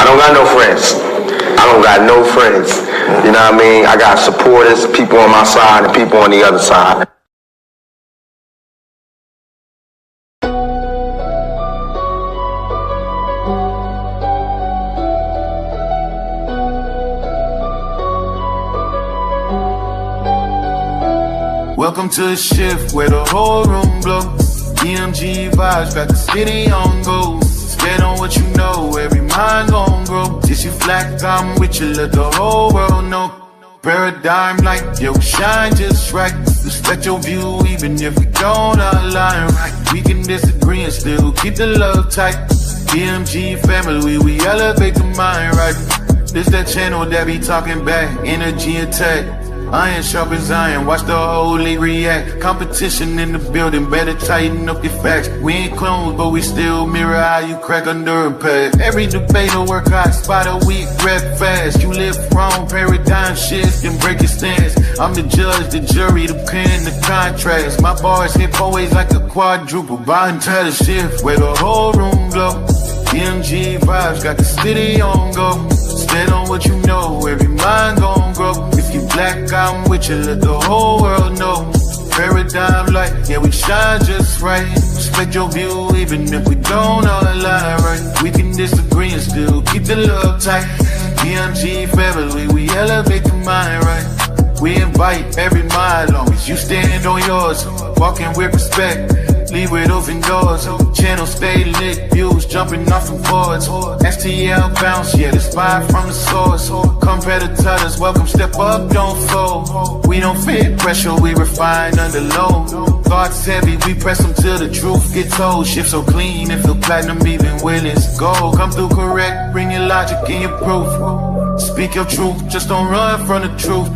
I don't got no friends. I don't got no friends. You know what I mean? I got supporters, people on my side and people on the other side. Welcome to the shift where the whole room blows. DMG vibes got the city on go. Stand on what you know, every mind gon' grow. Just you flat, I'm with you, let the whole world know. Paradigm light, yeah, we shine just right. Respect your view even if we don't align right. We can disagree and still keep the love tight. DMG family, we elevate the mind right. This that channel that be talking back, energy attack. Iron sharp as iron, watch the whole league react. Competition in the building, better tighten up your facts. We ain't clones, but we still mirror how you crack under impact. Every debater work hard, spot a weak, rep fast. You live wrong, paradigm shift, and break your stance. I'm the judge, the jury, the pen, the contrast. My bars hit always like a quadruple, buying title shift, where the whole room glow. DMG vibes got the city on go. Stand on what you know, every mind gon' grow. If you black, I'm with you, let the whole world know. Paradigm light, yeah, we shine just right. Respect your view, even if we don't all align right. We can disagree and still keep the love tight. DMG family, we elevate the mind right. We invite every mind, long as you stand on yours. Walking with respect, leave with open doors. Channel stay lit, views jumping off from boards. STL bounce, yeah, the spy from the source. Competitors, welcome, step up, don't fold. We don't fit pressure, we refine under low. Thoughts heavy, we press them till the truth gets told. Shift so clean, it feel platinum even when it's gold. Come through correct, bring your logic and your proof. Speak your truth, just don't run from the truth.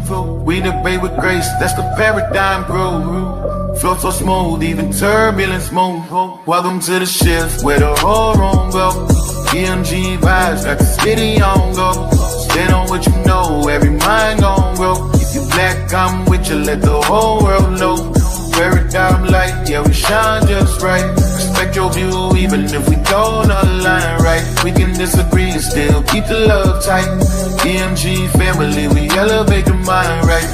We debate with grace, that's the paradigm groove. Flow so smooth, even turbulence move. Welcome to the shift where the whole room go. DMG vibes got the city on go. Stand on what you know, every mind gon' grow. If you black, I'm with you, let the whole world know. Paradigm light, yeah, we shine just right. Respect your view, even if we don't align right. We can disagree and still keep the love tight. DMG family, we elevate the mind right.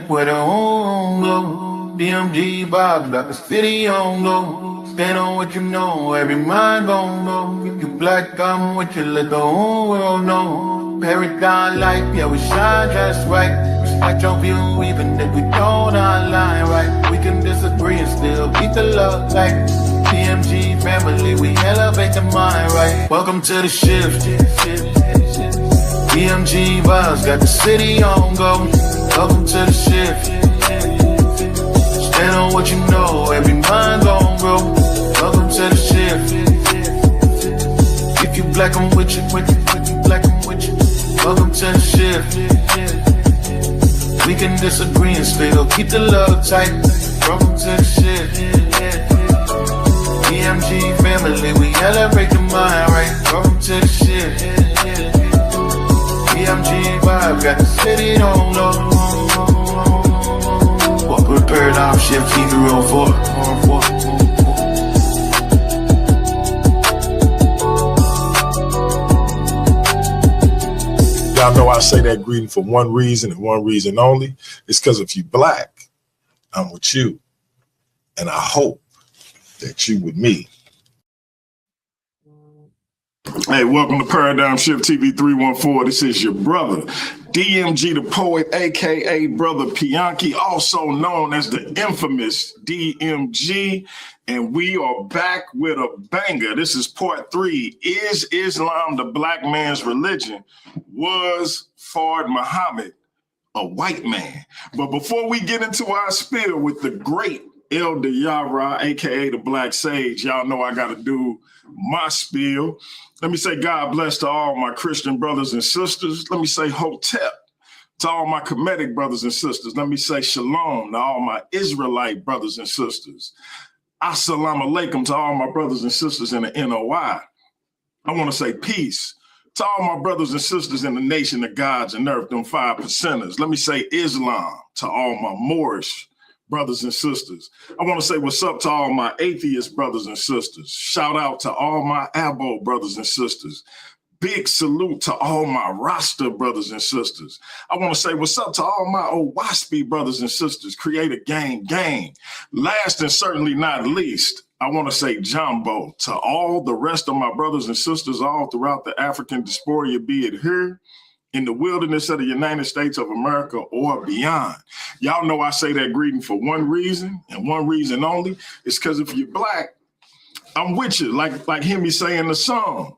Where the whole room go. DMG vibes got the city on go. Stand on what you know, every mind gon' know. If you black, I'm with you, let the whole world know. Paradigm light, yeah, we shine just right. Respect your view, even if we don't align right. We can disagree and still keep the love tight. DMG family, we elevate the mind right. Welcome to the shift. DMG vibes got the city on go. Welcome to the shift. Stand on what you know, every mind gon' grow. Welcome to the shift. If you black, I'm with you, with you, black, I'm with you. Welcome to the shift. We can disagree and still keep the love tight. Welcome to the shift. DMG family, we elevate the mind right. Welcome to the shift. DMG vibe, got the city on low. Put paradigm shift T304. Y'all know I say that greeting for one reason and one reason only. It's because if you black, I'm with you. And I hope that you with me. Hey, welcome to Paradigm Shift TV 314. This is your brother, DMG the Poet, a.k.a. Brother Pianki, also known as the infamous DMG. And we are back with a banger. This is part 3. Is Islam the black man's religion? Was Fard Muhammad a white man? But before we get into our spiel with the great Elder Yarah, a.k.a. the Black Sage, y'all know I got to do my spiel. Let me say God bless to all my Christian brothers and sisters. Let me say Hotep to all my Kemetic brothers and sisters. Let me say Shalom to all my Israelite brothers and sisters. Assalamu alaikum to all my brothers and sisters in the NOI. I want to say peace to all my brothers and sisters in the nation of gods and earth, them 5 percenters. Let me say Islam to all my Moorish brothers and sisters. I want to say what's up to all my atheist brothers and sisters. Shout out to all my Abo brothers and sisters. big salute to all my roster brothers and sisters. I want to say what's up to all my old WASPy brothers and sisters. Create a gang. Last and certainly not least, I want to say jumbo to all the rest of my brothers and sisters all throughout the African diaspora, be it here in the wilderness of the United States of America or beyond. Y'all know I say that greeting for one reason and one reason only. It's because if you're Black, I'm with you. Like hear me say in the song,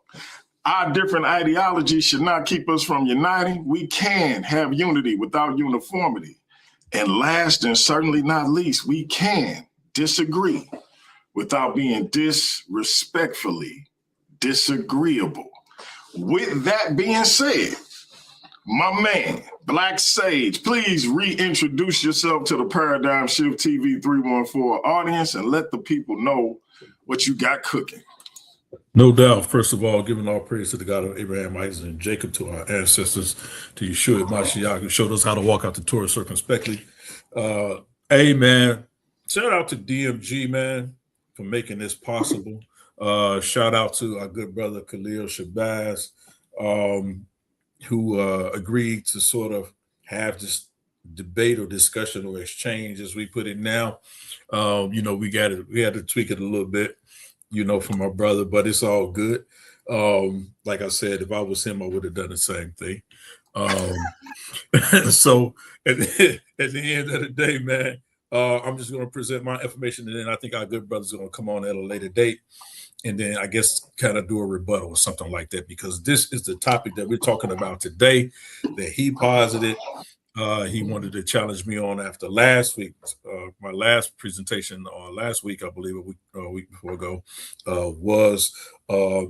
our different ideologies should not keep us from uniting. We can have unity without uniformity. And last and certainly not least, we can disagree without being disrespectfully disagreeable. With that being said, my man, Black Sage, please reintroduce yourself to the Paradigm Shift TV 314 audience and let the people know what you got cooking. No doubt. First of all, giving all praise to the God of Abraham, Isaac, and Jacob, to our ancestors, to Yeshua Mashiach, who showed us how to walk out the Torah circumspectly. Hey, man, shout out to DMG, man, for making this possible. Shout out to our good brother Khalil Shabazz, who agreed to sort of have this debate or discussion or exchange, as we put it now. We had to tweak it a little bit, from our brother, but it's all good. Like I said, if I was him, I would have done the same thing. So at the end of the day, man, I'm just going to present my information, and then I think our good brother's going to come on at a later date, and then I guess kind of do a rebuttal or something like that, because this is the topic that we're talking about today that he posited. He wanted to challenge me on after last week. My last presentation last week, I believe a week before ago, was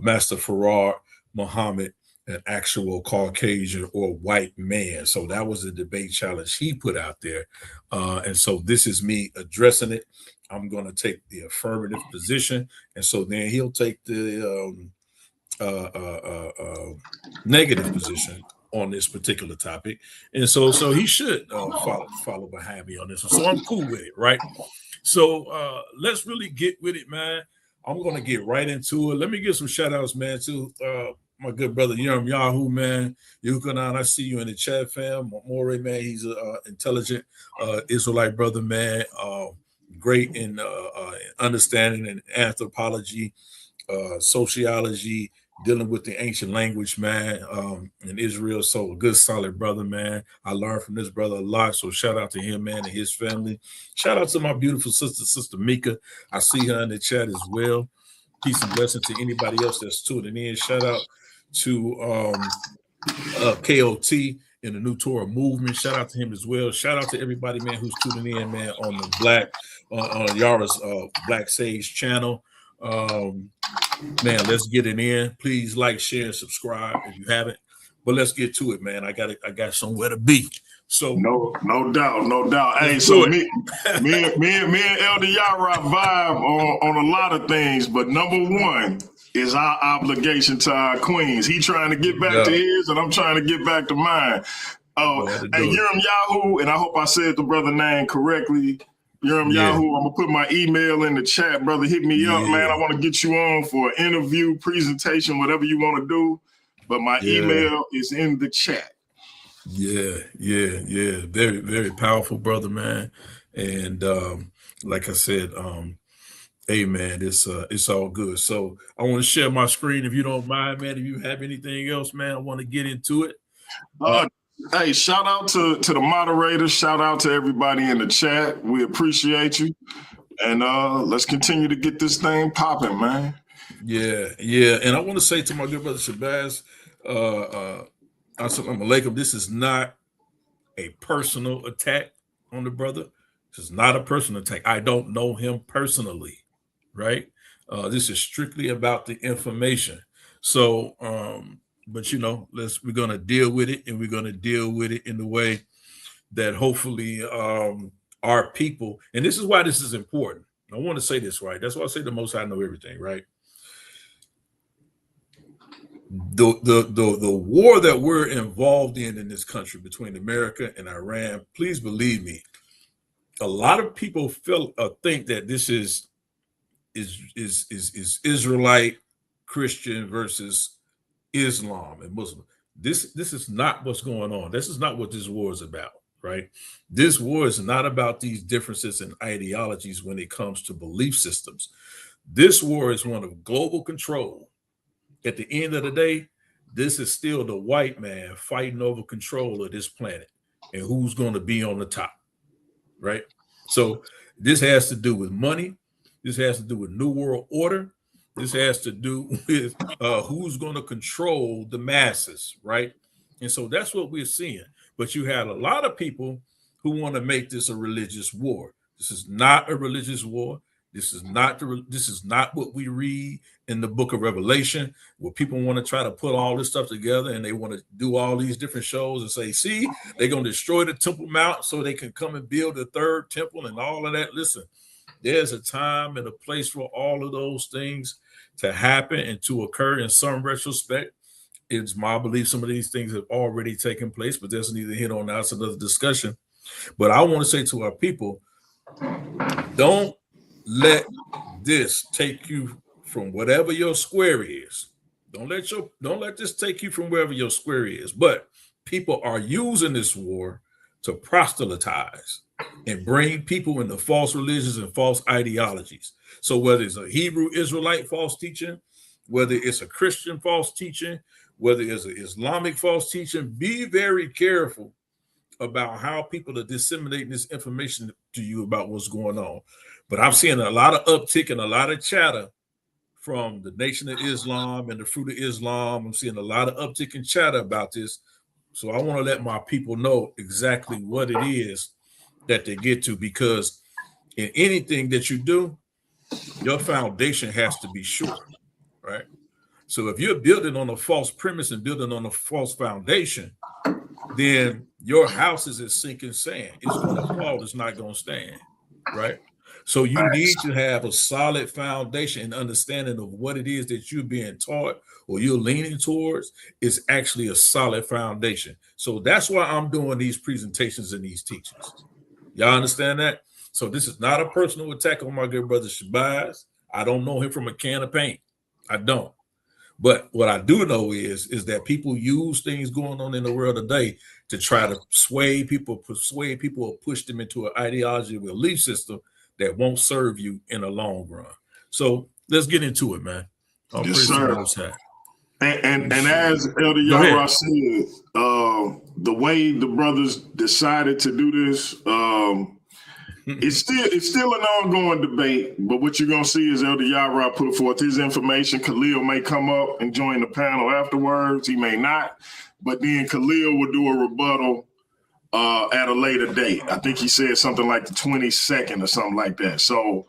Master Farrar Muhammad, an actual Caucasian or white man. So that was the debate challenge he put out there. And so this is me addressing it. I'm going to take the affirmative position. And so then he'll take the negative position on this particular topic. And so he should follow behind me on this one. So I'm cool with it, right? So let's really get with it, man. I'm going to get right into it. Let me give some shout outs, man, to my good brother Yahoo, man. Yukanan, I see you in the chat, fam. More, man, he's an intelligent Israelite brother, man. Great in understanding and anthropology, sociology, dealing with the ancient language, man, in Israel. So a good, solid brother, man. I learned from this brother a lot. So shout out to him, man, and his family. Shout out to my beautiful sister Mika. I see her in the chat as well. Peace and blessing to anybody else that's tuning in. Shout out to KOT in the New Torah movement. Shout out to him as well. Shout out to everybody, man, who's tuning in, man, on the on Yarah's Black Sage channel. Man, let's get it in. Please like, share, and subscribe if you haven't. But let's get to it, man. I got somewhere to be. So no doubt. Hey, so me and Elder Yarah vibe on a lot of things, but number one is our obligation to our queens. He trying to get back to his, and I'm trying to get back to mine. Hey, Yahoo, and I hope I said the brother name correctly. Yahoo, I'm gonna put my email in the chat, brother. Hit me up, man. I want to get you on for an interview, presentation, whatever you want to do. But my email is in the chat. Yeah. Very, very powerful brother, man. And like I said, hey man, it's all good. So I want to share my screen if you don't mind, man. If you have anything else, man, I want to get into it. Hey, shout out to the moderators. Shout out to everybody in the chat. We appreciate you. And let's continue to get this thing popping, man. Yeah. And I want to say to my good brother Shabazz, Assalamu alaikum, this is not a personal attack on the brother. This is not a personal attack. I don't know him personally, right? This is strictly about the information. So, but we're going to deal with it, and we're going to deal with it in the way that hopefully our people, and this is why this is important. I want to say this, right? That's why I say the Most High know everything, right? The war that we're involved in this country between America and Iran, please believe me, a lot of people think that this is Israelite Christian versus Islam and Muslim. This is not what's going on. This is not what this war is about, right? This war is not about these differences in ideologies when it comes to belief systems. This war is one of global control. At the end of the day, this is still the white man fighting over control of this planet and who's going to be on the top, right? So this has to do with money. This has to do with New World Order. This has to do with who's going to control the masses, right? And so that's what we're seeing. But you had a lot of people who want to make this a religious war. This is not a religious war. This is not what we read in the book of Revelation, where people want to try to put all this stuff together and they want to do all these different shows and say, see, they're going to destroy the Temple Mount so they can come and build the third temple and all of that. Listen, there's a time and a place for all of those things to happen and to occur in some retrospect. It's my belief some of these things have already taken place, but there's neither here nor there. That's another discussion. But I want to say to our people, don't let this take you from whatever your square is. Don't let this take you from wherever your square is. But people are using this war to proselytize and bring people into false religions and false ideologies. So whether it's a Hebrew Israelite false teaching, whether it's a Christian false teaching, whether it's an Islamic false teaching, be very careful about how people are disseminating this information to you about what's going on. But I'm seeing a lot of uptick and a lot of chatter from the Nation of Islam and the Fruit of Islam. I'm seeing a lot of uptick and chatter about this. So I want to let my people know exactly what it is that they get to, because in anything that you do, your foundation has to be sure, right? So if you're building on a false premise and building on a false foundation, then your house is as sinking sand. It's going to fall. It's not going to stand, right? So you need to have a solid foundation and understanding of what it is that you're being taught or you're leaning towards is actually a solid foundation. So that's why I'm doing these presentations and these teachings. Y'all understand that? So this is not a personal attack on my good brother Shabazz. I don't know him from a can of paint. I don't. But what I do know is that people use things going on in the world today to try to persuade people, or push them into an ideology or belief system that won't serve you in the long run. So let's get into it, man. Yes, sir. And as Elder Yarah said, the way the brothers decided to do this, it's still an ongoing debate. But what you're gonna see is Elder Yarah put forth his information. Khalil may come up and join the panel afterwards. He may not, but then Khalil will do a rebuttal at a later date. I think he said something like the 22nd or something like that. So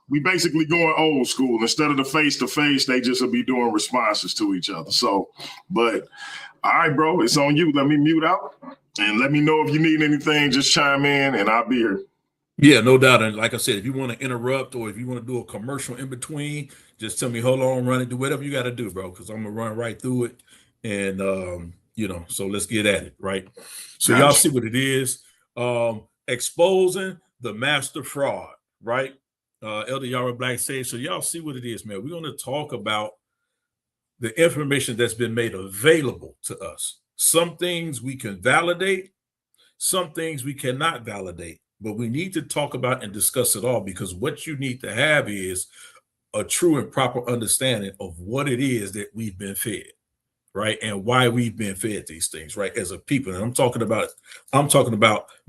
we basically going old school. Instead of the face-to-face, they just will be doing responses to each other. So, but all right, bro, it's on you. Let me mute out and let me know if you need anything. Just chime in and I'll be here. Yeah, no doubt. And like I said, if you want to interrupt or if you want to do a commercial in between, just tell me, hold on, run it, do whatever you got to do, bro, because I'm going to run right through it. And, so let's get at it, right? So y'all see what it is. Exposing the master fraud, right? Elder Yarah Black says, so y'all see what it is, man. We're going to talk about the information that's been made available to us. Some things we can validate, some things we cannot validate, but we need to talk about and discuss it all, because what you need to have is a true and proper understanding of what it is that we've been fed, right? And why we've been fed these things, right? As a people. And I'm talking about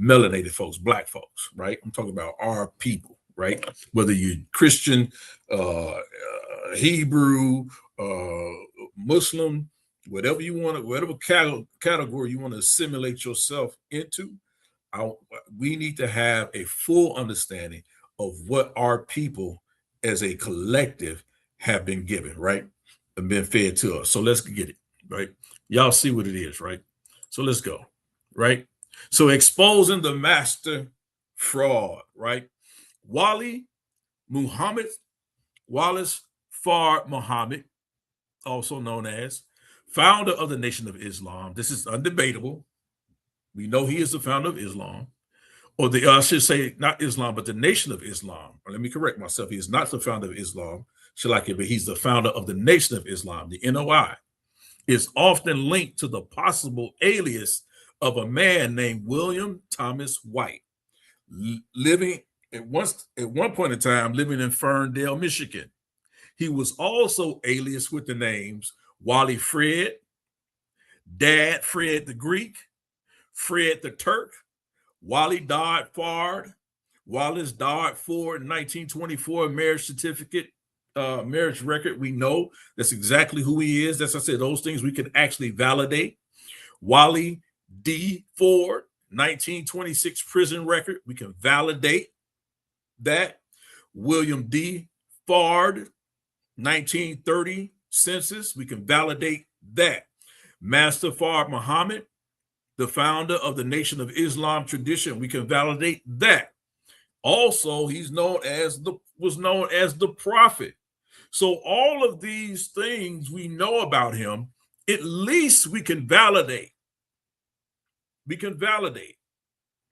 melanated folks, black folks, right? I'm talking about our people, right? Whether you're Christian, Hebrew, Muslim, whatever you want to, whatever category you want to assimilate yourself into, we need to have a full understanding of what our people as a collective have been given, right? And been fed to us. So let's get it, right? Y'all see what it is, right? So let's go, right? So exposing the master fraud, right? Wallace Fard Muhammad, also known as founder of the Nation of Islam. This is undebatable. We know he is the founder of Islam, or I should say not Islam, but the Nation of Islam. Or let me correct myself. He is not the founder of Islam, but he's the founder of the Nation of Islam, the NOI. is often linked to the possible alias of a man named William Thomas White, living at one point in time living in Ferndale, Michigan. He was also alias with the names Wally Fred, Dad Fred the Greek, Fred the Turk, Wally Dodd Fard, Wallace Dodd Ford, 1924 marriage certificate, marriage record. We know that's exactly who he is. That's, I said, those things we can actually validate. Wally D. Ford, 1926 prison record. We can validate that. William D. Fard, 1930 census. We can validate that. Master Fard Muhammad, the founder of the Nation of Islam tradition. We can validate that. Also, he's was known as the prophet. So all of these things we know about him, at least we can validate. We can validate,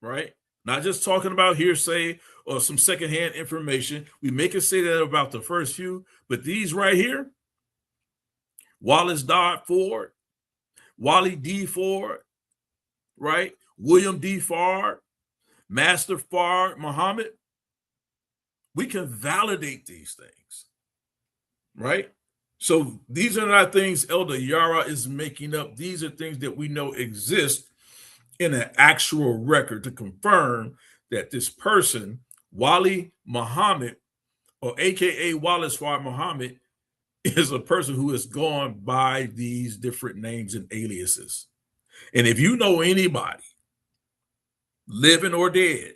right? Not just talking about hearsay or some secondhand information. We make it say that about the first few, but these right here, Wallace Dodd Ford, Wally D. Ford, right? William D. Fard, Master Fard Muhammad. We can validate these things, right? So these are not things Elder Yarah is making up. These are things that we know exist in an actual record to confirm that this person, Wali Muhammad, or AKA Wallace Fard Muhammad, is a person who has gone by these different names and aliases. And if you know anybody, living or dead,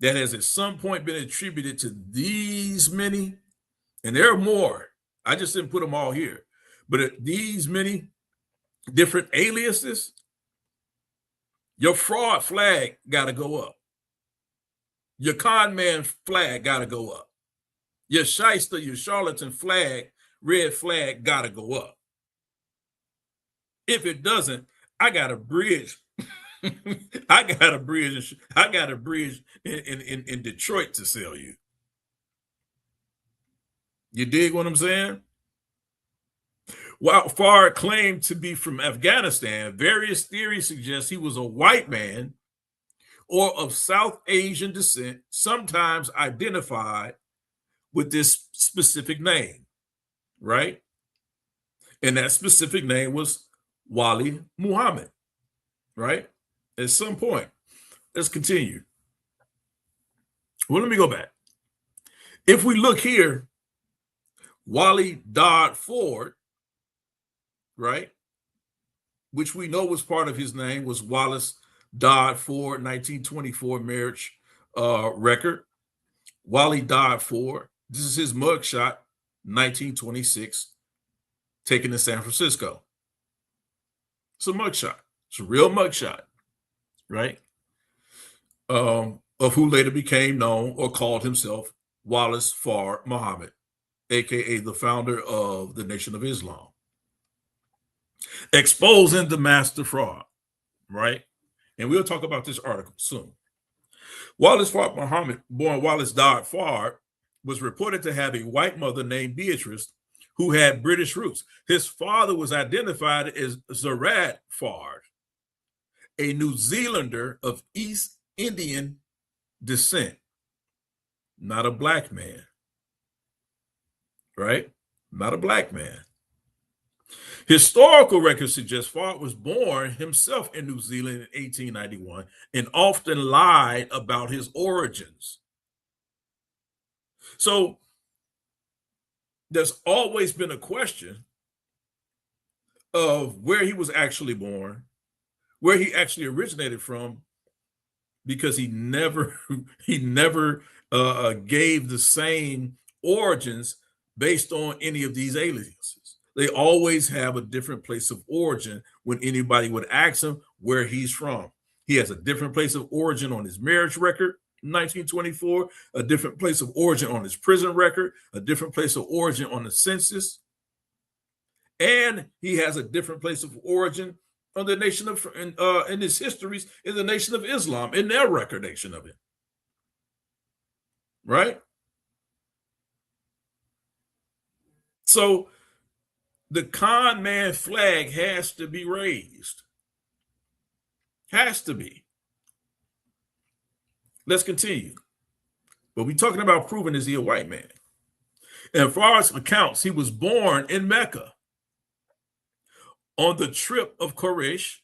that has at some point been attributed to these many, and there are more, I just didn't put them all here, but these many different aliases, your fraud flag got to go up. Your con man flag got to go up. Your shyster, your charlatan flag, red flag got to go up. If it doesn't, I got a bridge. I got a bridge in Detroit to sell you. You dig what I'm saying? While Fard claimed to be from Afghanistan, various theories suggest he was a white man or of South Asian descent, sometimes identified with this specific name, right? And that specific name was Wali Muhammad, right? At some point. Let's continue. Well, let me go back. If we look here, Wally Dodd Ford, right, which we know was part of his name, was Wallace Dodd Ford, 1924 marriage record. Wally Dodd Ford, this is his mugshot, 1926, taken in San Francisco. It's a mugshot. It's a real mugshot, right? Of who later became known or called himself Wallace Fard Muhammad, aka the founder of the Nation of Islam. Exposing the master fraud, right? And we'll talk about this article soon. Wallace Fard Muhammad, born Wallace Dodd Fard, was reported to have a white mother named Beatrice who had British roots. His father was identified as Yarah Fard, a New Zealander of East Indian descent, not a black man, right? Not a black man. Historical records suggest Fard was born himself in New Zealand in 1891 and often lied about his origins. So there's always been a question of where he was actually born, where he actually originated from, because he never gave the same origins based on any of these aliases. They always have a different place of origin when anybody would ask him where he's from. He has a different place of origin on his marriage record, 1924, a different place of origin on his prison record, a different place of origin on the census, and he has a different place of origin on the nation of, in his histories, in the Nation of Islam, in their recordation of it, right? So the con man flag has to be raised. Has to be. Let's continue. But we're talking about proving is he a white man. And as far as accounts, he was born in Mecca on the trip of Quraysh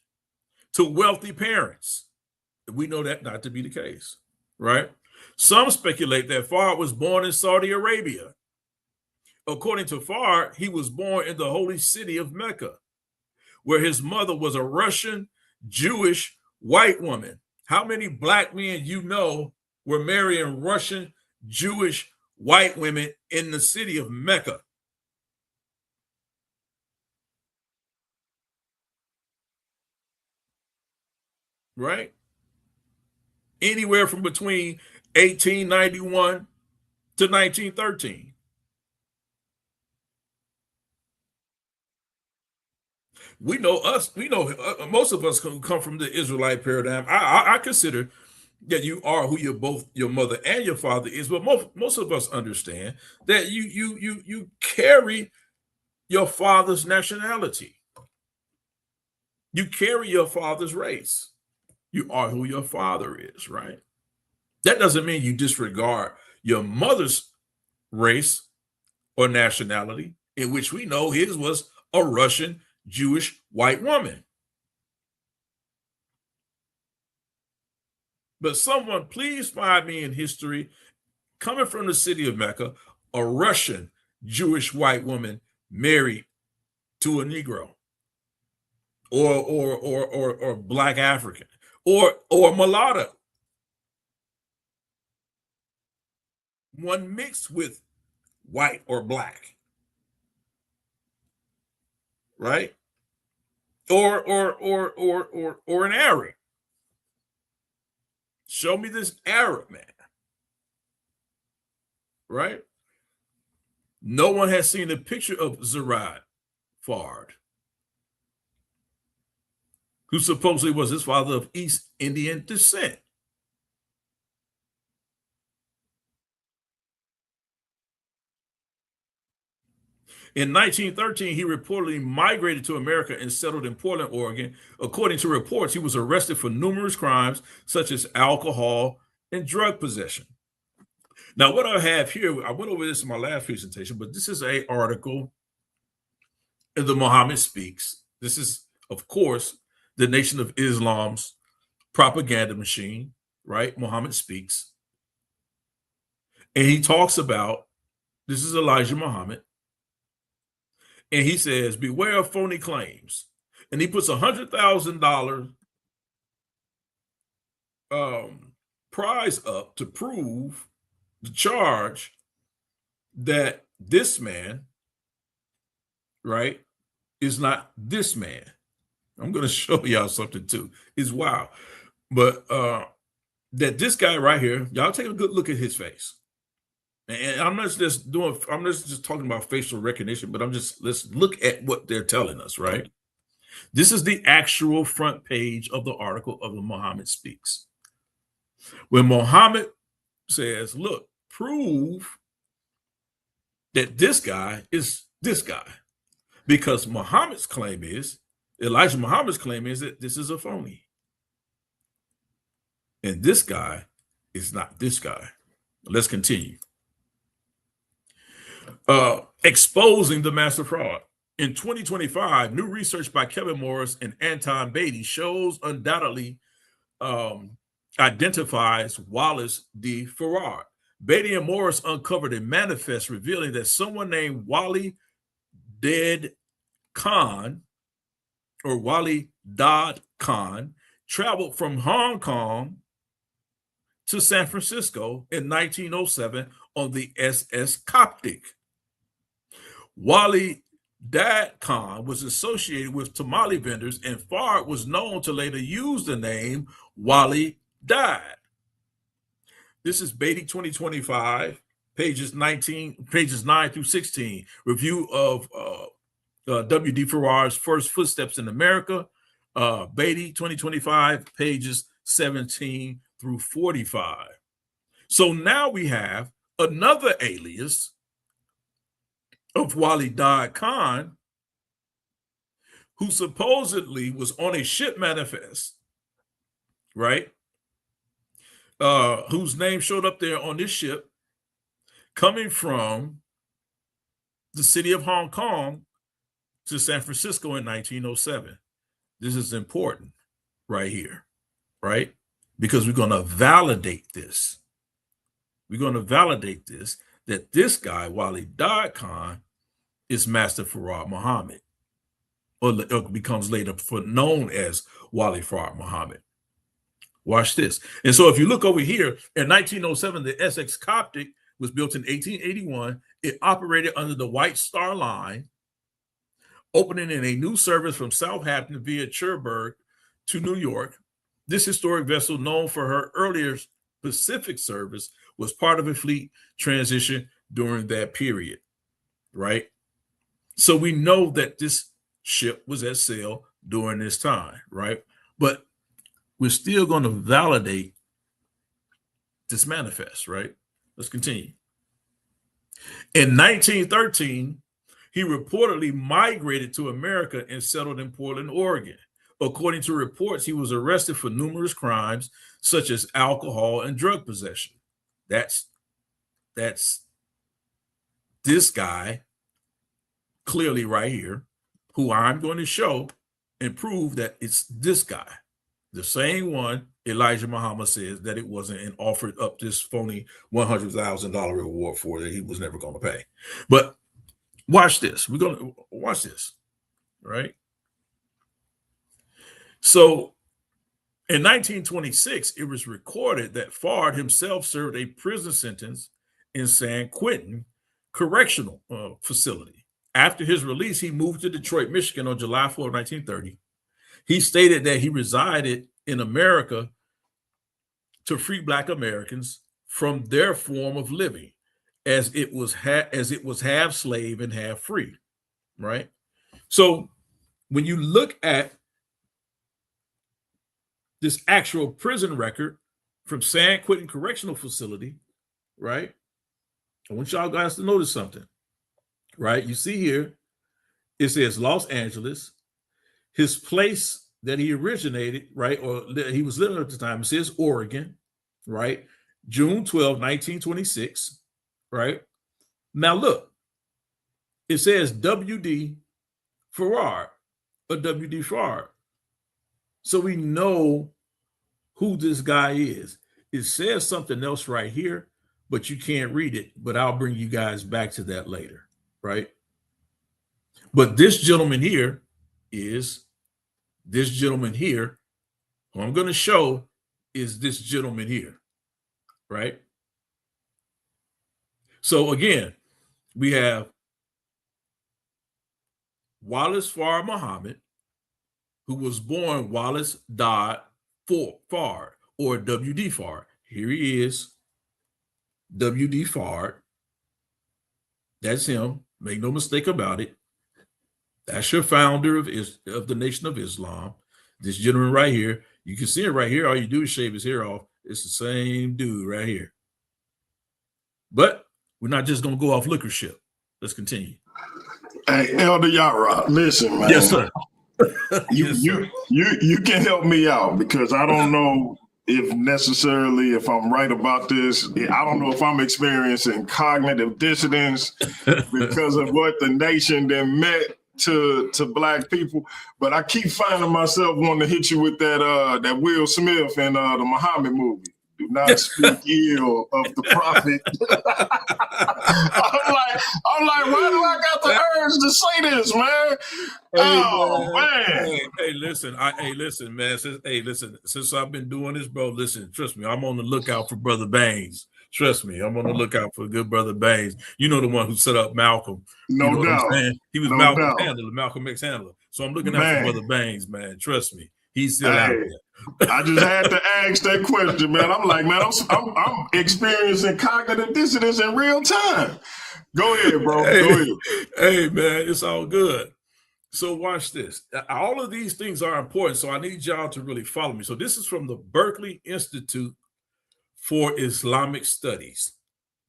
to wealthy parents. We know that not to be the case, right? Some speculate that Farr was born in Saudi Arabia. According to Farr, he was born in the holy city of Mecca, where his mother was a Russian, Jewish, white woman. How many black men you know were marrying Russian, Jewish, white women in the city of Mecca? Right? Anywhere from between 1891 to 1913. We know most of us come from the Israelite paradigm. I consider that you are who your mother and your father is, but most of us understand that you carry your father's nationality. You carry your father's race. You are who your father is, right? That doesn't mean you disregard your mother's race or nationality, in which we know his was a Russian, Jewish, white woman. But someone, please find me in history, coming from the city of Mecca, a Russian, Jewish, white woman married to a Negro or Black African or mulatto. One mixed with white or black, right? Or an Arab. Show me this Arab man, right? No one has seen a picture of Zarad Fard, who supposedly was his father of East Indian descent. In 1913, he reportedly migrated to America and settled in Portland, Oregon. According to reports, he was arrested for numerous crimes, such as alcohol and drug possession. Now, what I have here, I went over this in my last presentation, but this is an article in the Muhammad Speaks. This is, of course, the Nation of Islam's propaganda machine, right? Muhammad Speaks. And he talks about, this is Elijah Muhammad, and he says, beware of phony claims. And he puts $100,000 prize up to prove the charge that this man, right, is not this man. I'm going to show y'all something too. It's wild. But that this guy right here, y'all take a good look at his face. And I'm not just talking about facial recognition, but let's look at what they're telling us, right? This is the actual front page of the article of the Muhammad Speaks. When Muhammad says, look, prove that this guy is this guy. Because Elijah Muhammad's claim is that this is a phony. And this guy is not this guy. Let's continue. Exposing the master fraud. In 2025, new research by Kevin Morris and Anton Beatty shows undoubtedly identifies Wallace D. Farrar. Beatty and Morris uncovered a manifest revealing that someone named Wali Dad Khan or Wali Dad Khan traveled from Hong Kong to San Francisco in 1907 on the SS Coptic. Wali Dad Khan was associated with tamale vendors, and Farr was known to later use the name Wali Dad. This is Beatty 2025, pages 9 through 16. Review of W.D. Farrar's First Footsteps in America. Beatty 2025, pages 17 through 45. So now we have another alias of Wali Dad Khan who supposedly was on a ship manifest, right? Whose name showed up there on this ship coming from the city of Hong Kong to San Francisco in 1907. This is important right here, right? Because we're going to validate this. We're going to validate this, that this guy, Wali Khan, is Master Farad Muhammad, or becomes later known as Wali Farad Muhammad. Watch this. And so if you look over here, in 1907, the Essex Coptic was built in 1881. It operated under the White Star Line, opening in a new service from Southampton via Cherbourg to New York. This historic vessel, known for her earlier Pacific service, was part of a fleet transition during that period, right? So we know that this ship was at sail during this time, right? But we're still going to validate this manifest, right? Let's continue. In 1913, he reportedly migrated to America and settled in Portland, Oregon. According to reports, he was arrested for numerous crimes, such as alcohol and drug possession. That's this guy, clearly right here, who I'm going to show and prove that it's this guy. The same one Elijah Muhammad says that it wasn't, and offered up this phony $100,000 reward for that he was never going to pay. But watch this. We're going to watch this, right? So in 1926, it was recorded that Fard himself served a prison sentence in San Quentin Correctional Facility. After his release, he moved to Detroit, Michigan on July 4, 1930. He stated that he resided in America to free Black Americans from their form of living, as it was half slave and half free, right? So when you look at this actual prison record from San Quentin Correctional Facility, right? I want y'all guys to notice something, right? You see here, it says Los Angeles. His place that he originated, right, or that he was living at the time, it says Oregon, right? June 12, 1926, right? Now look, it says W.D. Farrar, or W.D. Farrar. So we know who this guy is. It says something else right here, but you can't read it, but I'll bring you guys back to that later, right? But this gentleman here is this gentleman here, who I'm going to show is this gentleman here, right? So again, we have Wallace Farr Muhammad, who was born Wallace Dodd Farr, or W.D. Farr. Here he is, W.D. Farr. That's him. Make no mistake about it. That's your founder of the Nation of Islam. This gentleman right here, you can see it right here. All you do is shave his hair off. It's the same dude right here. But we're not just going to go off liquor ship. Let's continue. Hey, Elder Yarah, listen, man. Yes, sir. You can help me out, because I don't know if I'm right about this. I don't know if I'm experiencing cognitive dissonance because of what the nation then meant to Black people. But I keep finding myself wanting to hit you with that Will Smith and the Muhammad movie. Do not speak ill of the prophet. I'm like, why do I got the urge to say this, man? Hey, listen, man. Since I've been doing this, bro, listen, trust me, I'm on the lookout for Brother Baines. Trust me, I'm on the lookout for good Brother Baines. You know, the one who set up Malcolm. No doubt. He was Malcolm X handler. So I'm looking out for Brother Baines, man. Trust me. He's still out there. I just had to ask that question, man. I'm like, man, I'm experiencing cognitive dissonance in real time. Go ahead, bro. Go ahead. Hey, man, it's all good. So watch this. All of these things are important, so I need y'all to really follow me. So this is from the Berkeley Institute for Islamic Studies,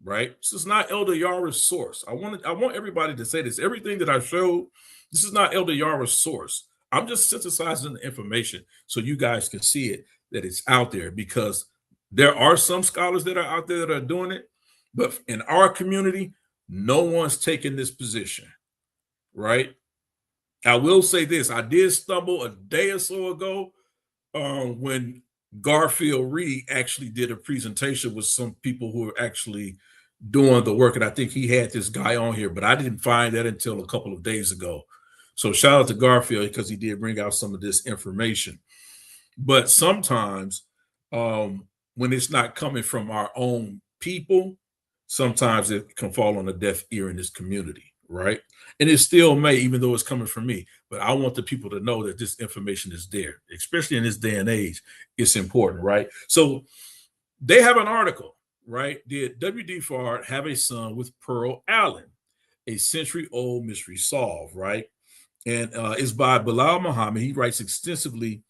right? This is not Elder Yarah's source. I want everybody to say this. Everything that I showed, this is not Elder Yarah's source. I'm just synthesizing the information so you guys can see it, that it's out there, because there are some scholars that are out there that are doing it, but in our community, no one's taking this position, right? I will say this. I did stumble a day or so ago when Garfield Reed actually did a presentation with some people who are actually doing the work. And I think he had this guy on here, but I didn't find that until a couple of days ago. So shout out to Garfield because he did bring out some of this information. But sometimes when it's not coming from our own people, sometimes it can fall on a deaf ear in this community, right? And it still may, even though it's coming from me. But I want the people to know that this information is there, especially in this day and age. It's important, right? So they have an article, right? Did W.D. Fard have a son with Pearl Allen? A century-old mystery solved, right? And it's by Bilal Muhammad. He writes extensively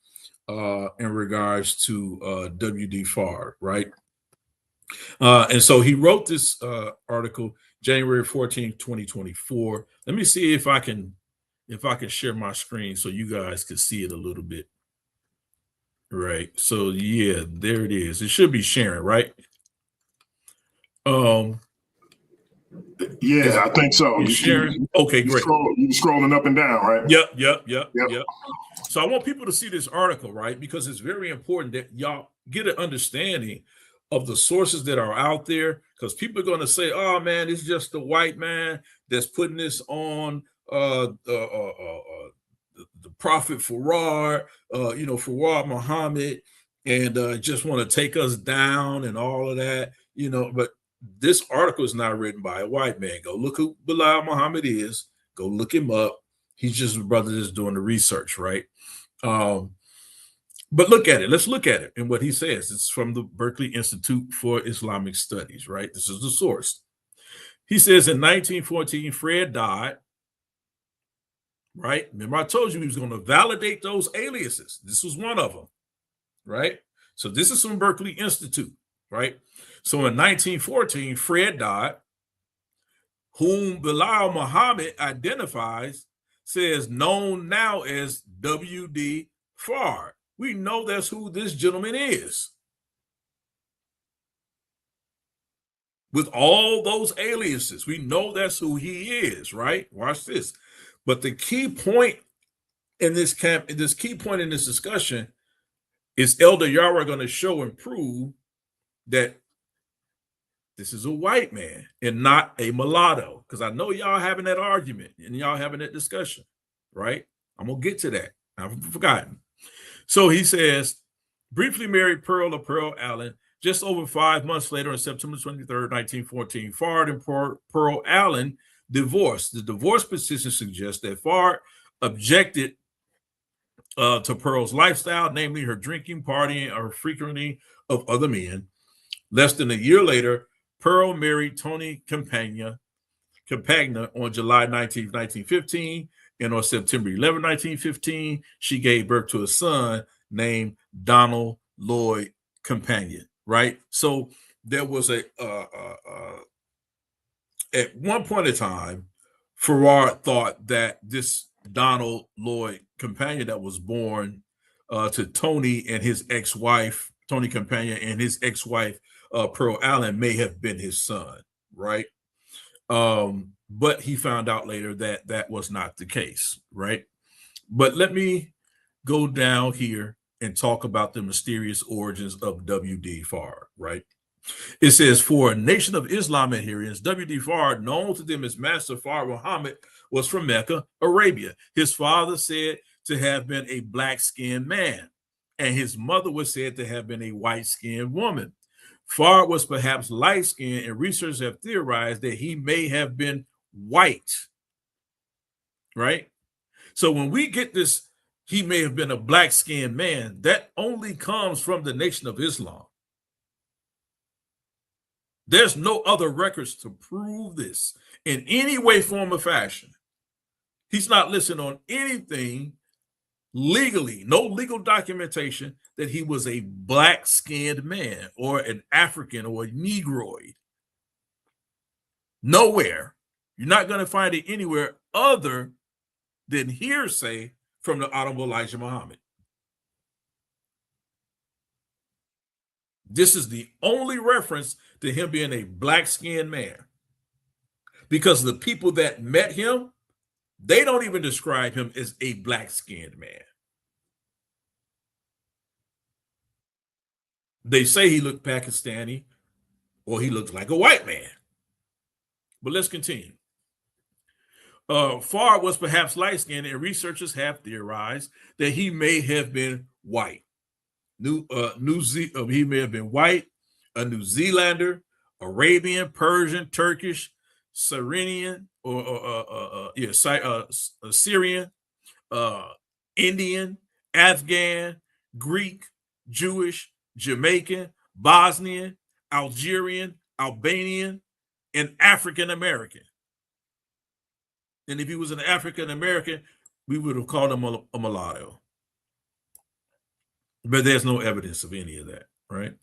in regards to W.D. Fard, right? And so he wrote this article January 14th, 2024. Let me see if I can share my screen so you guys can see it a little bit. Right. So yeah, there it is. It should be sharing, right? Yeah, I think so. You sharing? Okay, great. You're scrolling up and down, right? Yep. So I want people to see this article, right? Because it's very important that y'all get an understanding of the sources that are out there, because people are going to say, oh man, it's just the white man that's putting this on the Prophet Farad, Farad Muhammad, and just want to take us down and all of that, but this article is not written by a white man. Go look who Bilal Muhammad is. Go look him up. He's just a brother that's doing the research, right? But look at it. Let's look at it and what he says. It's from the Berkeley Institute for Islamic Studies, right? This is the source. He says in 1914, Fred died, right? Remember I told you he was going to validate those aliases. This was one of them, right? So this is from Berkeley Institute, right? So in 1914, Fred died, whom Bilal Muhammad identifies, says known now as W.D. Fard. We know that's who this gentleman is. With all those aliases, we know that's who he is, right? Watch this. But the key point in this point in this discussion is Elder Yarah going to show and prove that this is a white man and not a mulatto. Because I know y'all having that argument and y'all having that discussion, right? I'm going to get to that. I've forgotten. So he says, briefly married Pearl Allen. Just over 5 months later, on September 23rd, 1914, Fard and Pearl Allen divorced. The divorce petition suggests that Fard objected to Pearl's lifestyle, namely her drinking, partying, or frequenting of other men. Less than a year later, Pearl married Tony Campagna on July 19, 1915, and on September 11, 1915, she gave birth to a son named Donald Lloyd Campagna, right? So there was at one point in time, Farad thought that this Donald Lloyd Campagna that was born to Tony and his ex-wife, Tony Campagna and his ex-wife, Pearl Allen, may have been his son, right? But he found out later that that was not the case, right? But let me go down here and talk about the mysterious origins of W.D. Fard, right? It says, for a Nation of Islam adherents, W.D. Fard, known to them as Master Fard Muhammad, was from Mecca, Arabia. His father said to have been a black-skinned man, and his mother was said to have been a white-skinned woman. Fard was perhaps light-skinned, and researchers have theorized that he may have been white, right? So when we get this, he may have been a black-skinned man, that only comes from the Nation of Islam. There's no other records to prove this in any way, form, or fashion. He's not listed on anything legally, no legal documentation that he was a black-skinned man or an African or a Negroid. Nowhere. You're not going to find it anywhere other than hearsay from the Honorable Elijah Muhammad. This is the only reference to him being a black-skinned man, because the people that met him, they don't even describe him as a black-skinned man. They say he looked Pakistani or he looked like a white man. But let's continue. Farr was perhaps light-skinned, and researchers have theorized that he may have been white. He may have been white, a New Zealander, Arabian, Persian, Turkish, Syrian, Syrian, Indian, Afghan, Greek, Jewish, Jamaican, Bosnian, Algerian, Albanian, and African American. And if he was an African American, we would have called him a mulatto. But there's no evidence of any of that, right?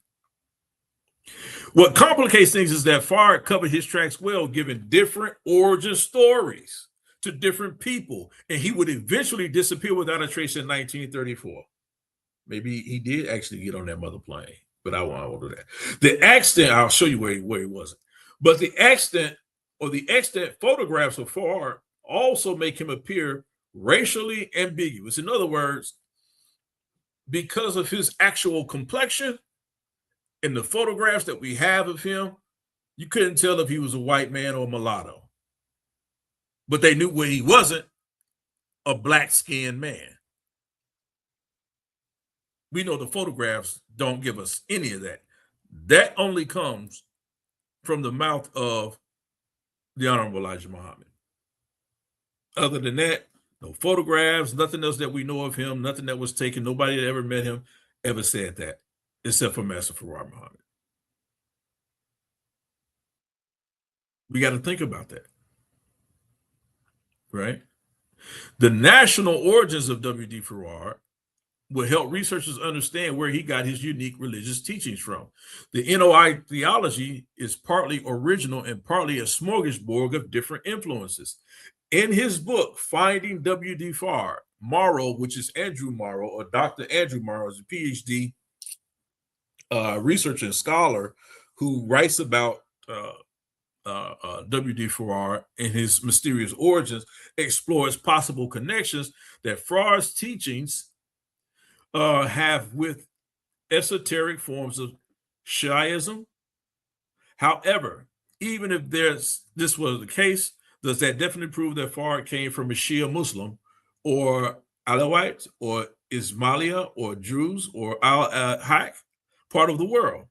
What complicates things is that Farr covered his tracks well, giving different origin stories to different people, and he would eventually disappear without a trace in 1934. Maybe he did actually get on that mother plane, but I won't do that. The extent, I'll show you where he wasn't. But the extent photographs of Farr also make him appear racially ambiguous. In other words, because of his actual complexion in the photographs that we have of him, you couldn't tell if he was a white man or a mulatto. But they knew when he wasn't a black-skinned man. We know the photographs don't give us any of that. That only comes from the mouth of the Honorable Elijah Muhammad. Other than that, no photographs, nothing else that we know of him, nothing that was taken. Nobody that ever met him ever said that, except for Master Farrar Muhammad. We got to think about that, right? The national origins of W.D. Farrar will help researchers understand where he got his unique religious teachings from. The NOI theology is partly original and partly a smorgasbord of different influences. In his book, Finding W.D. Farrar, Morrow, which is Andrew Morrow, or Dr. Andrew Morrow, is a PhD researcher and scholar who writes about W.D. Farrar and his mysterious origins, explores possible connections that Farrar's teachings have with esoteric forms of Shiaism. However, even if this was the case, does that definitely prove that Farrar came from a Shia Muslim or Alawites or Ismailia or Druze or Al-Haq part of the world?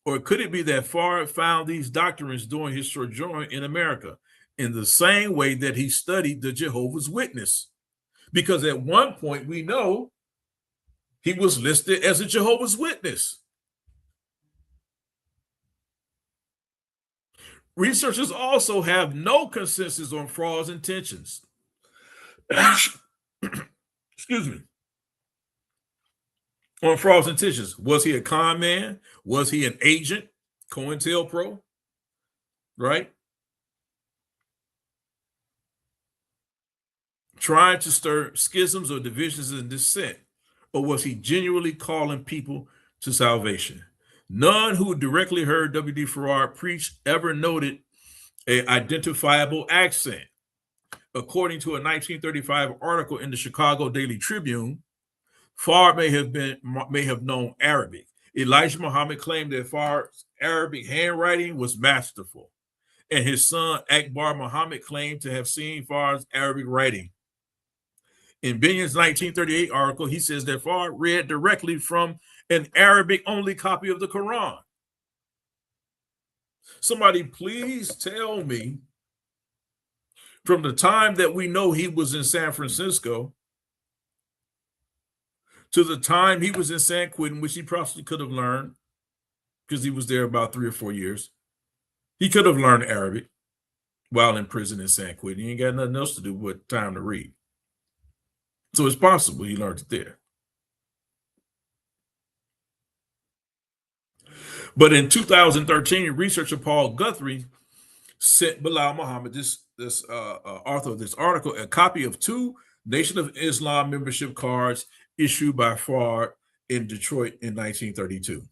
Or could it be that Farrar found these doctrines during his sojourn in America in the same way that he studied the Jehovah's Witness? Because at one point we know he was listed as a Jehovah's Witness. Researchers also have no consensus on Farrar's intentions. Excuse me. On Farrar's intentions. Was he a con man? Was he an agent? COINTELPRO? Right? Trying to stir schisms or divisions and dissent? Or was he genuinely calling people to salvation? None who directly heard W.D. Farrar preach ever noted an identifiable accent. According to a 1935 article in the Chicago Daily Tribune, Farrar may have known Arabic. Elijah Muhammad claimed that Farrar's Arabic handwriting was masterful, and his son Akbar Muhammad claimed to have seen Farrar's Arabic writing. In Binion's 1938 article, he says that Farrar read directly from an Arabic-only copy of the Quran. Somebody please tell me, from the time that we know he was in San Francisco to the time he was in San Quentin, which he probably could have learned because he was there about 3 or 4 years. He could have learned Arabic while in prison in San Quentin. He ain't got nothing else to do but time to read. So it's possible he learned it there. But in 2013, researcher Paul Guthrie sent Bilal Muhammad, this author of this article, a copy of 2 Nation of Islam membership cards issued by Fard in Detroit in 1932.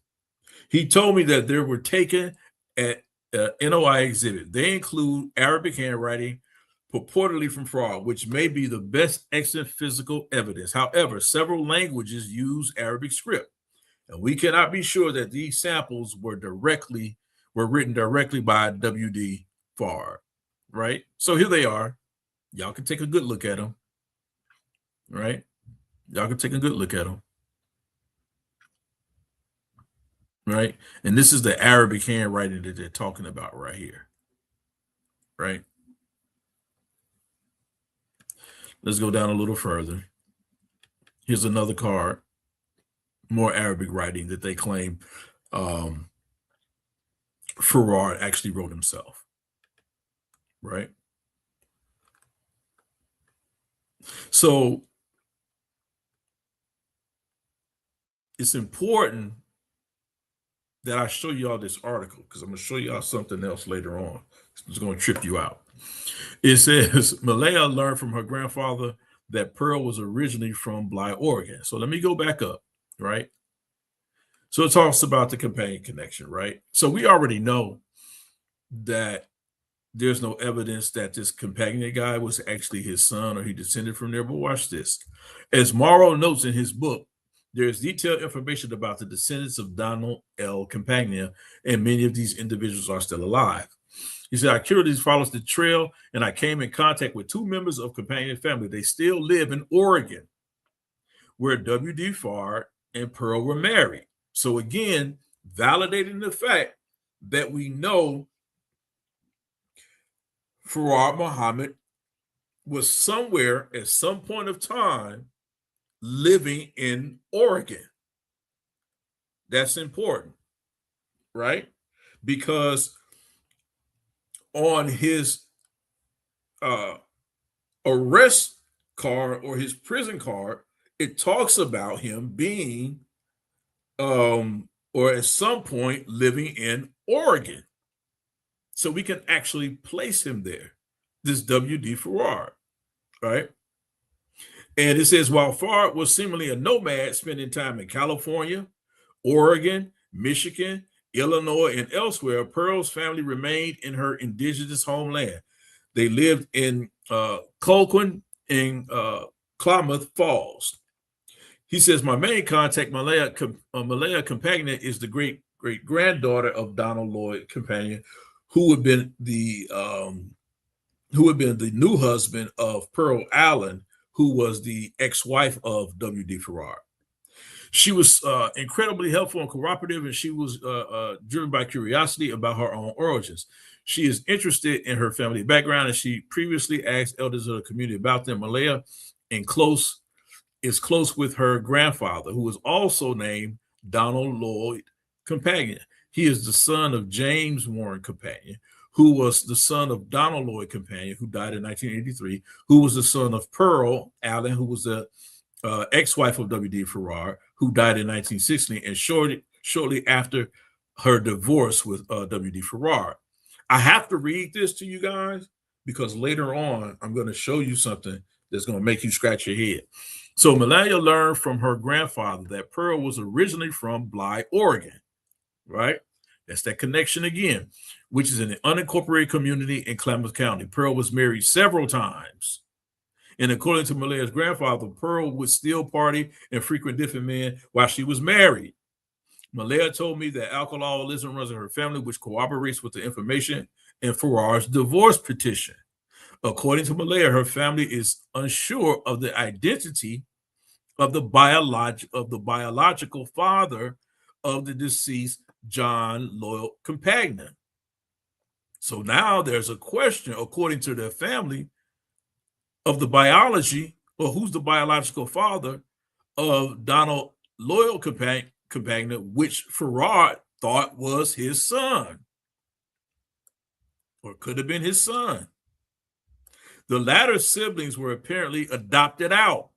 He told me that they were taken at NOI exhibit. They include Arabic handwriting, purportedly from Fard, which may be the best extant physical evidence. However, several languages use Arabic script, and we cannot be sure that these samples were written directly by W.D. Fard, right? So here they are. Y'all can take a good look at them, right? Y'all can take a good look at them, right? And this is the Arabic handwriting that they're talking about right here, right? Let's go down a little further. Here's another card, more Arabic writing that they claim Farrar actually wrote himself, right? So it's important that I show y'all this article because I'm going to show y'all something else later on. It's going to trip you out. It says Malaya learned from her grandfather that Pearl was originally from Bly, Oregon. So let me go back up, right? So it talks about the companion connection, right? So we already know that there's no evidence that this companion guy was actually his son or he descended from there. But watch this. As Morrow notes in his book, there's detailed information about the descendants of Donald L. Campagna, and many of these individuals are still alive. He said, I curiously follows the trail, and I came in contact with two members of Campagna family. They still live in Oregon, where W.D. Fard and Pearl were married. So again, validating the fact that we know Farrar Muhammad was somewhere at some point of time living in Oregon. That's important, right? Because on his arrest card or his prison card, it talks about him being or at some point living in Oregon. So we can actually place him there, this W.D. Farrar, right? And it says, while Fard was seemingly a nomad, spending time in California, Oregon, Michigan, Illinois, and elsewhere, Pearl's family remained in her indigenous homeland. They lived in Colquhoun in Klamath Falls. He says, my main contact, Malaya Campagna, is the great-granddaughter of Donald Lloyd Campagna, who had been the new husband of Pearl Allen, who was the ex-wife of W.D. Farrar. She was incredibly helpful and cooperative, and she was driven by curiosity about her own origins. She is interested in her family background, and she previously asked elders of the community about them. Malaya is close with her grandfather, who was also named Donald Lloyd Campagna. He is the son of James Warren Campagna, who was the son of Donald Lloyd Campagna, who died in 1983, who was the son of Pearl Allen, who was the ex-wife of W.D. Farrar, who died in 1960, and shortly after her divorce with W.D. Farrar. I have to read this to you guys because later on, I'm going to show you something that's going to make you scratch your head. So Malaya learned from her grandfather that Pearl was originally from Bly, Oregon, right? That's that connection again, which is an unincorporated community in Klamath County. Pearl was married several times. And according to Malaya's grandfather, Pearl would still party and frequent different men while she was married. Malaya told me that alcoholism runs in her family, which corroborates with the information in Farrar's divorce petition. According to Malaya, her family is unsure of the identity of the biological father of the deceased John Lloyd Campagna. So now there's a question, according to their family, of the biology, or who's the biological father of Donald Lloyd Campagna, which Farrar thought was his son, or could have been his son. The latter siblings were apparently adopted out,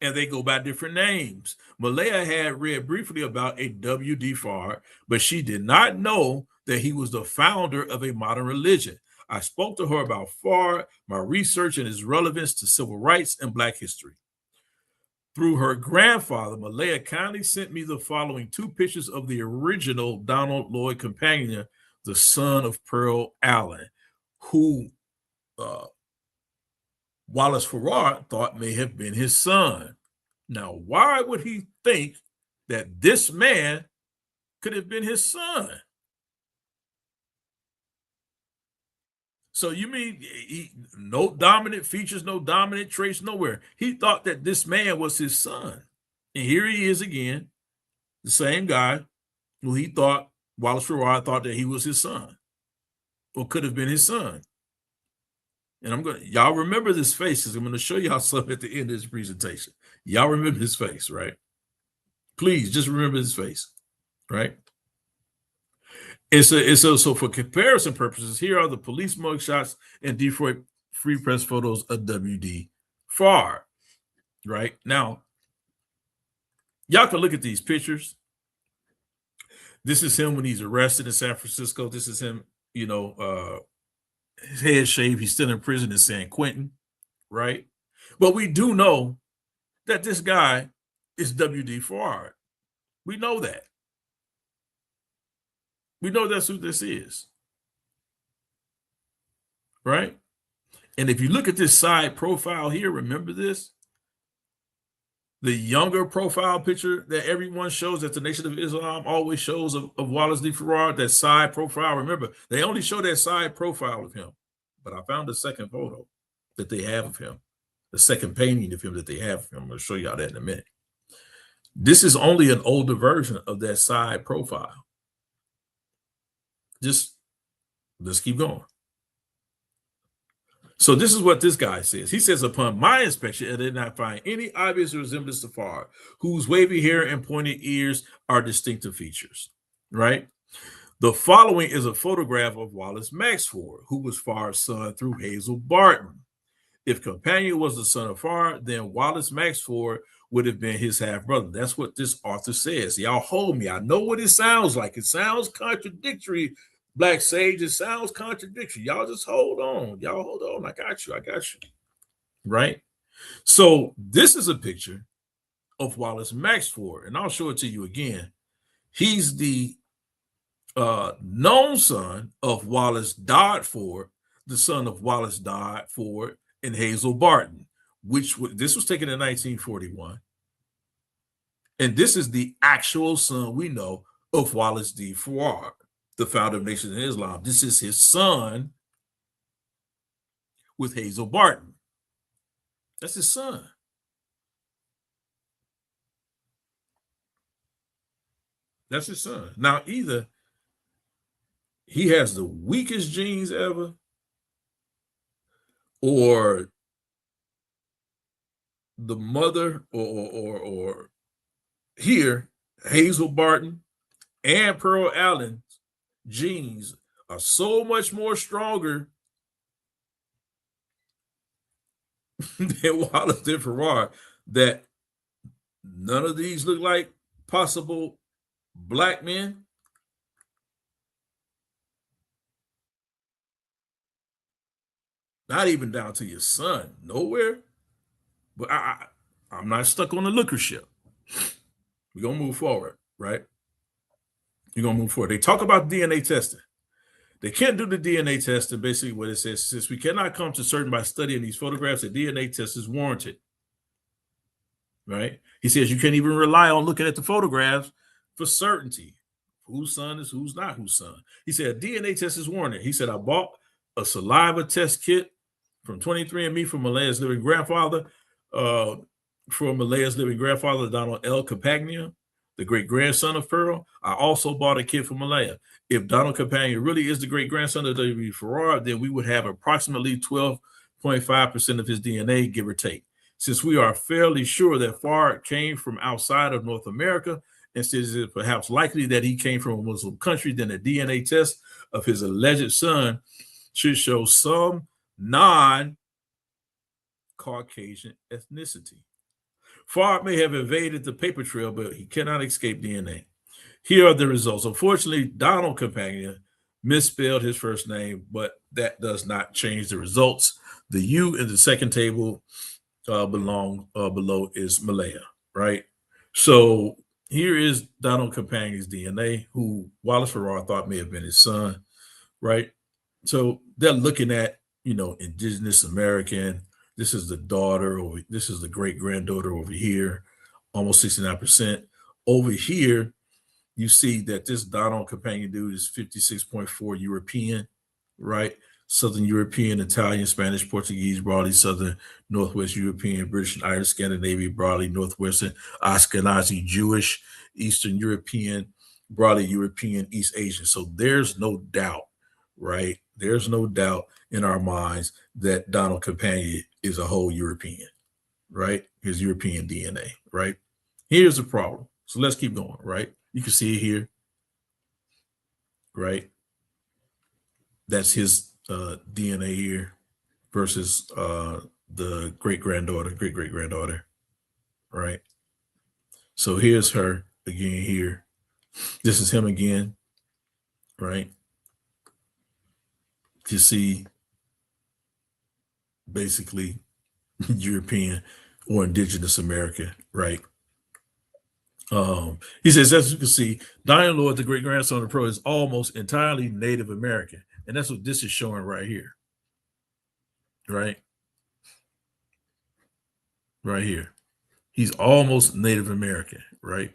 and they go by different names. Malaya had read briefly about a W.D. Fard, but she did not know that he was the founder of a modern religion. I spoke to her about Fard, my research and his relevance to civil rights and Black history. Through her grandfather, Malaya kindly sent me the following 2 pictures of the original Donald Lloyd Companion, the son of Pearl Allen, who Wallace Farrar thought may have been his son. Now, why would he think that this man could have been his son? So you mean no dominant features, no dominant traits, nowhere. He thought that this man was his son. And here he is again, the same guy who he thought, Wallace Farrar thought that he was his son or could have been his son. And y'all remember this face because I'm going to show y'all something at the end of this presentation. Y'all remember his face, right? Please just remember his face, right? So for comparison purposes, here are the police mugshots and Detroit Free Press photos of W.D. Farr, right? Now, y'all can look at these pictures. This is him when he's arrested in San Francisco. This is him, his head shaved. He's still in prison in San Quentin, right? But we do know that this guy is W.D. Farr. We know that. We know that's who this is, right? And if you look at this side profile here, remember this? The younger profile picture that everyone shows, that the Nation of Islam always shows of Wallace D. Farrar, that side profile. Remember, they only show that side profile of him. But I found the second photo that they have of him, the second painting of him that they have of him. I'm going to show y'all that in a minute. This is only an older version of that side profile. Just let's keep going. So this is what this guy says. He says, upon my inspection, I did not find any obvious resemblance to Farr, whose wavy hair and pointed ears are distinctive features, right? The following is a photograph of Wallace Maxford, who was Farr's son through Hazel Barton. If Companion was the son of Farr, then Wallace Maxford would have been his half-brother. That's what this author says. Y'all hold me. I know what it sounds like. It sounds contradictory, Black Sage. It sounds contradictory. Y'all just hold on. Y'all hold on. I got you. Right? So this is a picture of Wallace Maxford, and I'll show it to you again. He's the known son of Wallace Dodd Ford, the son of Wallace Dodd Ford and Hazel Barton, this was taken in 1941. And this is the actual son we know of Wallace D. Farrar, the founder of Nation of Islam. This is his son with Hazel Barton. That's his son. That's his son. Now, either he has the weakest genes ever, or the mother or here, Hazel Barton and Pearl Allen's genes are so much more stronger than Wallace D. Farrar that none of these look like possible Black men. Not even down to your son, nowhere. But I'm not stuck on the looker ship. We're going to move forward, right? You're going to move forward. They talk about DNA testing. They can't do the DNA test, and basically what it says, since we cannot come to certain by studying these photographs, a DNA test is warranted, right? He says you can't even rely on looking at the photographs for certainty. Whose son is who's not whose son. He said a DNA test is warranted. He said, I bought a saliva test kit from 23andMe from Malaya's living grandfather, Donald L. Compagnia, the great-grandson of Pearl. I also bought a kit for Malaya. If Donald Compagnia really is the great-grandson of W. Farrar, then we would have approximately 12.5% of his DNA, give or take. Since we are fairly sure that Farrar came from outside of North America, and since it is perhaps likely that he came from a Muslim country, then a DNA test of his alleged son should show some non-Caucasian ethnicity. Farrar may have evaded the paper trail, but he cannot escape DNA. Here are the results. Unfortunately, Donald Compagnia misspelled his first name, but that does not change the results. The U in the second table below is Malaya, right? So here is Donald Campagne's DNA, who Wallace Farrar thought may have been his son, right? So they're looking at, indigenous American. This is the daughter, or this is the great granddaughter over here, almost 69%. Over here, you see that this Donald Campagne dude is 56.4 European, right? Southern European, Italian, Spanish, Portuguese, broadly Southern, Northwest European, British and Irish, Scandinavian, broadly Northwestern, Ashkenazi, Jewish, Eastern European, broadly European, East Asian. So there's no doubt, right? There's no doubt in our minds that Donald Campagne is a whole European, right? His European DNA, right? Here's the problem. So let's keep going, right? You can see it here, right? That's his DNA here versus the great-granddaughter, right? So here's her again here. This is him again, right? You see basically European or indigenous America, right? He says, as you can see, Diane Lord, the great grandson of Pearl, is almost entirely Native American. And that's what this is showing right here. Right? Right here. He's almost Native American, right?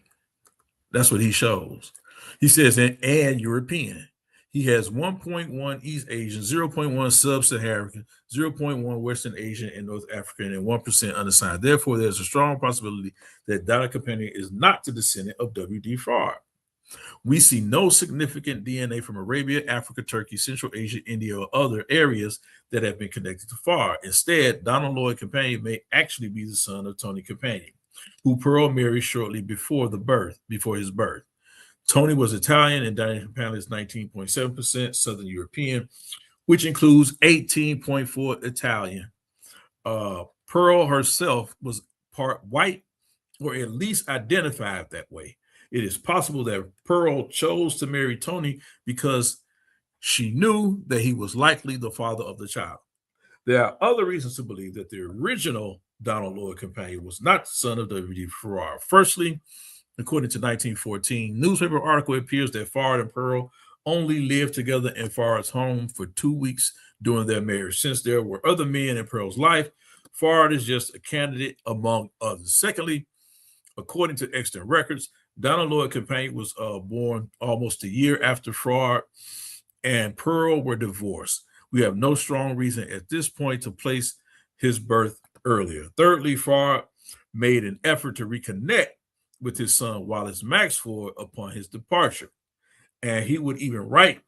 That's what he shows. He says, and European. He has 1.1 East Asian, 0.1 Sub-Saharan, 0.1 Western Asian and North African, and 1% unassigned. Therefore, there's a strong possibility that Donald Campagne is not the descendant of W.D. Farrar. We see no significant DNA from Arabia, Africa, Turkey, Central Asia, India, or other areas that have been connected to Farrar. Instead, Donald Lloyd Campagne may actually be the son of Tony Campagne, who Pearl married shortly before his birth. Tony was Italian and Donald Campagne is 19.7% Southern European, which includes 18.4 Italian. Pearl herself was part white, or at least identified that way. It is possible that Pearl chose to marry Tony because she knew that he was likely the father of the child. There are other reasons to believe that the original Donald Lloyd Campagne was not the son of W.D. Farrar. Firstly, according to 1914 newspaper article, it appears that Farrar and Pearl only lived together in Farrar's home for 2 weeks during their marriage. Since there were other men in Pearl's life, Farrar is just a candidate among others. Secondly, according to extant records, Donald Lloyd Campagne was born almost a year after Farrar and Pearl were divorced. We have no strong reason at this point to place his birth earlier. Thirdly, Farrar made an effort to reconnect with his son Wallace Maxford upon his departure. And he would even write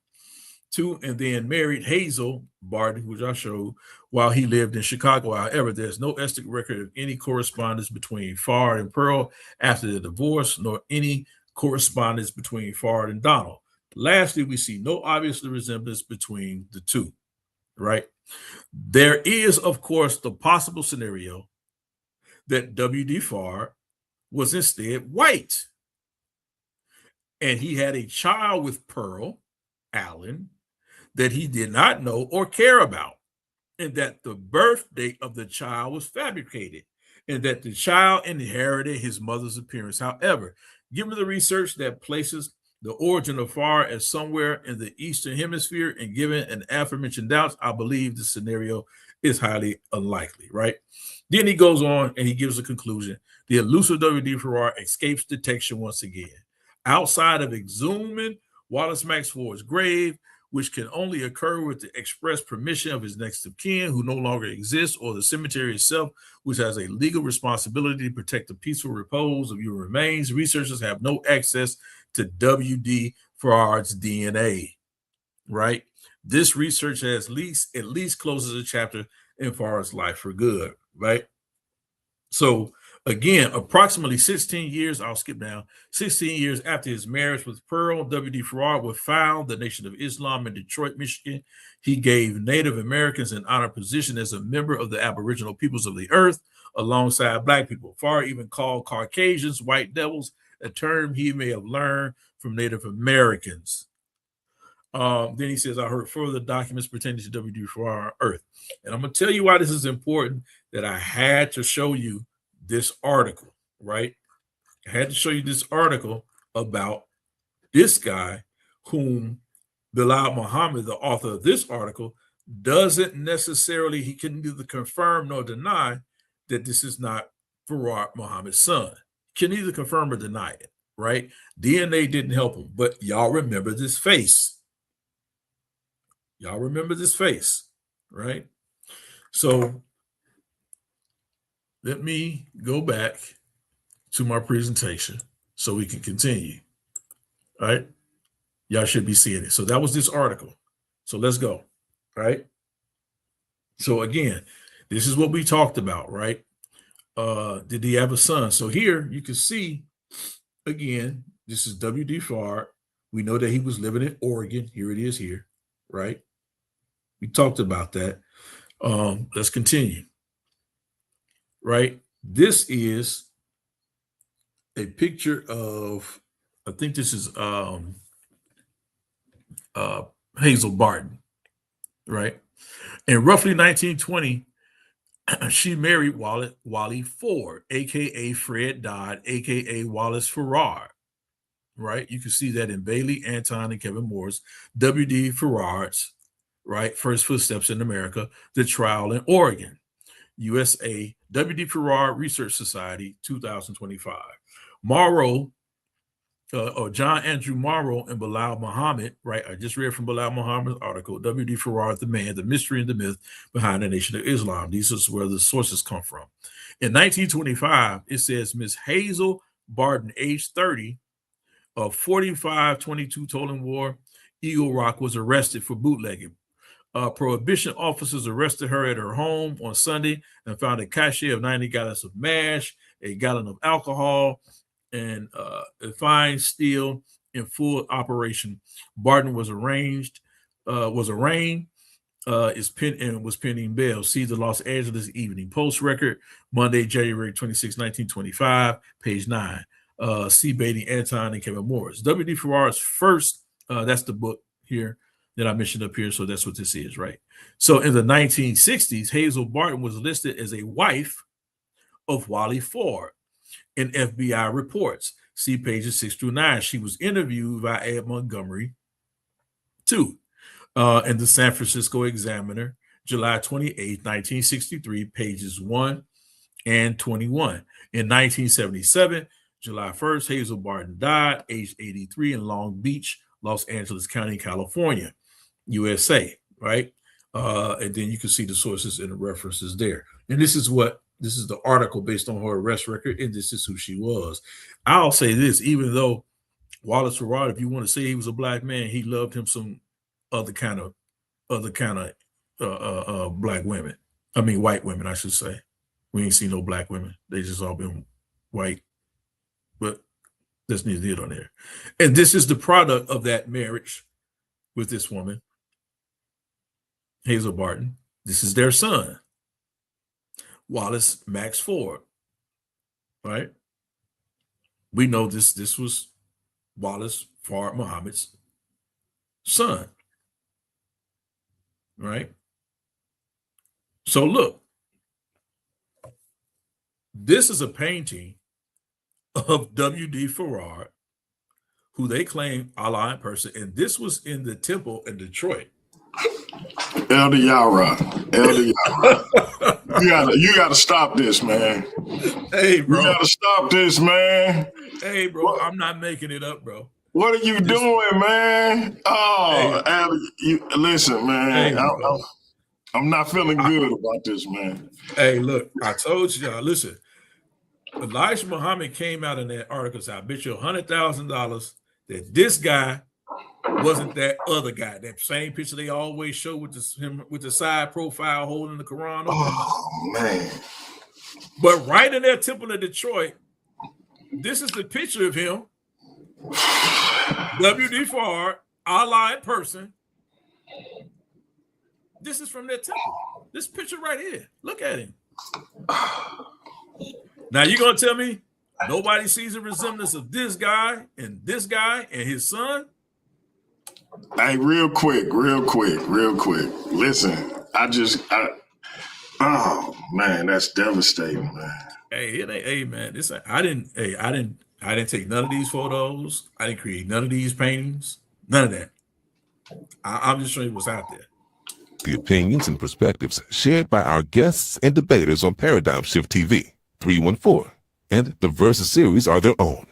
to and then married Hazel Barton, which I showed, while he lived in Chicago. However, there's no ethnic record of any correspondence between Farrar and Pearl after the divorce, nor any correspondence between Farrar and Donald. Lastly, we see no obvious resemblance between the two, right? There is, of course, the possible scenario that W.D. Farrar was instead white, and he had a child with Pearl, Allen, that he did not know or care about, and that the birth date of the child was fabricated, and that the child inherited his mother's appearance. However, given the research that places the origin of Farrar as somewhere in the Eastern Hemisphere, and given an aforementioned doubts, I believe the scenario is highly unlikely, right? Then he goes on and he gives a conclusion. The elusive W.D. Farrar escapes detection once again. Outside of exhuming Wallace Maxford's grave, which can only occur with the express permission of his next of kin, who no longer exists, or the cemetery itself, which has a legal responsibility to protect the peaceful repose of your remains, researchers have no access to W.D. Farrar's DNA, right? This research has at least closes a chapter in Farrar's life for good, right? So again, approximately 16 years, I'll skip down, 16 years after his marriage with Pearl, W.D. Farrar would found the Nation of Islam in Detroit, Michigan. He gave Native Americans an honored position as a member of the Aboriginal peoples of the earth alongside Black people. Farrar even called Caucasians white devils, a term he may have learned from Native Americans. Then he says, I heard further documents pertaining to WD Farrar on Earth. And I'm going to tell you why this is important, that I had to show you this article, right? I had to show you this article about this guy whom Bilal Muhammad, the author of this article, doesn't necessarily, he can neither confirm nor deny that this is not Farrar Muhammad's son. He can neither confirm or deny it, right? DNA didn't help him, but y'all remember this face. Y'all remember this face, right? So let me go back to my presentation so we can continue, right? Y'all should be seeing it. So that was this article. So let's go, right? So again, this is what we talked about, right? Did he have a son? So here you can see, again, this is W.D. Farrar. We know that he was living in Oregon. Here it is here, right? We talked about that. Let's continue, right? This is a picture of, I think this is Hazel Barton, right? In roughly 1920, she married Wally Ford, aka Fred Dodd, aka Wallace Farrar, right? You can see that in Bailey, Anton, and Kevin Moore's W.D. Farrar's, right, First Footsteps in America, The Trial in Oregon, USA, W.D. Farrar Research Society, 2025. Morrow, or John Andrew Morrow and Bilal Muhammad, right? I just read from Bilal Muhammad's article, W.D. Farrar, the man, the mystery and the myth behind the Nation of Islam. These are where the sources come from. In 1925, it says Miss Hazel Barton, age 30, of 4522 Tolan War, Eagle Rock, was arrested for bootlegging. Prohibition officers arrested her at her home on Sunday and found a cache of 90 gallons of mash, a gallon of alcohol, and a fine steel in full operation. Barton was arraigned, was pending bail. See the Los Angeles Evening Post record, Monday, January 26, 1925, page 9. C. Beatty, Anton, and Kevin Morris. W.D. Farrar's first, that's the book here that I mentioned up here, so that's what this is, right? So in the 1960s, Hazel Barton was listed as a wife of Wally Ford in FBI reports. See pages 6 through 9. She was interviewed by Ed Montgomery, too, in the San Francisco Examiner, July 28, 1963, pages 1 and 21. In 1977, July 1st, Hazel Barton died, aged 83, in Long Beach, Los Angeles County, California, USA, right? And then you can see the sources and the references there. And this is the article based on her arrest record, and this is who she was. I'll say this, even though Wallace Farrar, if you want to say he was a black man, he loved him some other kind of black women. I mean, white women, I should say. We ain't seen no black women. They just all been white. But that's neither here nor there. And this is the product of that marriage with this woman, Hazel Barton. This is their son, Wallace Max Ford, right? We know this was Wallace Farrar Muhammad's son, right? So look, this is a painting of W.D. Farrar, who they claim Allah in person, and this was in the temple in Detroit. Elder Yarah. You gotta stop this, man. Hey, bro. You gotta stop this, man. Hey, bro, I'm not making it up, bro. What are you doing, man? Oh, hey. Elder, listen, man. Hey, I'm not feeling good about this, man. Hey, look, I told y'all, listen, Elijah Muhammad came out in that article, said, I bet you $100,000 that this guy wasn't that other guy. That same picture they always show with him with the side profile holding the Quran. Oh, man. But right in that temple in Detroit, this is the picture of him, W.D. Farrar, Allah in person. This is from that temple. This picture right here. Look at him. Now you're gonna tell me nobody sees a resemblance of this guy and his son? Hey, real quick. Listen, oh man, that's devastating, man. Hey, it ain't, hey man, this I didn't take none of these photos. I didn't create none of these paintings. None of that. I'm just showing you what's out there. The opinions and perspectives shared by our guests and debaters on Paradigm Shift TV 314 and the Versus series are their own.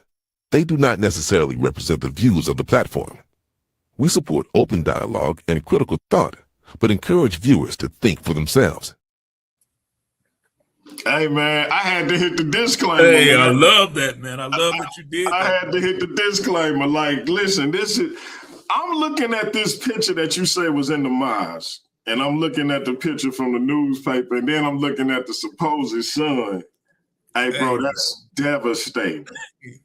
They do not necessarily represent the views of the platform. We support open dialogue and critical thought, but encourage viewers to think for themselves. Hey man, I had to hit the disclaimer. Hey, man. I love that, man. I love that you did. I had to hit the disclaimer. Like, listen, I'm looking at this picture that you say was in the mosque, and I'm looking at the picture from the newspaper, and then I'm looking at the supposed son. Hey, bro, that's devastating.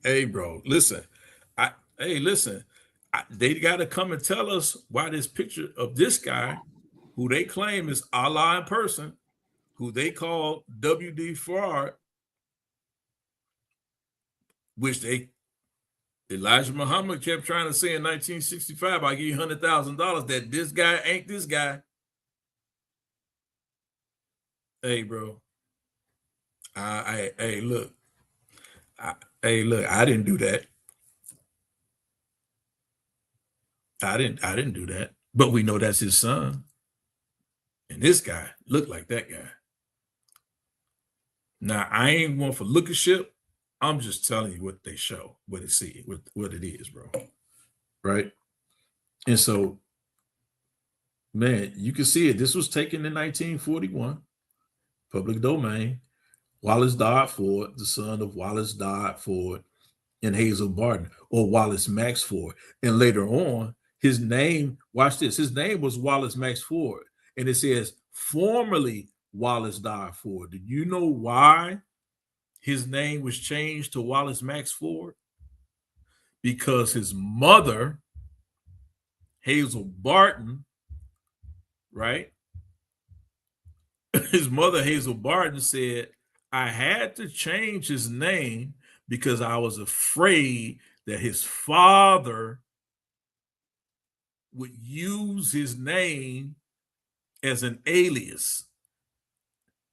Hey, bro, listen. They got to come and tell us why this picture of this guy, who they claim is Allah in person, who they call W.D. Farad, which Elijah Muhammad kept trying to say in 1965, I give you $100,000 that this guy ain't this guy. Hey, bro. Look. I didn't do that. I didn't do that. But we know that's his son. And this guy looked like that guy. Now, I ain't one for lookership. I'm just telling you what they show, what it is, bro. Right? And so, man, you can see it. This was taken in 1941, public domain. Wallace Dodd Ford, the son of Wallace Dodd Ford and Hazel Barton, or Wallace Max Ford. And later on, his name, watch this, his name was Wallace Max Ford. And it says, formerly Wallace Dodd Ford. Do you know why his name was changed to Wallace Max Ford? Because his mother, Hazel Barton, right? His mother, Hazel Barton, said, I had to change his name because I was afraid that his father would use his name as an alias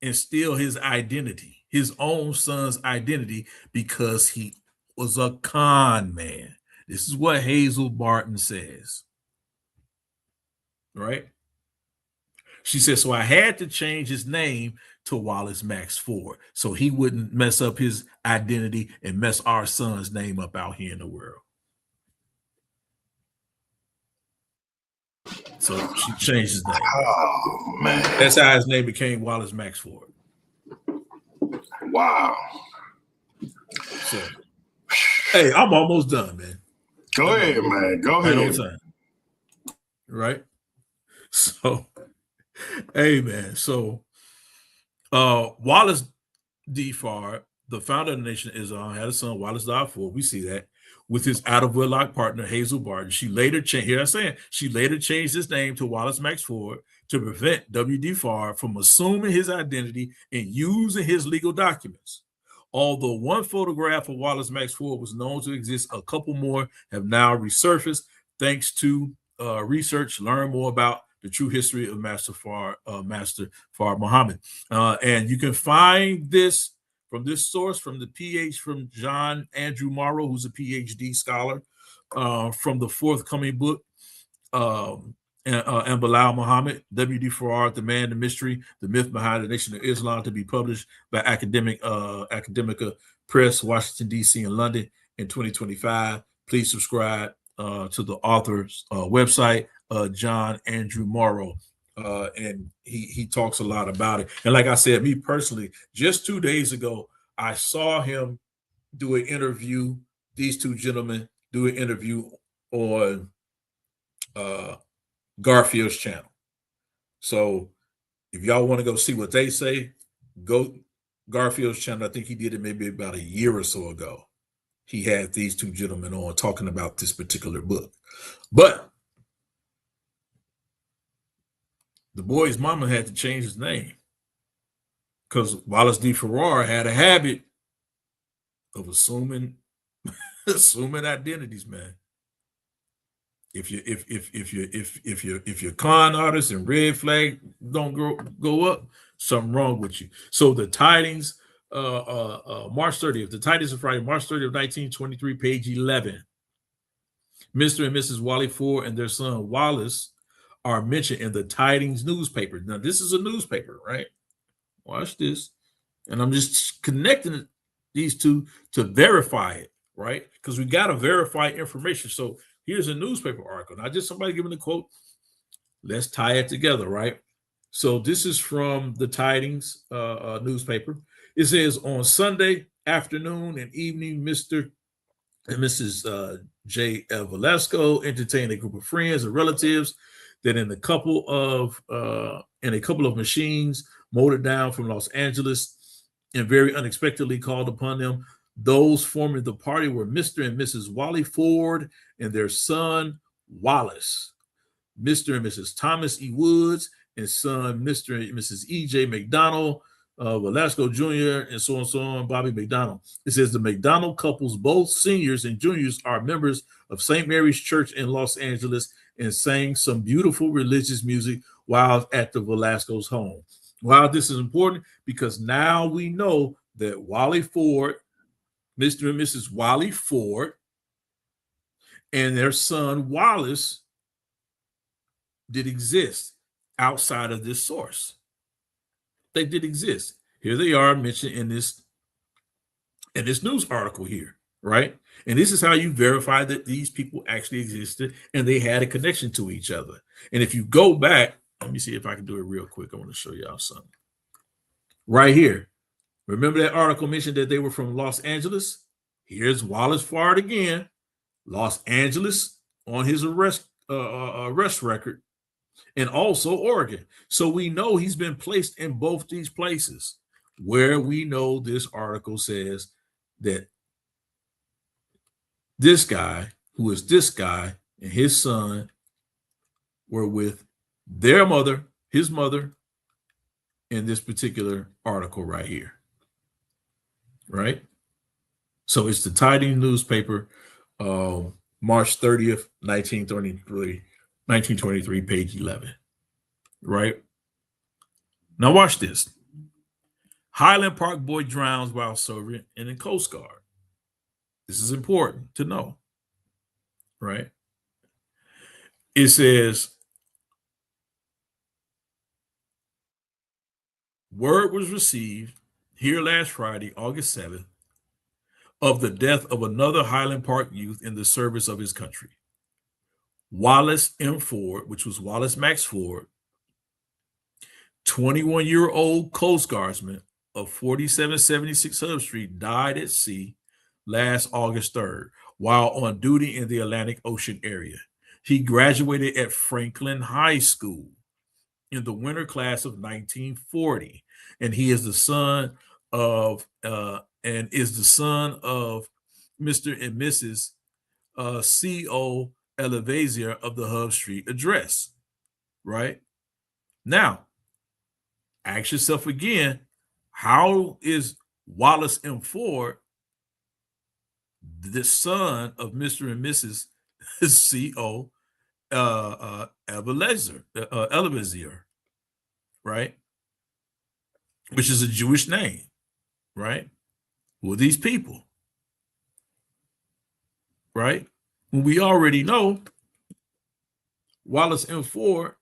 and steal his identity, his own son's identity, because he was a con man. This is what Hazel Barton says, right? She said, so I had to change his name to Wallace Max Ford so he wouldn't mess up his identity and mess our son's name up out here in the world. So she changed his name. Oh, man. That's how his name became Wallace Max Ford. Wow. So, hey, I'm almost done, man. Go ahead, man. Go ahead. Right on time. Right? So, hey, man. So, Wallace D. Farr, the founder of the Nation of Islam, had a son, Wallace Dodd Ford. We see that with his out of wedlock partner, Hazel Barton. She later changed, here I'm saying, she later changed his name to Wallace Max Ford to prevent W.D. Farr from assuming his identity and using his legal documents. Although one photograph of Wallace Max Ford was known to exist, a couple more have now resurfaced thanks to research. Learn more about the true history of Master Fard Muhammad. And you can find this from this source, from John Andrew Morrow, who's a PhD scholar, from the forthcoming book, and Bilal Muhammad, W.D. Farad, The Man, the Mystery, The Myth Behind the Nation of Islam, to be published by Academica Press, Washington, D.C. and London in 2025. Please subscribe to the author's website, John Andrew Morrow. And he talks a lot about it. And like I said, me personally, just 2 days ago, I saw him do an interview, these two gentlemen do an interview on Garfield's channel. So if y'all want to go see what they say, go Garfield's channel. I think he did it maybe about a year or so ago. He had these two gentlemen on talking about this particular book. But the boy's mama had to change his name because Wallace D. Farrar had a habit of assuming identities, man. If your con artists and red flag don't go up, something wrong with you. So the tidings, March 30th, the tidings of Friday, March 30th, 1923, page 11. Mr. and Mrs. Wally Ford and their son Wallace are mentioned in the tidings newspaper. Now, this is a newspaper, right? Watch this. And I'm just connecting these two to verify it, right? Because we got to verify information. So here's a newspaper article, not just somebody giving a quote. Let's tie it together, right? So this is from the tidings newspaper. It says on Sunday afternoon and evening, Mr. and Mrs. J. L. Velasco entertained a group of friends and relatives that in a couple of machines motored down from Los Angeles and very unexpectedly called upon them. Those forming the party were Mr. and Mrs. Wally Ford and their son Wallace, Mr. and Mrs. Thomas E. Woods and son Mr. and Mrs. E.J. McDonald, Velasco Jr., and so on, Bobby McDonald. It says the McDonald couples, both seniors and juniors, are members of St. Mary's Church in Los Angeles and sang some beautiful religious music while at the Velasco's home. Wow, this is important because now we know that Wally Ford, Mr. and Mrs. Wally Ford, and their son Wallace did exist outside of this source. They did exist. Here they are mentioned in this news article here, right? And this is how you verify that these people actually existed and they had a connection to each other. And if you go back, let me see if I can do it real quick. I want to show y'all something. Right here. Remember that article mentioned that they were from Los Angeles? Here's Wallace Ford again, Los Angeles on his arrest record, and also Oregon. So we know he's been placed in both these places where we know this article says that this guy, who is this guy, and his son were with their mother, his mother, in this particular article right here. Right? So it's the Tidings newspaper, March 30th, 1923, page 11. Right? Now watch this. Highland Park boy drowns while serving in the Coast Guard. This is important to know. Right? It says, word was received here last Friday, August 7th, of the death of another Highland Park youth in the service of his country. Wallace M. Ford, which was Wallace Max Ford, 21-year-old Coast Guardsman of 4776 Hub Street, died at sea last August 3rd while on duty in the Atlantic Ocean area. He graduated at Franklin High School in the winter class of 1940, and he is the son of Mr. and Mrs. C.O. Elevazier of the Hub Street address. Right? Now, ask yourself again, how is Wallace M. Ford the son of Mr. and Mrs. C.O. Elevazier, right? Which is a Jewish name, right? Who are these people? Right? When we already know Wallace M. Ford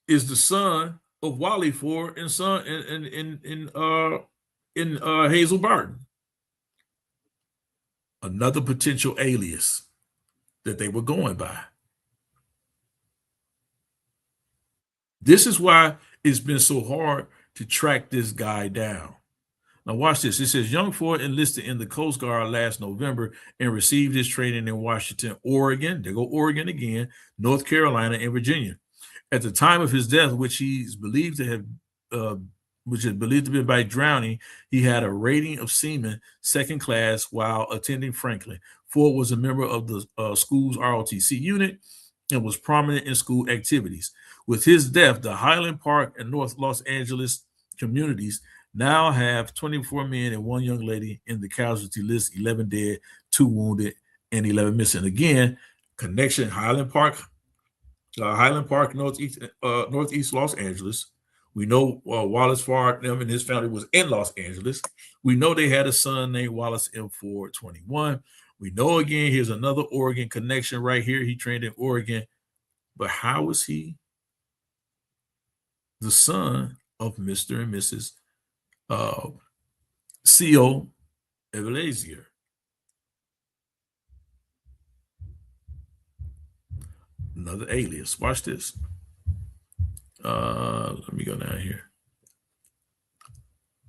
is the son of Wally Ford and son in Hazel Barton. Another potential alias that they were going by. This is why it's been so hard to track this guy down. Now watch this. It says young Ford enlisted in the Coast Guard last November and received his training in Washington, Oregon. There go Oregon again, North Carolina, and Virginia. At the time of his death, which is believed to have been by drowning, he had a rating of seaman second class while attending Franklin. Ford was a member of the school's ROTC unit and was prominent in school activities. With his death, the Highland Park and North Los Angeles communities now have 24 men and one young lady in the casualty list, 11 dead, 2 wounded, and 11 missing. Again, connection, Highland Park Highland Park, northeast Los Angeles. We know Wallace Ford and his family was in Los Angeles. We know they had a son named Wallace M. Ford, 21. We know again, here's another Oregon connection right here. He trained in Oregon. But how is he the son of Mr. and Mrs. C.O. Evelazier? Another alias. Watch this. Let me go down here.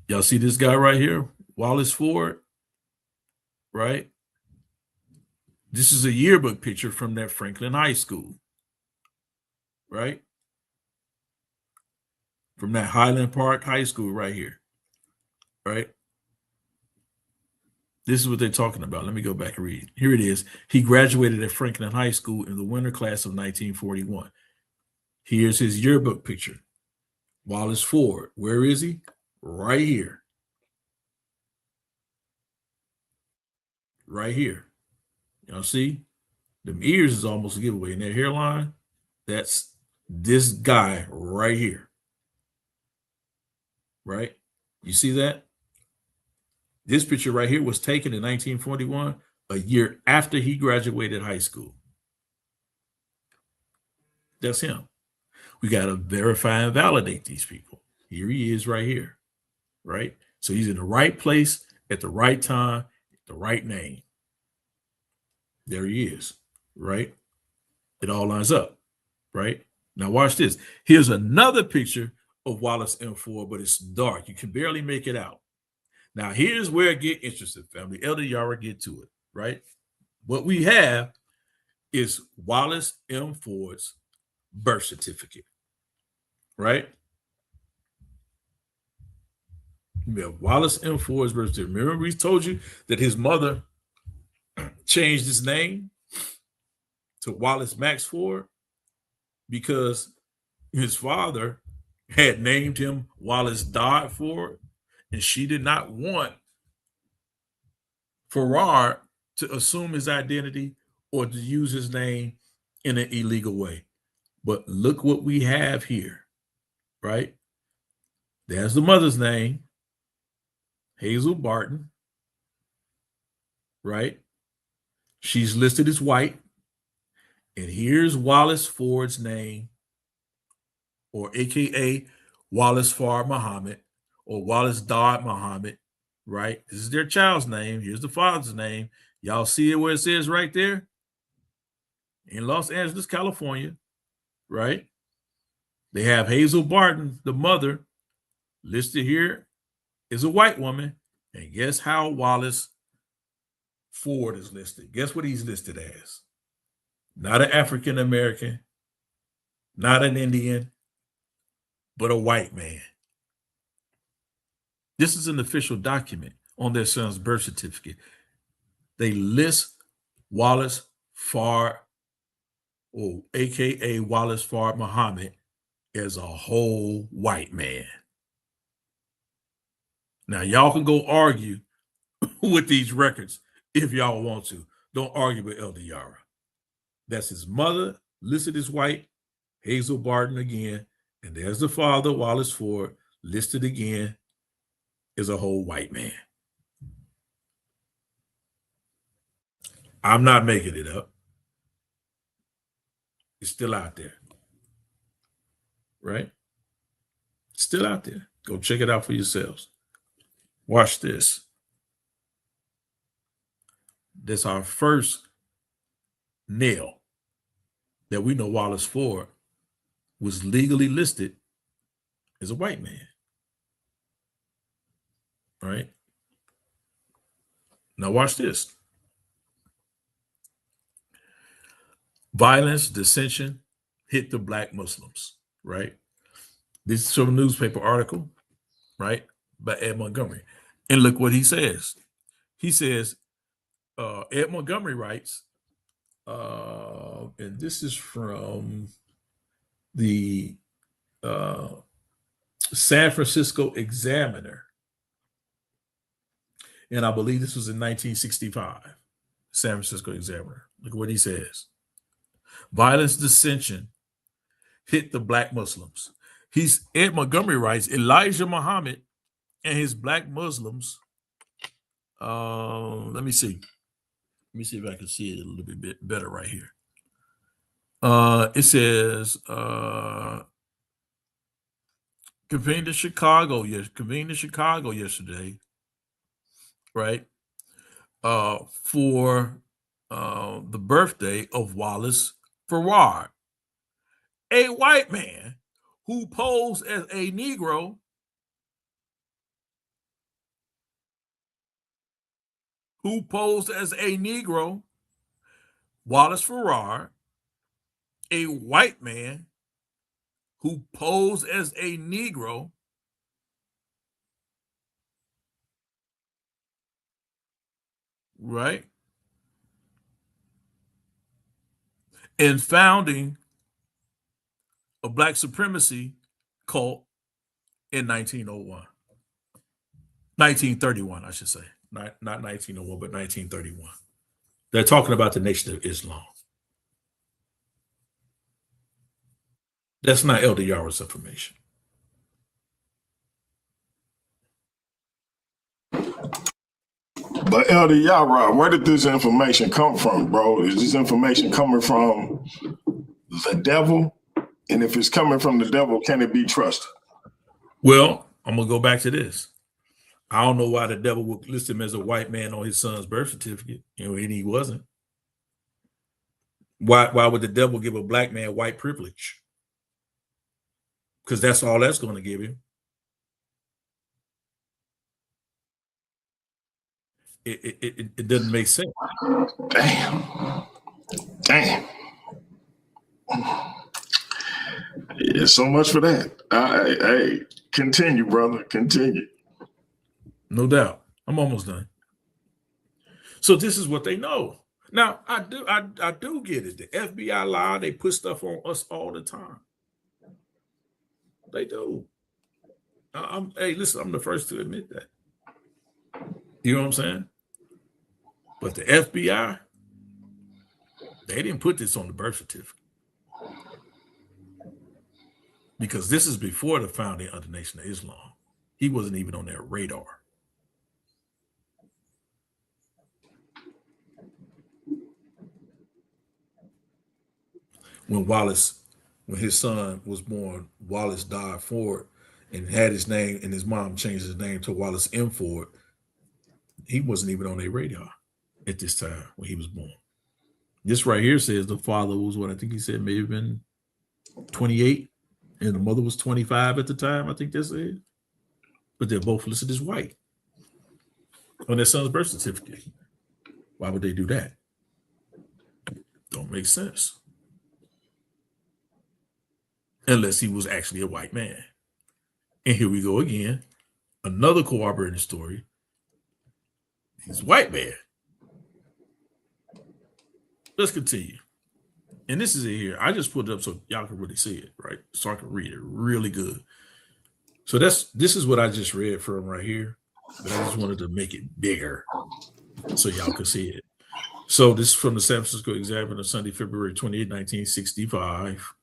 Y'all see this guy right here? Wallace Ford, right? This is a yearbook picture from that Franklin High School, right? From that Highland Park High School right here, right? This is what they're talking about. Let me go back and read. Here it is. He graduated at Franklin High School in the winter class of 1941. Here's his yearbook picture. Wallace Ford. Where is he? Right here. Right here. Y'all see? Them ears is almost a giveaway. And that hairline, that's this guy right here. Right? You see that? This picture right here was taken in 1941, a year after he graduated high school. That's him. We got to verify and validate these people. Here he is right here, right? So he's in the right place at the right time, the right name. There he is, right? It all lines up, right? Now watch this. Here's another picture of Wallace M. Ford, but it's dark. You can barely make it out. Now, here's where it get interesting, family. Elder Yarah, get to it, right? What we have is Wallace M. Ford's birth certificate, right? We have Wallace M. Ford's birth certificate. Remember, we told you that his mother changed his name to Wallace Max Ford because his father had named him Wallace Dodd Ford, and she did not want Farrar to assume his identity or to use his name in an illegal way. But look what we have here, right? There's the mother's name, Hazel Barton, right? She's listed as white. And here's Wallace Ford's name, or AKA Wallace Fard Muhammad, or Wallace Dodd Muhammad, right? This is their child's name. Here's the father's name. Y'all see it where it says right there? In Los Angeles, California, right? They have Hazel Barton, the mother, listed here is a white woman. And guess how Wallace Ford is listed? Guess what he's listed as? Not an African American, not an Indian, but a white man. This is an official document on their son's birth certificate. They list Wallace Fard, or AKA Wallace Fard Muhammad, as a whole white man. Now, y'all can go argue with these records if y'all want to. Don't argue with Elder Yarah. That's his mother, listed as white, Hazel Barton again, and there's the father, Wallace Ford, listed again as a whole white man. I'm not making it up. It's still out there, right? Still out there. Go check it out for yourselves. Watch this. That's our first nail that we know Wallace Ford was legally listed as a white man, right? Now watch this. Violence, dissension hit the Black Muslims, right? This is from a newspaper article, right, by Ed Montgomery. And look what he says. He says, Ed Montgomery writes, and this is from the San Francisco Examiner. And I believe this was in 1965, San Francisco Examiner. Look what he says. Violence, dissension hit the black Muslims. Ed Montgomery writes, Elijah Muhammad and his black Muslims. Let me see. Let me see if I can see it a little bit better right here. It says convened to Chicago yesterday, right? For the birthday of Wallace Farrar, a white man who posed as a Negro Wallace Farrar, a white man who posed as a Negro, right? And founding a black supremacy cult in 1931, I should say. Not 1901, but 1931. They're talking about the Nation of Islam. That's not Elder Yarah's information. But Elder Yarah, where did this information come from, bro? Is this information coming from the devil? And if it's coming from the devil, can it be trusted? Well, I'm going to go back to this. I don't know why the devil would list him as a white man on his son's birth certificate, and he wasn't. Why would the devil give a black man white privilege? Because that's all that's going to give him. It doesn't make sense. Damn. Yeah, so much for that. Hey, continue, brother. Continue. No doubt. I'm almost done. So this is what they know. Now, I do get it. The FBI lie, they put stuff on us all the time. They do. Hey, listen, I'm the first to admit that. You know what I'm saying? But the FBI, they didn't put this on the birth certificate. Because this is before the founding of the Nation of Islam. He wasn't even on their radar. When his son was born, Wallace died Ford and had his name, and his mom changed his name to Wallace M. Ford. He wasn't even on their radar at this time when he was born. This right here says the father was what I think he said may have been 28, and the mother was 25 at the time. I think that's it. But they're both listed as white on their son's birth certificate. Why would they do that? Don't make sense. Unless he was actually a white man. And here we go again. Another corroborating story. He's a white man. Let's continue. And this is it here. I just put it up so y'all can really see it, right? So I can read it really good. So this is what I just read from right here. But I just wanted to make it bigger so y'all can see it. So this is from the San Francisco Examiner, Sunday, February 28, 1965.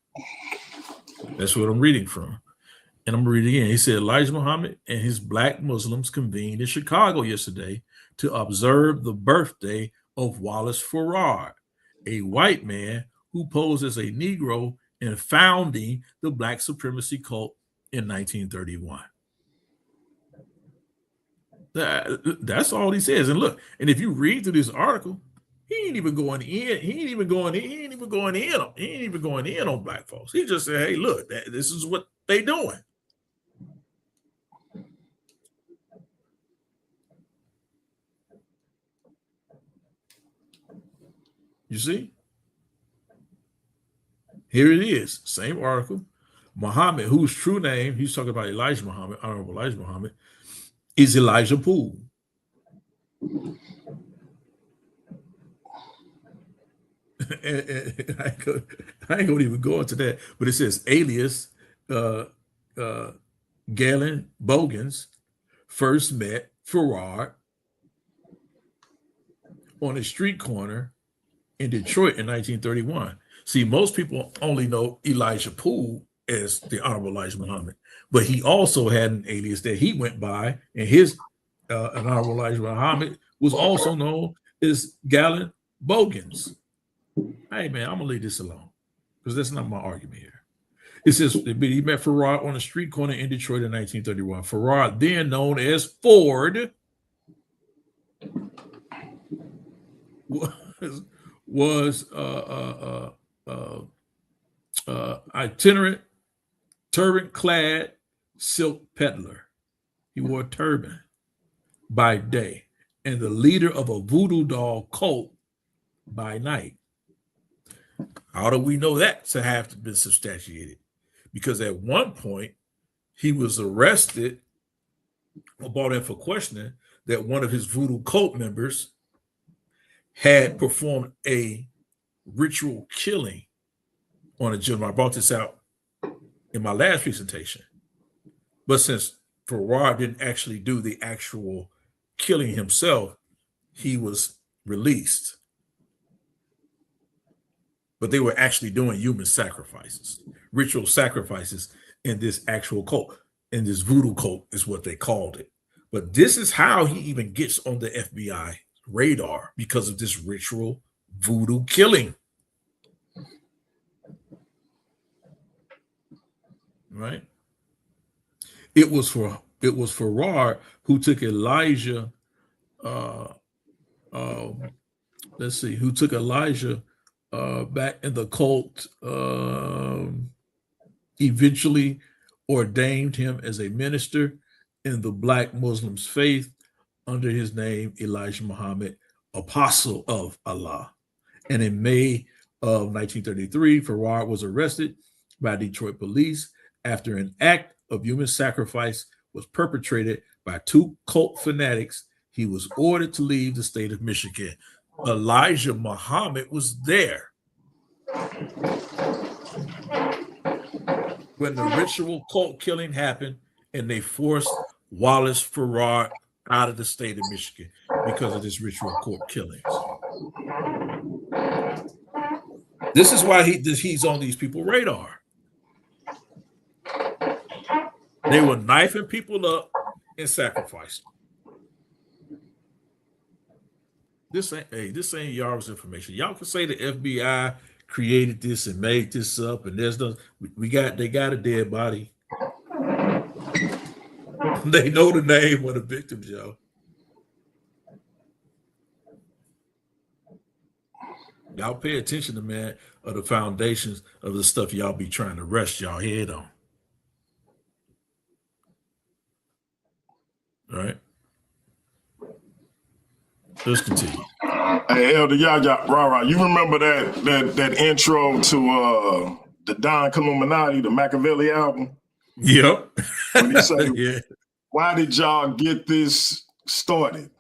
That's what I'm reading from. And I'm reading again. He said, Elijah Muhammad and his black Muslims convened in Chicago yesterday to observe the birthday of Wallace Farrar, a white man who posed as a Negro in founding the black supremacy cult in 1931. That's all he says. And look, and if you read through this article, he ain't even going in on black folks. He just said, hey, look, this is what they doing. You see? Here it is. Same article. Muhammad, whose true name, he's talking about Elijah Muhammad, Honorable Elijah Muhammad, is Elijah Poole. And I ain't gonna even go into that, but it says alias Galen Bogans first met Farrar on a street corner in Detroit in 1931. See, most people only know Elijah Poole as the Honorable Elijah Muhammad, but he also had an alias that he went by, and his Honorable Elijah Muhammad was also known as Galen Bogans. Hey, man, I'm going to leave this alone because that's not my argument here. It says he met Farrar on a street corner in Detroit in 1931. Farrar, then known as Ford, was itinerant, turban-clad silk peddler. He wore a turban by day and the leader of a voodoo doll cult by night. How do we know that to have been substantiated? Because at one point, he was arrested or brought in for questioning that one of his voodoo cult members had performed a ritual killing on a gentleman. I brought this out in my last presentation. But since Farrar didn't actually do the actual killing himself, he was released. But they were actually doing human sacrifices, ritual sacrifices in this actual cult. In this voodoo cult is what they called it. But this is how he even gets on the FBI radar, because of this ritual voodoo killing. Right? It was Farrar who took Elijah, who took Elijah back in the cult, eventually ordained him as a minister in the Black Muslims faith under his name, Elijah Muhammad, Apostle of Allah. And in May of 1933, Farrar was arrested by Detroit police after an act of human sacrifice was perpetrated by two cult fanatics. He was ordered to leave the state of Michigan. Elijah Muhammad was there when the ritual cult killing happened, and they forced Wallace Farrar out of the state of Michigan because of this ritual cult killings. This is why he's on these people's radar. They were knifing people up and sacrificing. This ain't Yarah's information. Y'all can say the FBI created this and made this up, and they got a dead body. They know the name of the victims, yo. Y'all pay attention to, man, of the foundations of the stuff y'all be trying to rest y'all head on. All right. Let's continue. Hey, Elder Yarah, you remember that intro to the Don Illuminati, the Machiavelli album? Yep. When he say, yeah. Why did y'all get this started?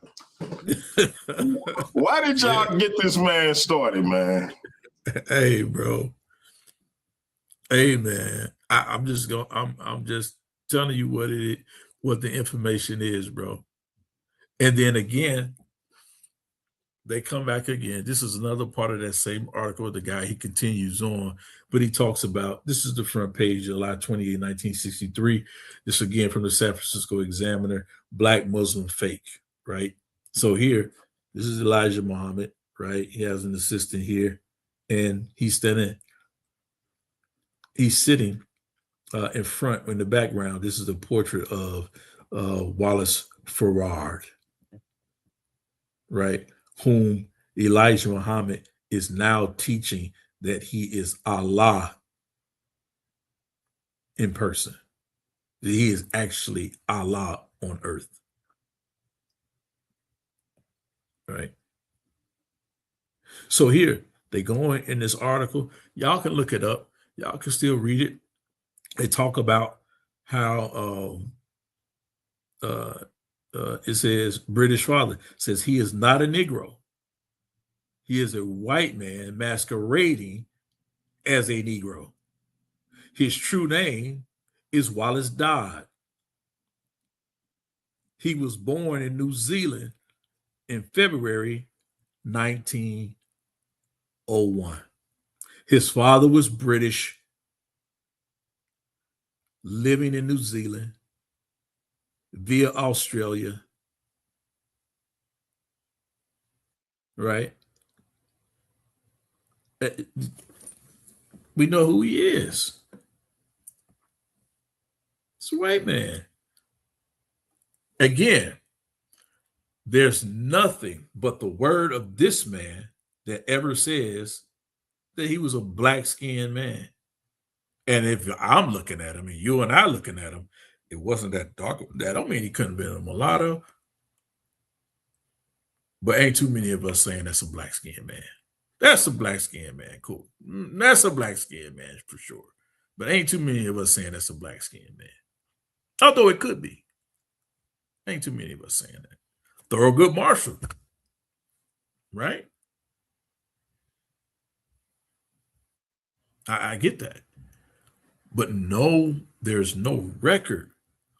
Why did y'all get this man started, man? Hey, bro. Hey, man. I'm just telling you what the information is, bro. And then again, they come back again. This is another part of that same article. The guy, he continues on, but he talks about, this is the front page, July 28, 1963. This again from the San Francisco Examiner, Black Muslim Fake, right? So here, this is Elijah Muhammad, right? He has an assistant here, and he's sitting in front, in the background. This is a portrait of Wallace Farrar, right? Whom Elijah Muhammad is now teaching that he is Allah in person. That he is actually Allah on earth. Right? So here, they go in this article. Y'all can look it up. Y'all can still read it. They talk about how it says, British father says he is not a Negro. He is a white man masquerading as a Negro. His true name is Wallace Dodd. He was born in New Zealand in February 19 01. His father was British, living in New Zealand via Australia, right? We know who he is. It's a white man. Again, there's nothing but the word of this man that ever says that he was a black-skinned man. And if I'm looking at him and you and I looking at him, it wasn't that dark. That don't mean he couldn't have been a mulatto. But ain't too many of us saying that's a black-skinned man. That's a black-skinned man. Cool. That's a black-skinned man for sure. But ain't too many of us saying that's a black-skinned man. Although it could be. Ain't too many of us saying that. Thurgood Marshall. Right? I get that. But no, there's no record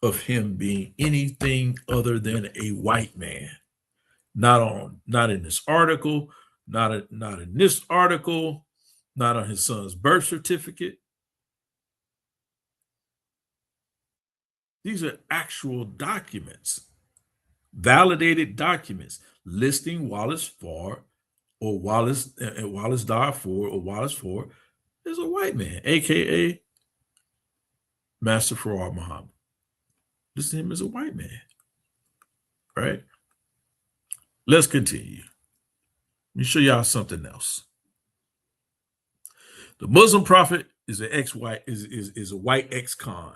of him being anything other than a white man. Not in this article, not in this article, not on his son's birth certificate. These are actual documents, validated documents listing Wallace Ford or Wallace Ford or Wallace Ford as a white man, aka Master Farrar Muhammad. Listing him as a white man, right? Let's continue. Let me show y'all something else. The Muslim prophet is an ex-white, is a white ex-con,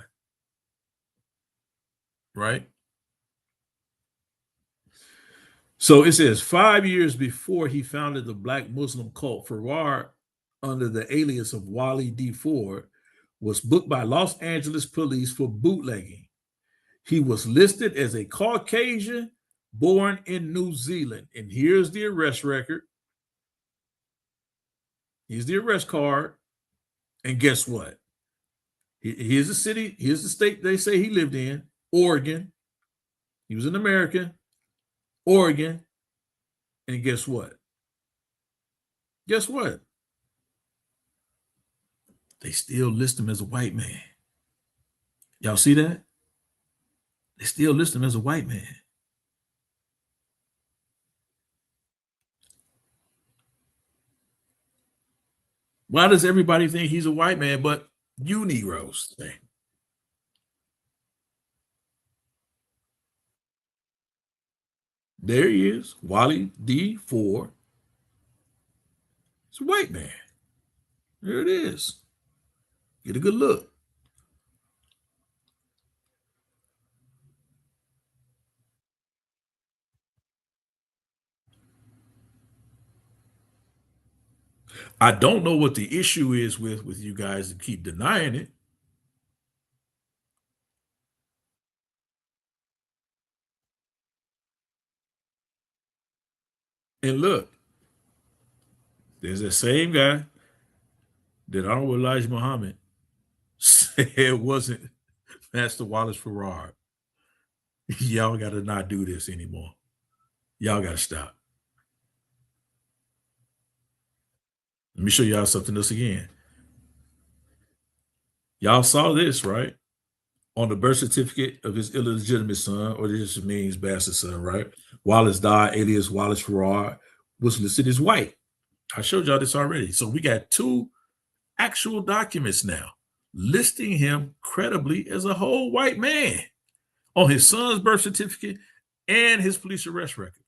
right? So it says 5 years before he founded the black Muslim cult, Farrar, under the alias of Wally D. Ford, was booked by Los Angeles police for bootlegging. He was listed as a Caucasian born in New Zealand. And here's the arrest record. Here's the arrest card. And guess what? Here's the city, here's the state they say he lived in, Oregon. He was an American, Oregon. And guess what? Guess what? They still list him as a white man. Y'all see that? They still list him as a white man. Why does everybody think he's a white man, but you Negroes think? There he is, Wally D. Ford. It's a white man. There it is. Get a good look. I don't know what the issue is with you guys to keep denying it. And look, there's that same guy that Honorable Elijah Muhammad said wasn't Master Wallace Farrar. Y'all got to not do this anymore. Y'all got to stop. Let me show y'all something else again. Y'all saw this, right? On the birth certificate of his illegitimate son, or this just means bastard son, right? Wallace died, alias Wallace Farrar, was listed as white. I showed y'all this already. So we got two actual documents now listing him credibly as a whole white man on his son's birth certificate and his police arrest record.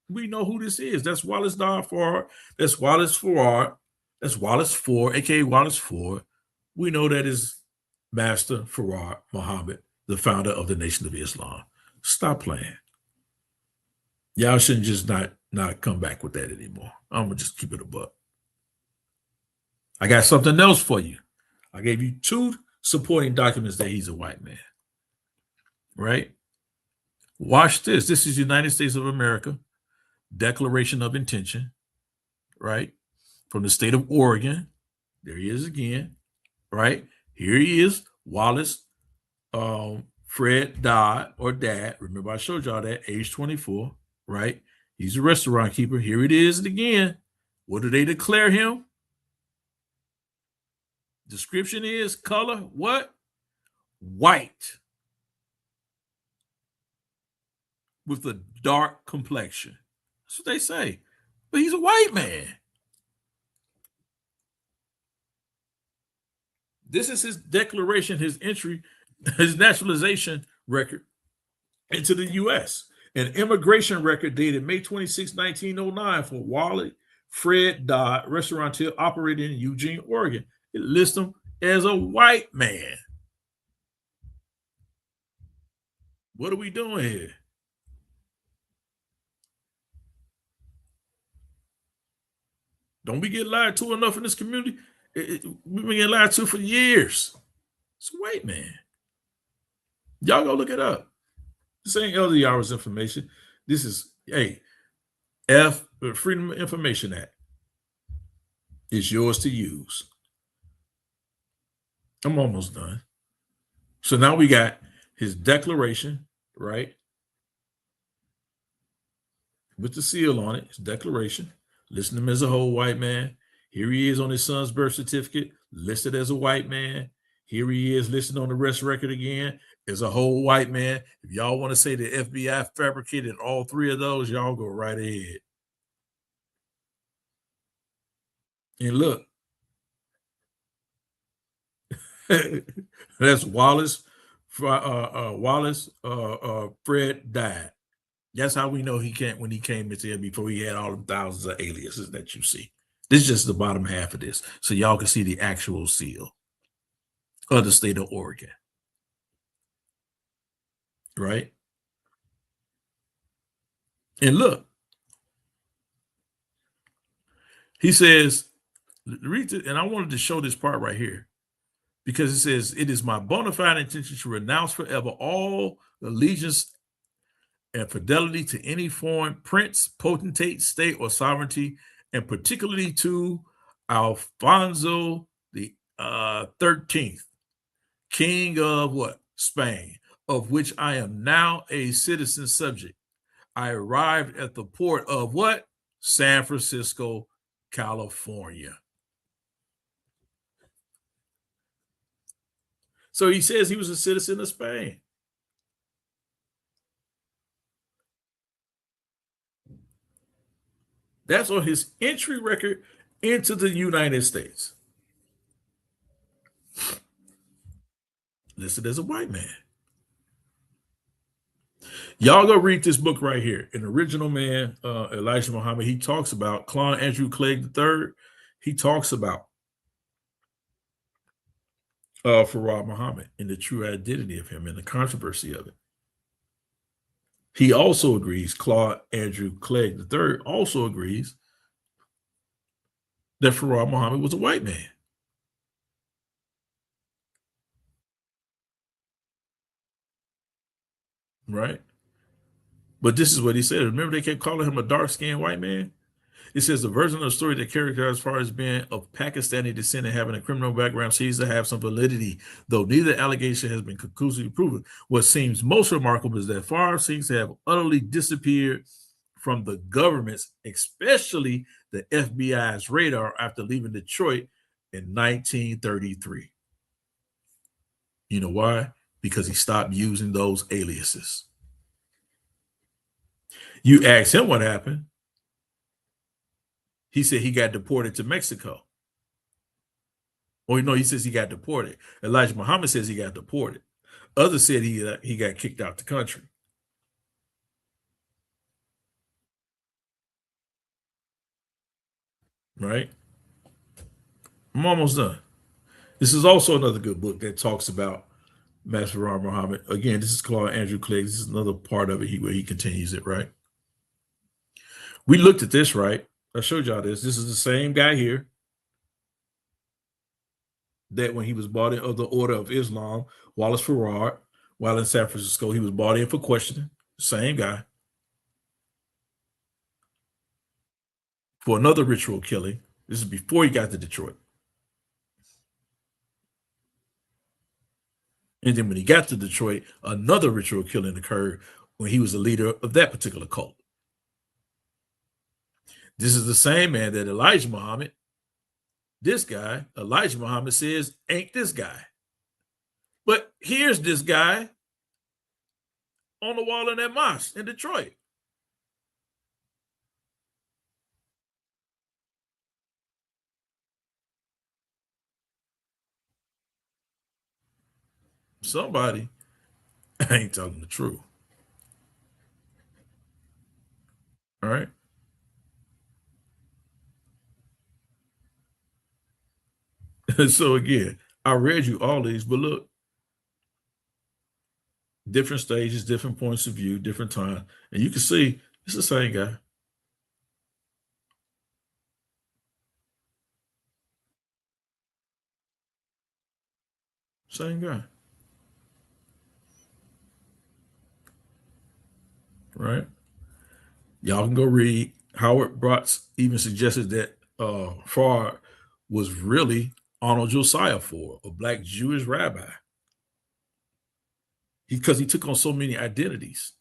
We know who this is. That's Wallace Farrar. That's Wallace Farrar. That's Wallace Ford, aka Wallace Ford. We know that is Master Farrar Muhammad, the founder of the Nation of Islam. Stop playing. Y'all shouldn't just not come back with that anymore. I'm gonna just keep it a buck. I got something else for you. I gave you two supporting documents that he's a white man. Right? Watch this. This is United States of America. Declaration of Intention, right? From the state of Oregon. There he is again, right? Here he is, Wallace Fred Dodd or Dad. Remember, I showed y'all that, age 24, right? He's a restaurant keeper. Here it is again, What do they declare him? Description is color, what? White. With a dark complexion. That's what they say. But he's a white man. This is his declaration, his entry, his naturalization record into the U.S. An immigration record dated May 26, 1909 for Wally Fred Dodd, restaurateur operating in Eugene, Oregon. It lists him as a white man. What are we doing here? Don't we get lied to enough in this community? We've been getting lied to for years. It's a white man. Y'all go look it up. This ain't Elder Yarah's information. This is, hey, the Freedom of Information Act. It's yours to use. I'm almost done. So now we got his declaration, right? With the seal on it, his declaration. Listing him as a whole white man. Here he is on his son's birth certificate, listed as a white man. Here he is listed on the arrest record again as a whole white man. If y'all want to say the FBI fabricated all three of those, y'all go right ahead. And look, that's Wallace. Fred died. That's how we know he can't when he came into here before he had all the thousands of aliases that you see. This is just the bottom half of this, so y'all can see the actual seal of the state of Oregon. Right? And look, he says, read it, and I wanted to show this part right here because it says, it is my bona fide intention to renounce forever all allegiance and fidelity to any foreign prince, potentate, state, or sovereignty, and particularly to Alfonso the 13th, king of what? Spain, of which I am now a citizen subject. I arrived at the port of what? San Francisco, California. So he says he was a citizen of Spain. That's on his entry record into the United States. Listed as a white man. Y'all go read this book right here. An original man, Elijah Muhammad, he talks about Claude Andrew Clegg III. He talks about Farad Muhammad and the true identity of him and the controversy of it. He also agrees, Claude Andrew Clegg III also agrees that Farad Muhammad was a white man. Right? But this is what he said. Remember they kept calling him a dark-skinned white man? It says the version of the story that characterized as far as being of Pakistani descent and having a criminal background seems to have some validity, though neither allegation has been conclusively proven. What seems most remarkable is that Farr seems to have utterly disappeared from the government's, especially the FBI's radar after leaving Detroit in 1933. You know why? Because he stopped using those aliases. You ask him what happened. He said he got deported to Mexico. Or no, he says he got deported. Elijah Muhammad says he got deported. Others said he got kicked out the country. Right? I'm almost done. This is also another good book that talks about Master Farad Muhammad. Again, this is Claude Andrew Clegg. This is another part of it where he continues it, right? We looked at this, right? I showed y'all this. This is the same guy here that when he was brought in of the Order of Islam, Wallace Farad, while in San Francisco, he was brought in for questioning. Same guy. For another ritual killing. This is before he got to Detroit. And then when he got to Detroit, another ritual killing occurred when he was the leader of that particular cult. This is the same man that Elijah Muhammad, this guy, Elijah Muhammad says, ain't this guy. But here's this guy on the wall in that mosque in Detroit. Somebody ain't telling the truth. All right. So again, I read you all these, but look, different stages, different points of view, different time. And you can see it's the same guy. Same guy. Right? Y'all can go read. Howard Brotz even suggested that Farr was really Arnold Josiah Ford, a black Jewish rabbi. Because he took on so many identities.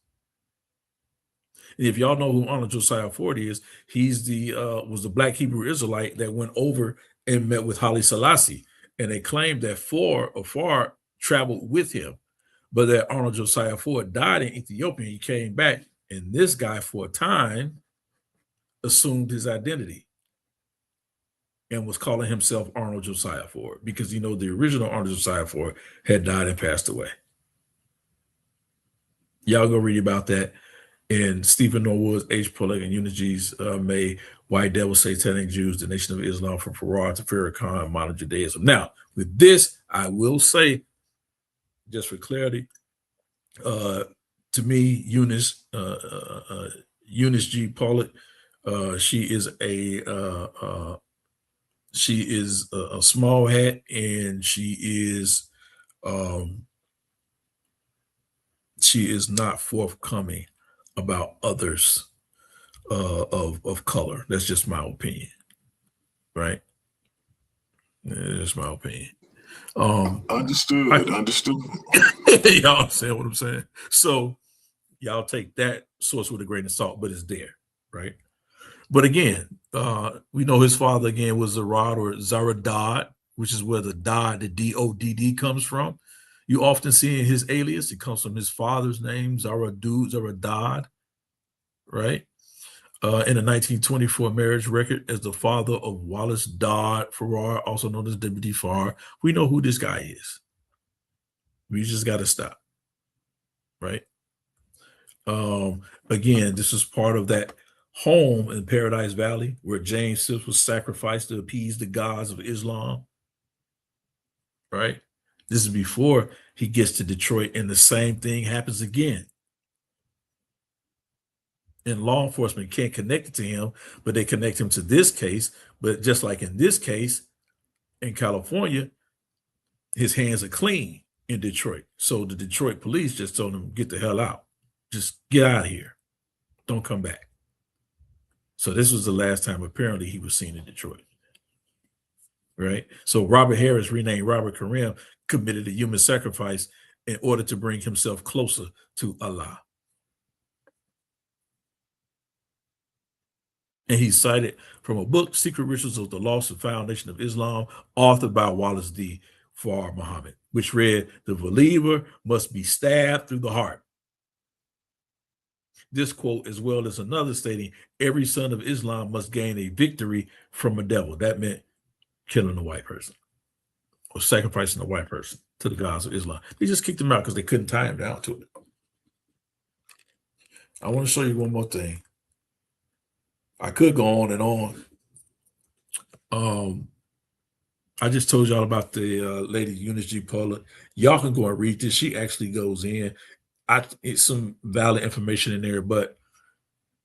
And if y'all know who Arnold Josiah Ford is, he's the was the black Hebrew Israelite that went over and met with Haile Selassie. And they claimed that Farr traveled with him, but that Arnold Josiah Ford died in Ethiopia. He came back, and this guy for a time assumed his identity and was calling himself Arnold Josiah Ford because, you know, the original Arnold Josiah Ford had died and passed away. Y'all go read about that in Stephen Norwood's H. Pollack and Eulogies May White Devil Satanic Jews, the Nation of Islam from Farrar to Farrakhan, Modern Judaism. Now, with this, I will say, just for clarity, to me, Eunice G. Pollack, she is a small hat, and she is not forthcoming about others of color. That's just my opinion, right? That's my opinion. Understood. Y'all understand what I'm saying? So y'all take that source with a grain of salt, but it's there, right? But again, we know his father again was Zarad or Zaradad, which is where the Dodd, the D-O-D-D comes from. You often see in his alias, it comes from his father's name, Zaradad, right? In a 1924 marriage record as the father of Wallace Dodd Farrar, also known as W.D. Farrar. We know who this guy is. We just got to stop, right? Again, this is part of that home in Paradise Valley where James Sips was sacrificed to appease the gods of Islam, right? This is before he gets to Detroit, and the same thing happens again. And law enforcement can't connect it to him, but they connect him to this case. But just like in this case, in California, his hands are clean in Detroit. So the Detroit police just told him, get the hell out. Just get out of here. Don't come back. So this was the last time apparently he was seen in Detroit. Right? So Robert Harris, renamed Robert Karim, committed a human sacrifice in order to bring himself closer to Allah. And he's cited from a book, Secret Rituals of the Lost and Foundation of Islam, authored by Wallace D. Farr Muhammad, which read, the believer must be stabbed through the heart. This quote, as well as another stating, every son of Islam must gain a victory from a devil. That meant killing a white person or sacrificing a white person to the gods of Islam. They just kicked him out because they couldn't tie him down to it. I want to show you one more thing. I could go on and on. I just told y'all about the lady Eunice G. Pollard. Y'all can go and read this. She actually goes in. It's some valid information in there, but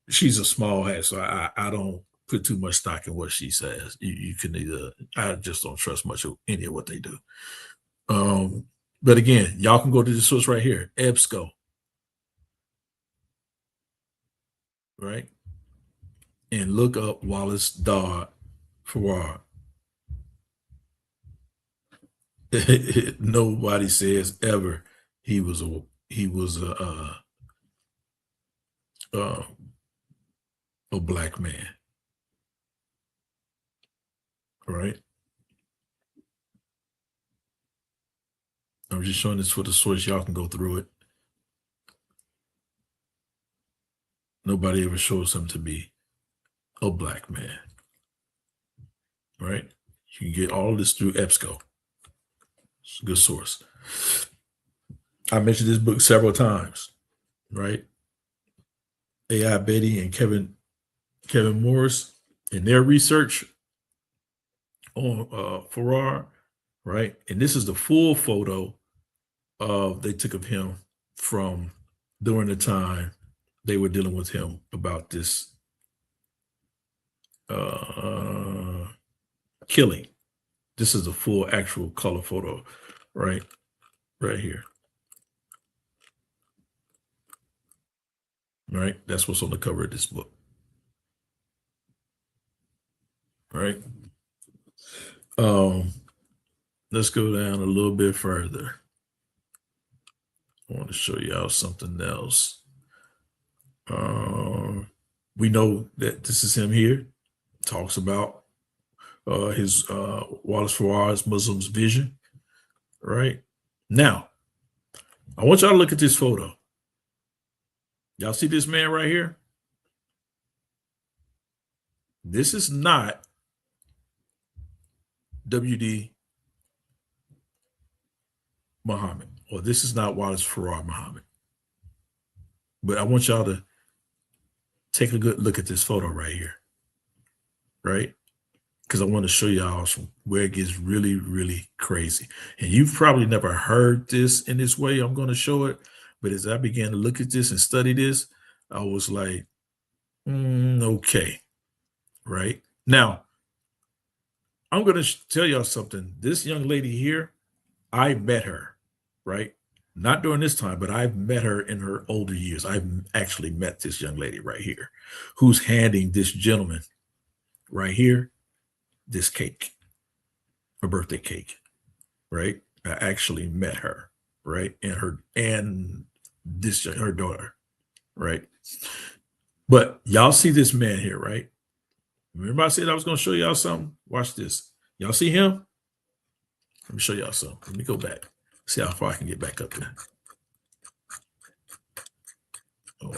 she's a small hat, so I don't put too much stock in what she says. You can either, I just don't trust much of any of what they do. But again, y'all can go to the source right here, EBSCO, right? And look up Wallace Dodd Farrar. Nobody says ever he was a black man. right? I'm just showing this for the source. Y'all can go through it. Nobody ever shows him to be a black man, right? You can get all of this through EBSCO. It's a good source. I mentioned this book several times, right? A.I. Betty and Kevin Morris in their research on Farrar, right? And this is the full photo they took of him from during the time they were dealing with him about this killing. This is a full actual color photo, right? Right here. Right? That's what's on the cover of this book. Right? Let's go down a little bit further. I want to show y'all something else. We know that this is him here. Talks about his Wallace Farrar's Muslim's vision. Right? Now, I want y'all to look at this photo. Y'all see this man right here? This is not W.D. Muhammad, or this is not Wallace Farrar Muhammad. But I want y'all to take a good look at this photo right here, right? Because I want to show y'all where it gets really, really crazy. And you've probably never heard this in this way. I'm going to show it. But as I began to look at this and study this, I was like, okay, right? Now, I'm going to tell y'all something. This young lady here, I met her, right? Not during this time, but I've met her in her older years. I've actually met this young lady right here who's handing this gentleman right here this cake, a birthday cake, right? I actually met her, right? And her daughter, right? But y'all see this man here, right? Remember I said I was going to show y'all something? Watch this. Y'all see him? Let me show y'all something. Let me go back. See how far I can get back up there.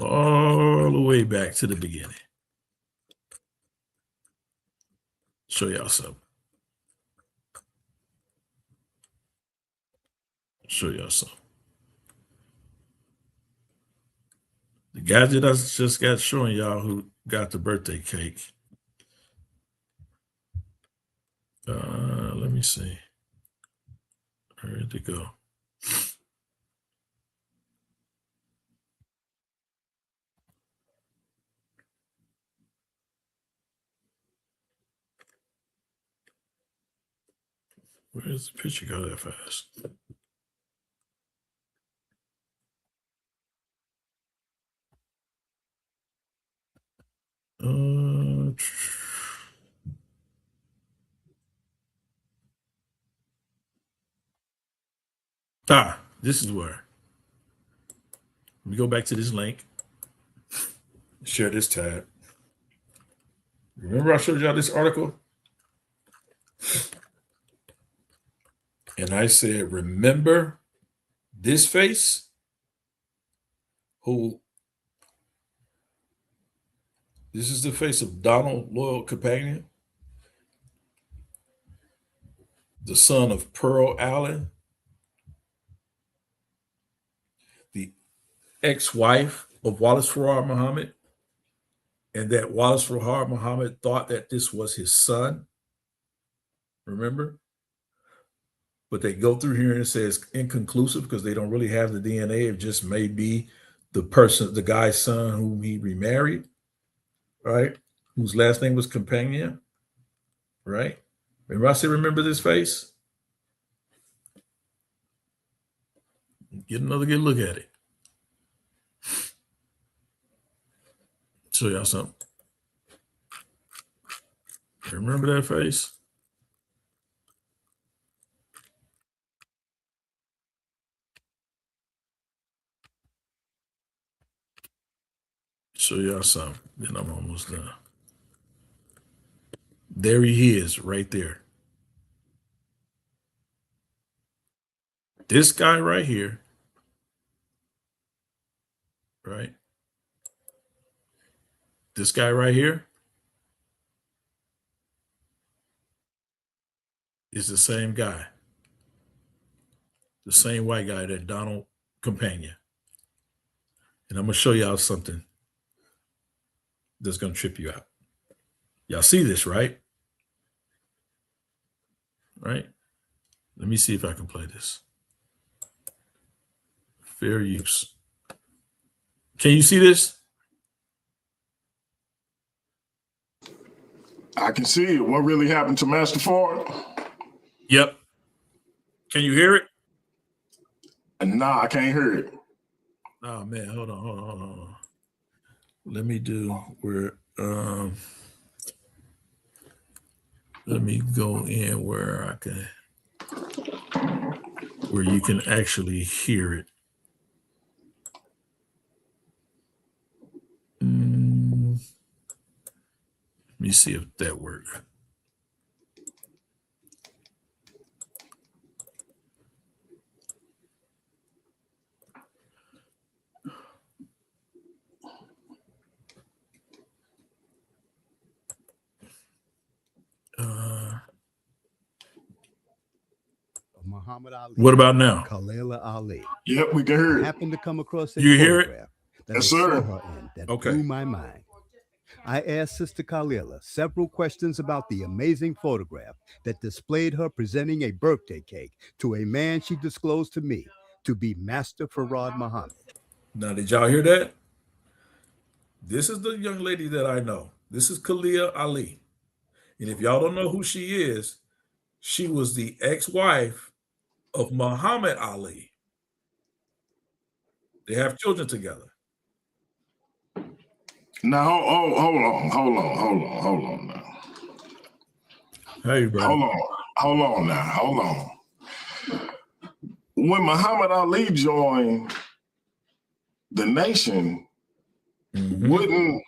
All the way back to the beginning. Show y'all something. Show y'all something. The guy that I just got showing y'all who got the birthday cake. Let me see. Where did it go? Where's the picture go that fast? This is where. Let me go back to this link. Share this tab. Remember I showed y'all this article? And I said, remember this face? This is the face of Donald Loyal Companion, the son of Pearl Allen, the ex-wife of Wallace Farrar Muhammad, and that Wallace Farrar Muhammad thought that this was his son. Remember? But they go through here and it says inconclusive because they don't really have the DNA. It just may be the guy's son whom he remarried, right? Whose last name was Companion, right? Remember I said, remember this face? Get another good look at it. Show y'all something. Remember that face? Show y'all something. Then I'm almost done. There he is right there. This guy right here, right? This guy right here is the same guy, the same white guy that Donald companion. And I'm going to show y'all something that's going to trip you out. Y'all see this, right? Right? Let me see if I can play this. Fair use. Can you see this? I can see it. What really happened to Master Ford? Yep. Can you hear it? Nah, I can't hear it. Oh man, hold on. Let me do where let me go in where you can actually hear it. Let me see if that works. Muhammad Ali. What about now? Khalila Ali. Yep, we can hear I it. happened to come across a You hear it? photograph that Yes, I sir. saw her in that Okay. blew my mind. I asked Sister Khalila several questions about the amazing photograph that displayed her presenting a birthday cake to a man she disclosed to me to be Master Farad Muhammad. Now, did y'all hear that? This is the young lady that I know. This is Khalila Ali. And if y'all don't know who she is, she was the ex-wife of Muhammad Ali. They have children together. Now, hold on now. Hey, bro. Hold on now. When Muhammad Ali joined the nation, wouldn't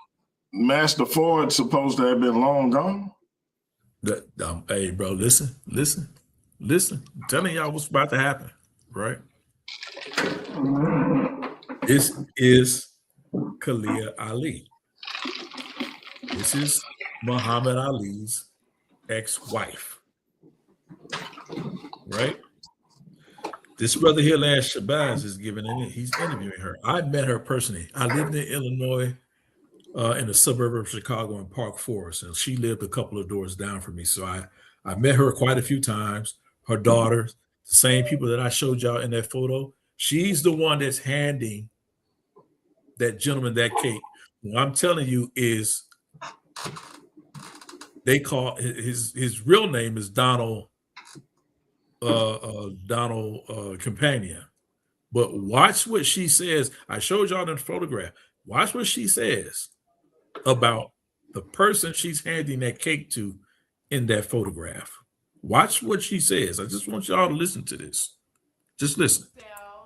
Master Ford supposed to have been long gone? Hey, bro, listen. I'm telling y'all what's about to happen, right? This is Khalila Ali. This is Muhammad Ali's ex-wife, right? This brother here, Lance Shabazz, is he's interviewing her. I met her personally. I lived in Illinois, in the suburb of Chicago in Park Forest, and she lived a couple of doors down from me. So I met her quite a few times. Her daughter, the same people that I showed y'all in that photo, she's the one that's handing that gentleman that cake. What I'm telling you is they call his real name is Donald Companion. But watch what she says. I showed y'all in the photograph. Watch what she says about the person she's handing that cake to in that photograph. Watch what she says. I just want y'all to listen to this. Just listen.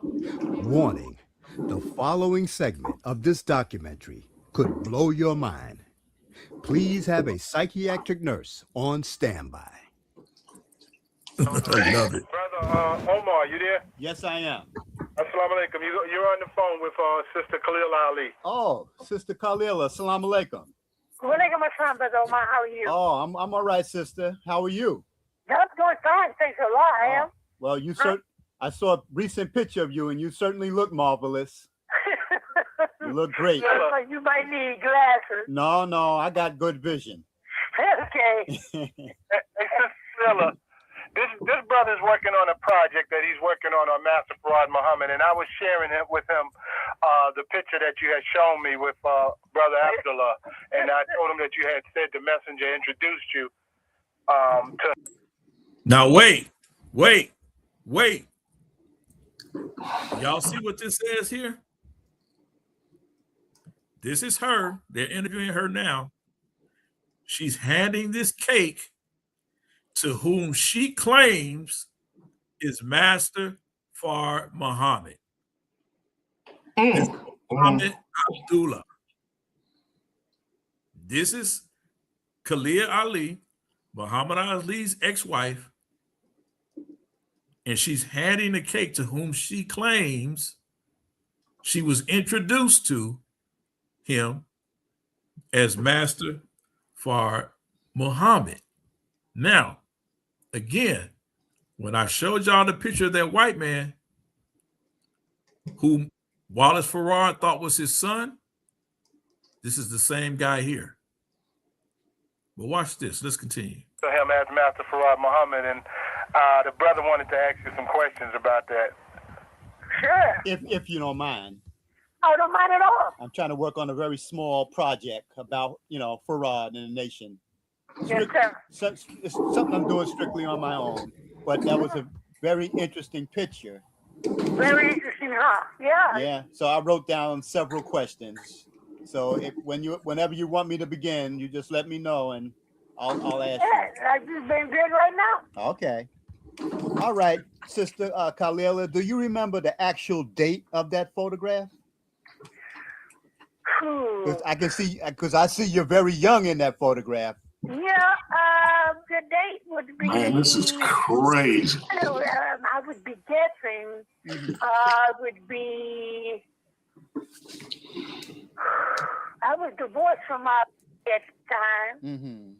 Warning, the following segment of this documentary could blow your mind. Please have a psychiatric nurse on standby. I love it. Brother Omar, you there? Yes, I am. Assalamu alaikum. You're on the phone with Sister Khalila Ali. Oh, Sister Khalila, assalamu alaikum. Walaikum assalam, Brother Omar. How are you? Oh, I'm all right, sister. How are you? I'm doing fine. Thanks a lot. I am. Well, I saw a recent picture of you, and you certainly look marvelous. You look great. You might need glasses. No, I got good vision. Okay. Hey, Sister Khalila, this brother's working on a project that he's working on Master Farad Muhammad, and I was sharing it with him the picture that you had shown me with Brother Abdullah, and I told him that you had said the messenger introduced you to. Now wait. Y'all see what this says here? This is her. They're interviewing her now. She's handing this cake to whom she claims is Master Farad Muhammad. It's Muhammad Abdullah. This is Khalila Ali Muhammad Ali's ex-wife, and she's handing the cake to whom she claims she was introduced to him as Master Fard Muhammad. Now, again, when I showed y'all the picture of that white man who Wallace Farrar thought was his son, this is the same guy here. But watch this. Let's continue. To him as Master Farad Muhammad, and the brother wanted to ask you some questions about that. Sure. If you don't mind. I don't mind at all. I'm trying to work on a very small project about, Farad and the nation. Yes, sir. It's something I'm doing strictly on my own, but that was a very interesting picture. Very interesting, huh? Yeah. Yeah. So I wrote down several questions. So whenever you want me to begin, you just let me know and I'll ask you. I just been good right now. Okay. All right, Sister Khalila, do you remember the actual date of that photograph? I can see, because I see you're very young in that photograph. Yeah, the date would be. Man, this is crazy. I would be guessing. Would be. I was divorced from my at the time.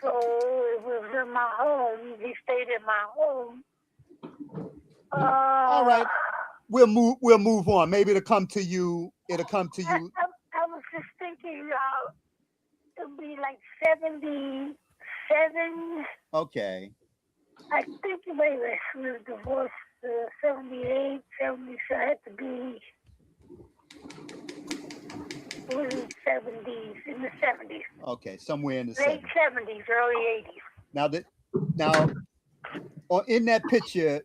So it was in my home. He stayed in my home. All right, we'll move on. Maybe it'll come to you. I was just thinking, it'll be like 77. Okay. I think maybe she was divorced 78, 70, so it had to be in the 70s. Okay, somewhere in the late 70s, early 80s. Now, in that picture,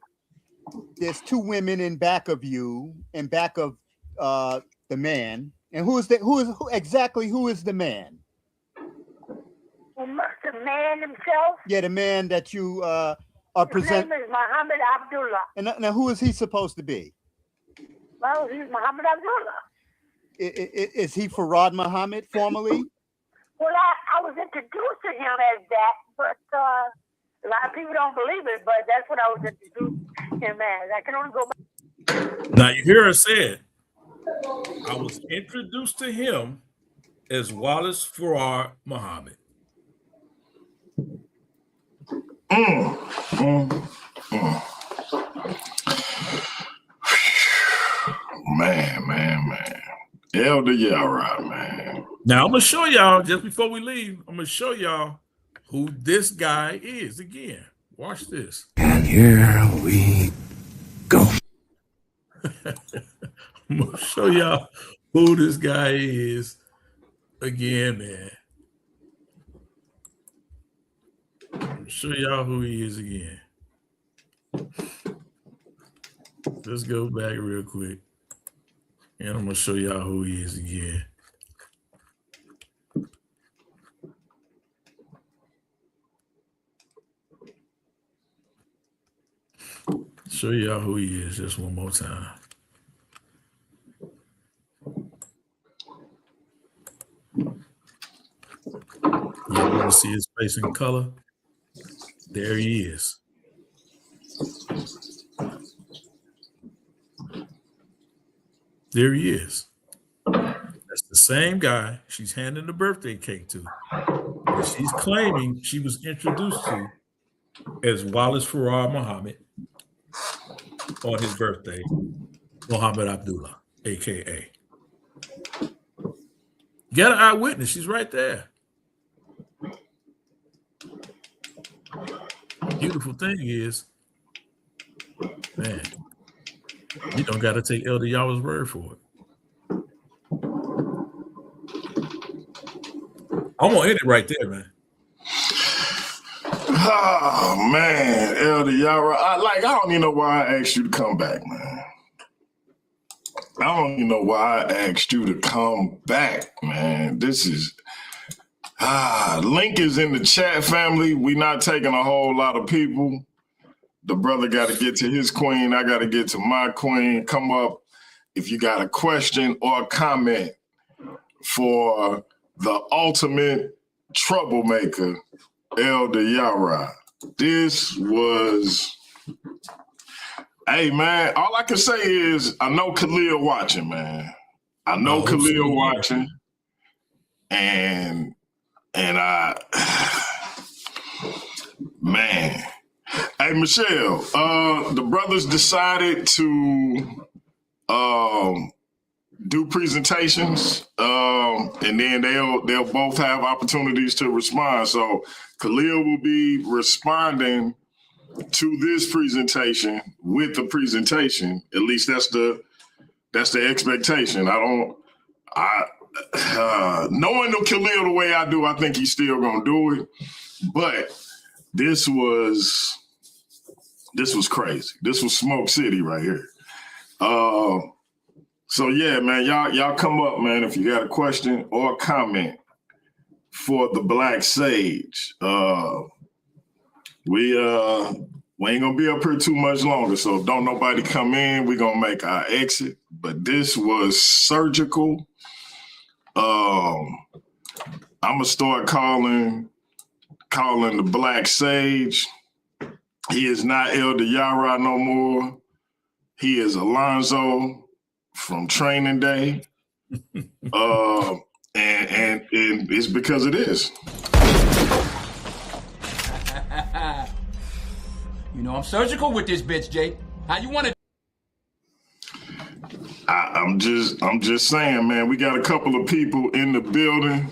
there's two women in back of you, in back of the man. And who is the man? The man himself? Yeah, the man that you are presenting. His name is Muhammad Abdullah. And now, who is he supposed to be? Well, he's Muhammad Abdullah. Is he Farad Muhammad formally? Well, I was introduced to him as that, but a lot of people don't believe it, but that's what I was introduced to him as. I can only go back. Now, you hear her say it. I was introduced to him as Wallace Farrar Muhammad. Man. Elder Yarah, man. Now, I'm going to show y'all, just before we leave, I'm going to show y'all who this guy is again. Watch this. And here we go. I'm going to show y'all who this guy is again, man. I'm going to show y'all who he is again. Let's go back real quick. And I'm going to show y'all who he is again. Show y'all who he is just one more time. You want to see his face in color? There he is. There he is. That's the same guy she's handing the birthday cake to. She's claiming she was introduced to as Wallace Farrar Muhammad on his birthday, Muhammad Abdullah, a.k.a. Got an eyewitness. She's right there. Beautiful thing is, man, you don't got to take Elder Yahweh's word for it. I'm going to end it right there, man. Oh, man, Elder Yarah. I don't even know why I asked you to come back, man. I don't even know why I asked you to come back, man. This is... link is in the chat, family. We not taking a whole lot of people. The brother got to get to his queen. I got to get to my queen. Come up if you got a question or a comment for the ultimate troublemaker Elder Yarah. This was, hey man, all I can say is I know Khalil watching, man. I know Khalil watching, and I, man. Hey Michelle, the brothers decided to do presentations, and then they'll both have opportunities to respond. So Khalil will be responding to this presentation with the presentation. At least that's the expectation. Knowing Khalil the way I do, I think he's still gonna do it. But this was crazy. This was Smoke City right here. So yeah, man, y'all come up, man, if you got a question or a comment for the Black Sage. We ain't gonna be up here too much longer, so if don't nobody come in, we gonna make our exit. But this was surgical. I'm gonna start calling the Black Sage. He is not Elder Yarah no more. He is Alonzo from Training Day. And it's because of this. You know I'm surgical with this bitch, Jake. How you want it? I'm just saying, man, we got a couple of people in the building.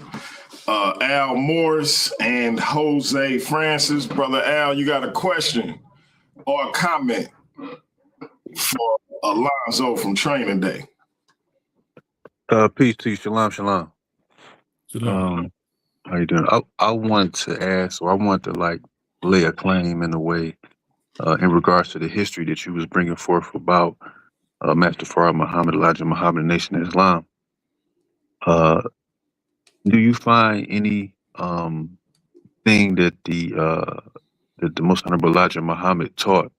Al Morris and Jose Francis. Brother Al, you got a question or a comment for Alonzo from Training Day? Peace to you. Shalom, shalom. Shalom. How you doing? I want to ask, or I want to lay a claim in a way in regards to the history that you was bringing forth about Master Farad Muhammad, Elijah Muhammad, Nation of Islam. Do you find any thing that the Most Honorable Elijah Muhammad taught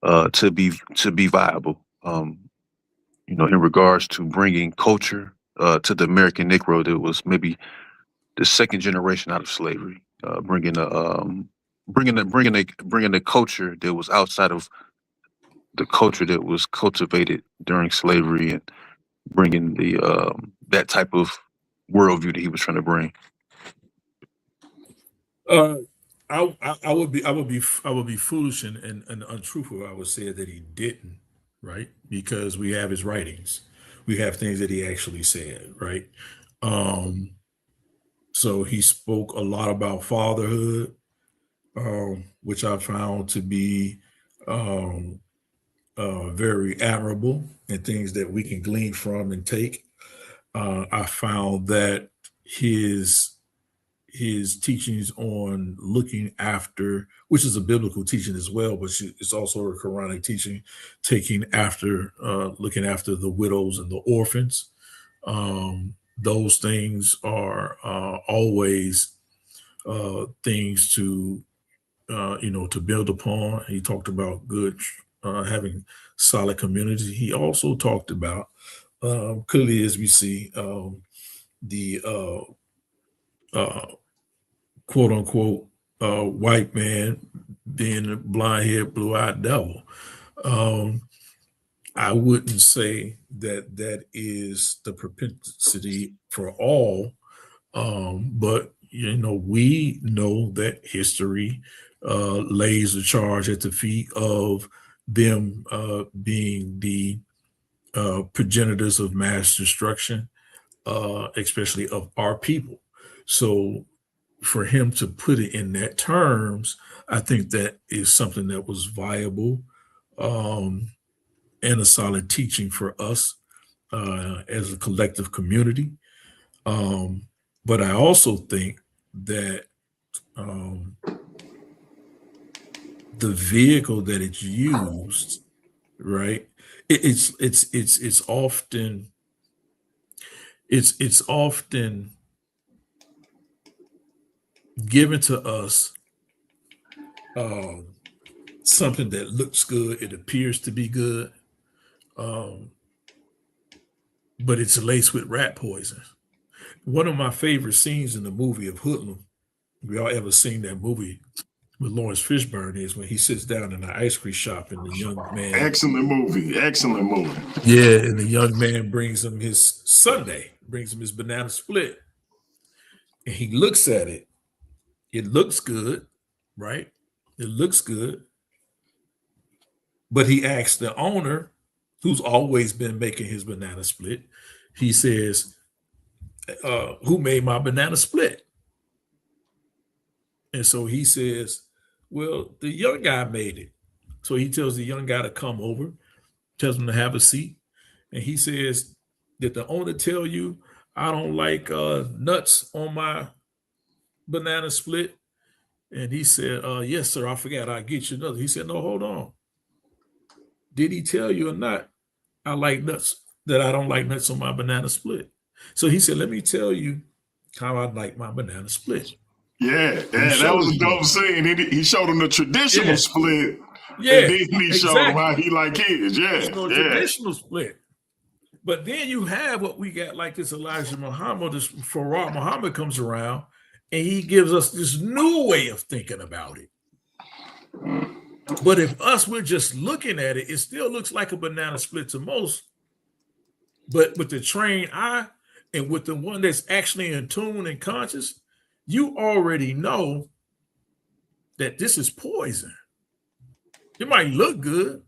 to be viable? In regards to bringing culture to the American Negro that was maybe the second generation out of slavery, bringing a culture that was outside of the culture that was cultivated during slavery, and bringing the that type of worldview that he was trying to bring. I would be foolish and untruthful if I would say that he didn't, right? Because we have his writings, we have things that he actually said, right? So he spoke a lot about fatherhood, which I found to be very admirable, and things that we can glean from and take. I found that his teachings on looking after, which is a biblical teaching as well, but it's also a Quranic teaching, looking after the widows and the orphans. Those things are always things to build upon. He talked about having solid community. He also talked about, clearly as we see, the quote unquote white man being a blind-haired, blue-eyed devil. I wouldn't say that is the propensity for all, but we know that history lays the charge at the feet of them being the progenitors of mass destruction, especially of our people. So for him to put it in that terms, I think that is something that was viable and a solid teaching for us as a collective community. But I also think that the vehicle that it's used, right? It's often given to us something that looks good, it appears to be good, but it's laced with rat poison. One of my favorite scenes in the movie of Hoodlum we all ever seen that movie with Lawrence Fishburne is when he sits down in an ice cream shop and the young man. Excellent movie. Excellent movie. Yeah, and the young man brings him his sundae, brings him his banana split. And he looks at it. It looks good, right? It looks good. But he asks the owner, who's always been making his banana split, he says, who made my banana split? And so he says, well, the young guy made it. So he tells the young guy to come over, tells him to have a seat. And he says, did the owner tell you I don't like nuts on my banana split? And he said, yes, sir, I forgot. I'll get you another. He said, no, hold on. Did he tell you or not I like nuts, that I don't like nuts on my banana split? So he said, let me tell you how I like my banana split. Yeah, that was a dope scene. He showed him the traditional split. Yeah, and then he showed him how he like his. Traditional split. But then you have what we got, like this Elijah Muhammad, this Farah Muhammad comes around, and he gives us this new way of thinking about it. But if we're just looking at it, it still looks like a banana split to most. But with the trained eye and with the one that's actually in tune and conscious, you already know that this is poison. It might look good,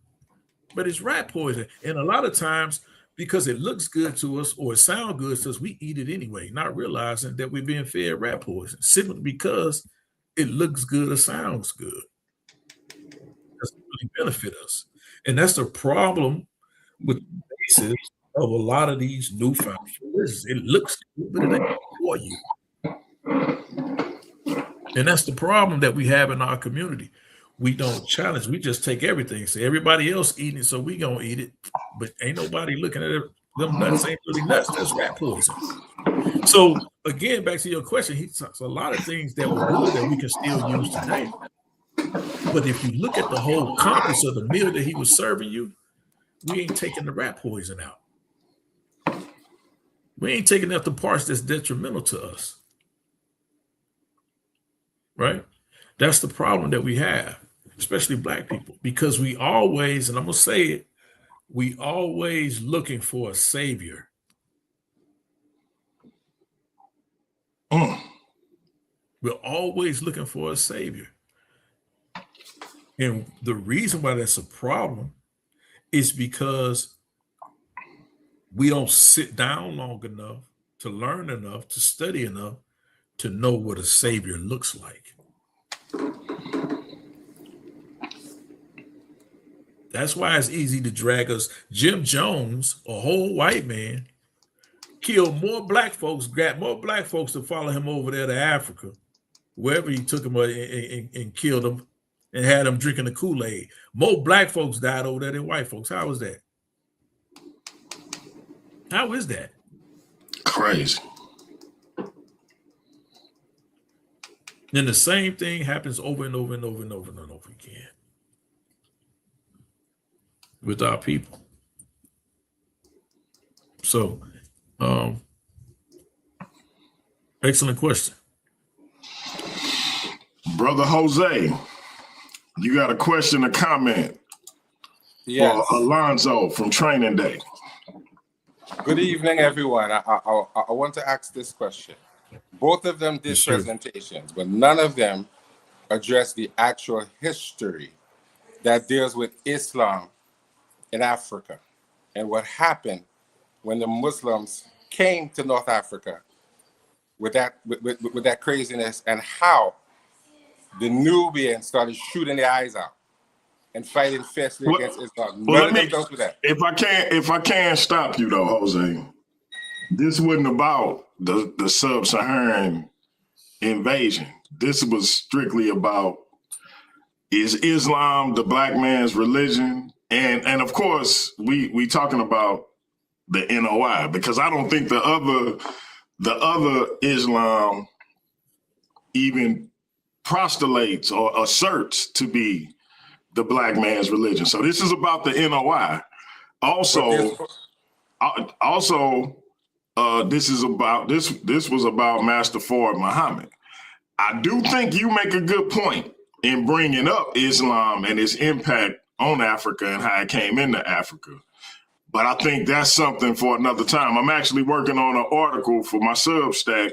but it's rat poison. And a lot of times, because it looks good to us or it sounds good to us, we eat it anyway, not realizing that we're being fed rat poison simply because it looks good or sounds good. It doesn't really benefit us. And that's the problem with the basis of a lot of these newfound religions. It looks good, but it ain't for you. And that's the problem that we have in our community. We don't challenge. We just take everything. Say everybody else eating it, so we gonna eat it. But ain't nobody looking at it. Them nuts ain't really nuts. That's rat poison. So again, back to your question, he talks a lot of things that were good that we can still use today. But if you look at the whole compass of the meal that he was serving you, we ain't taking the rat poison out. We ain't taking out the parts that's detrimental to us. Right? That's the problem that we have, especially Black people, because we always, and I'm going to say it, we always looking for a savior. We're always looking for a savior. And the reason why that's a problem is because we don't sit down long enough to learn enough, to study enough, to know what a savior looks like. That's why it's easy to drag us. Jim Jones, a whole white man, killed more Black folks, got more Black folks to follow him over there to Africa, wherever he took them and killed them and had them drinking the Kool-Aid. More Black folks died over there than white folks. How is that? How is that? Crazy. Then the same thing happens over and over and over and over and over again with our people. So, excellent question. Brother Jose, you got a question or comment for Alonzo from Training Day? Good evening, everyone. I want to ask this question. Both of them did presentations, but none of them addressed the actual history that deals with Islam in Africa and what happened when the Muslims came to North Africa with that craziness, and how the Nubians started shooting their eyes out and fighting fiercely against Islam. None of them dealt with that. If I can stop you though, Jose, this wasn't about the sub-Saharan invasion. This was strictly about, is Islam the Black man's religion? And of course, we talking about the NOI, because I don't think the other Islam even postulates or asserts to be the Black man's religion. So this is about the NOI. Also, this was about Master Fard Muhammad. I do think you make a good point in bringing up Islam and its impact on Africa and how it came into Africa. But I think that's something for another time. I'm actually working on an article for my Substack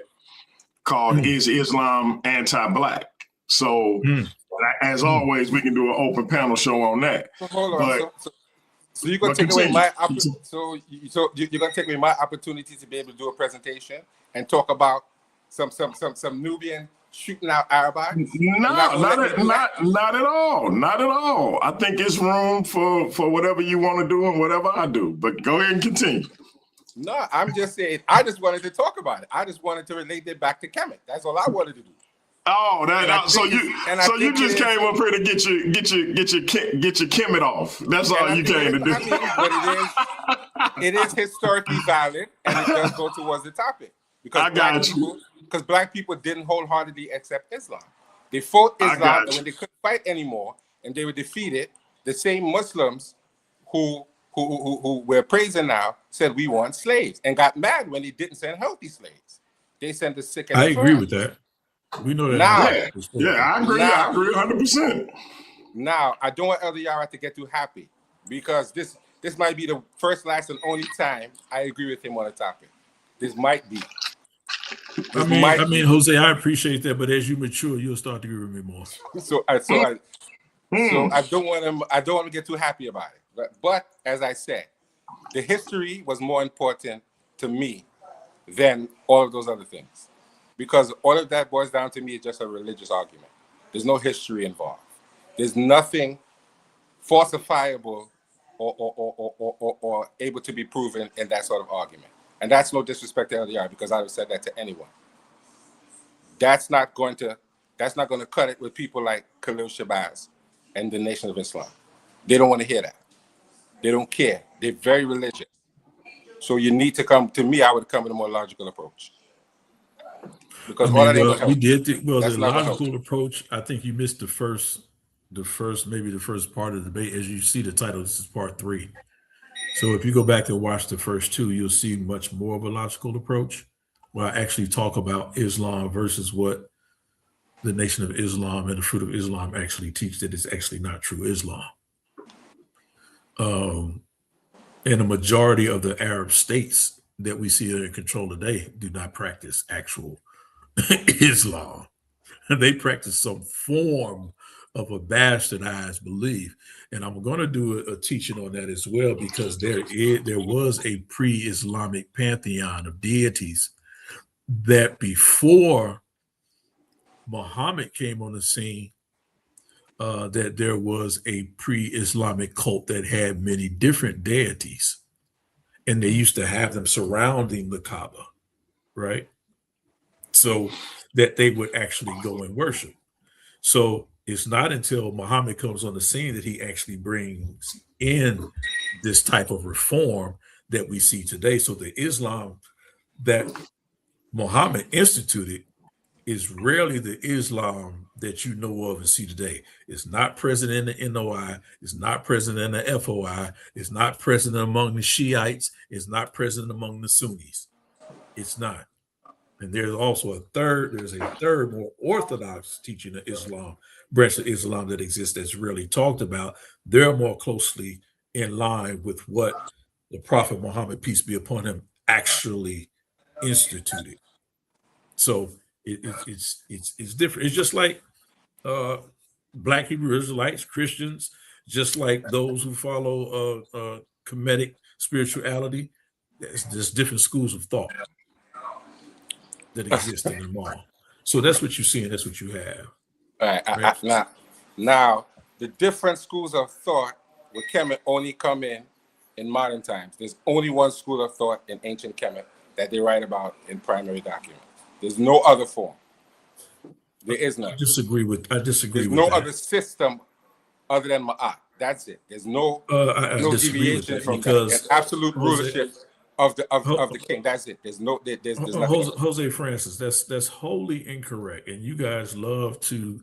called Is Islam Anti-Black? So as always, we can do an open panel show on that. So hold on. But, so you're gonna take away my you're gonna take away my opportunity to be able to do a presentation and talk about some Nubian shooting out Arabites? No, not at all. Not at all. I think it's room for whatever you want to do and whatever I do. But go ahead and continue. No, I'm just saying. I just wanted to talk about it. I just wanted to relate it back to Kemet. That's all I wanted to do. Oh, so you just came up here to get your Kemet off. That's all you came to do. But it is historically valid, and it does go towards the topic because black people didn't wholeheartedly accept Islam. They fought Islam, and when they couldn't fight anymore, and they were defeated, the same Muslims who we're praising now said we want slaves and got mad when they didn't send healthy slaves. They sent the sick and the agree with that. We know that. Now, I agree 100%. Now, I don't want Elder Yarah to get too happy because this might be the first, last, and only time I agree with him on a topic. This might be. I mean, Jose, I appreciate that, but as you mature, you'll start to agree with me more. So I don't want him. I don't want to get too happy about it. But as I said, the history was more important to me than all of those other things, because all of that boils down to me is just a religious argument. There's no history involved. There's nothing falsifiable or able to be proven in that sort of argument. And that's no disrespect to LDR, because I would have said that to anyone. That's not going to cut it with people like Khalil Shabazz and the Nation of Islam. They don't want to hear that. They don't care. They're very religious. So you need to come to me. I would come with a more logical approach. Because the logical approach. I think you missed the first part of the debate. As you see the title, this is part 3. So if you go back and watch the first 2, you'll see much more of a logical approach, where I actually talk about Islam versus what the Nation of Islam and the Fruit of Islam actually teach, that it's actually not true Islam. And the majority of the Arab states that we see are in control today do not practice actual Islam. They practice some form of a bastardized belief. And I'm going to do a teaching on that as well, because there was a pre-Islamic pantheon of deities that before Muhammad came on the scene, that there was a pre-Islamic cult that had many different deities, and they used to have them surrounding the Kaaba, right? So that they would actually go and worship. So it's not until Muhammad comes on the scene that he actually brings in this type of reform that we see today. So the Islam that Muhammad instituted is rarely the Islam that you know of and see today. It's not present in the NOI. It's not present in the FOI. It's not present among the Shiites. It's not present among the Sunnis. It's not. And there's also a third more orthodox teaching of Islam, branch of Islam that exists that's rarely talked about. They're more closely in line with what the Prophet Muhammad, peace be upon him, actually instituted. So it's different. It's just like Black Hebrew Israelites, Christians, just like those who follow Kemetic spirituality. There's different schools of thought that exist in them all. So that's what you see, and that's what you have. All right. Now, the different schools of thought with Kemet only come in modern times. There's only one school of thought in ancient Kemet that they write about in primary documents. There's no other form. There is none. I disagree with There's no that. Other system other than Ma'at. That's it. There's no deviation from that. There's absolute rulership of the king. That's it. There's nothing. Jose Francis, that's wholly incorrect. And you guys love to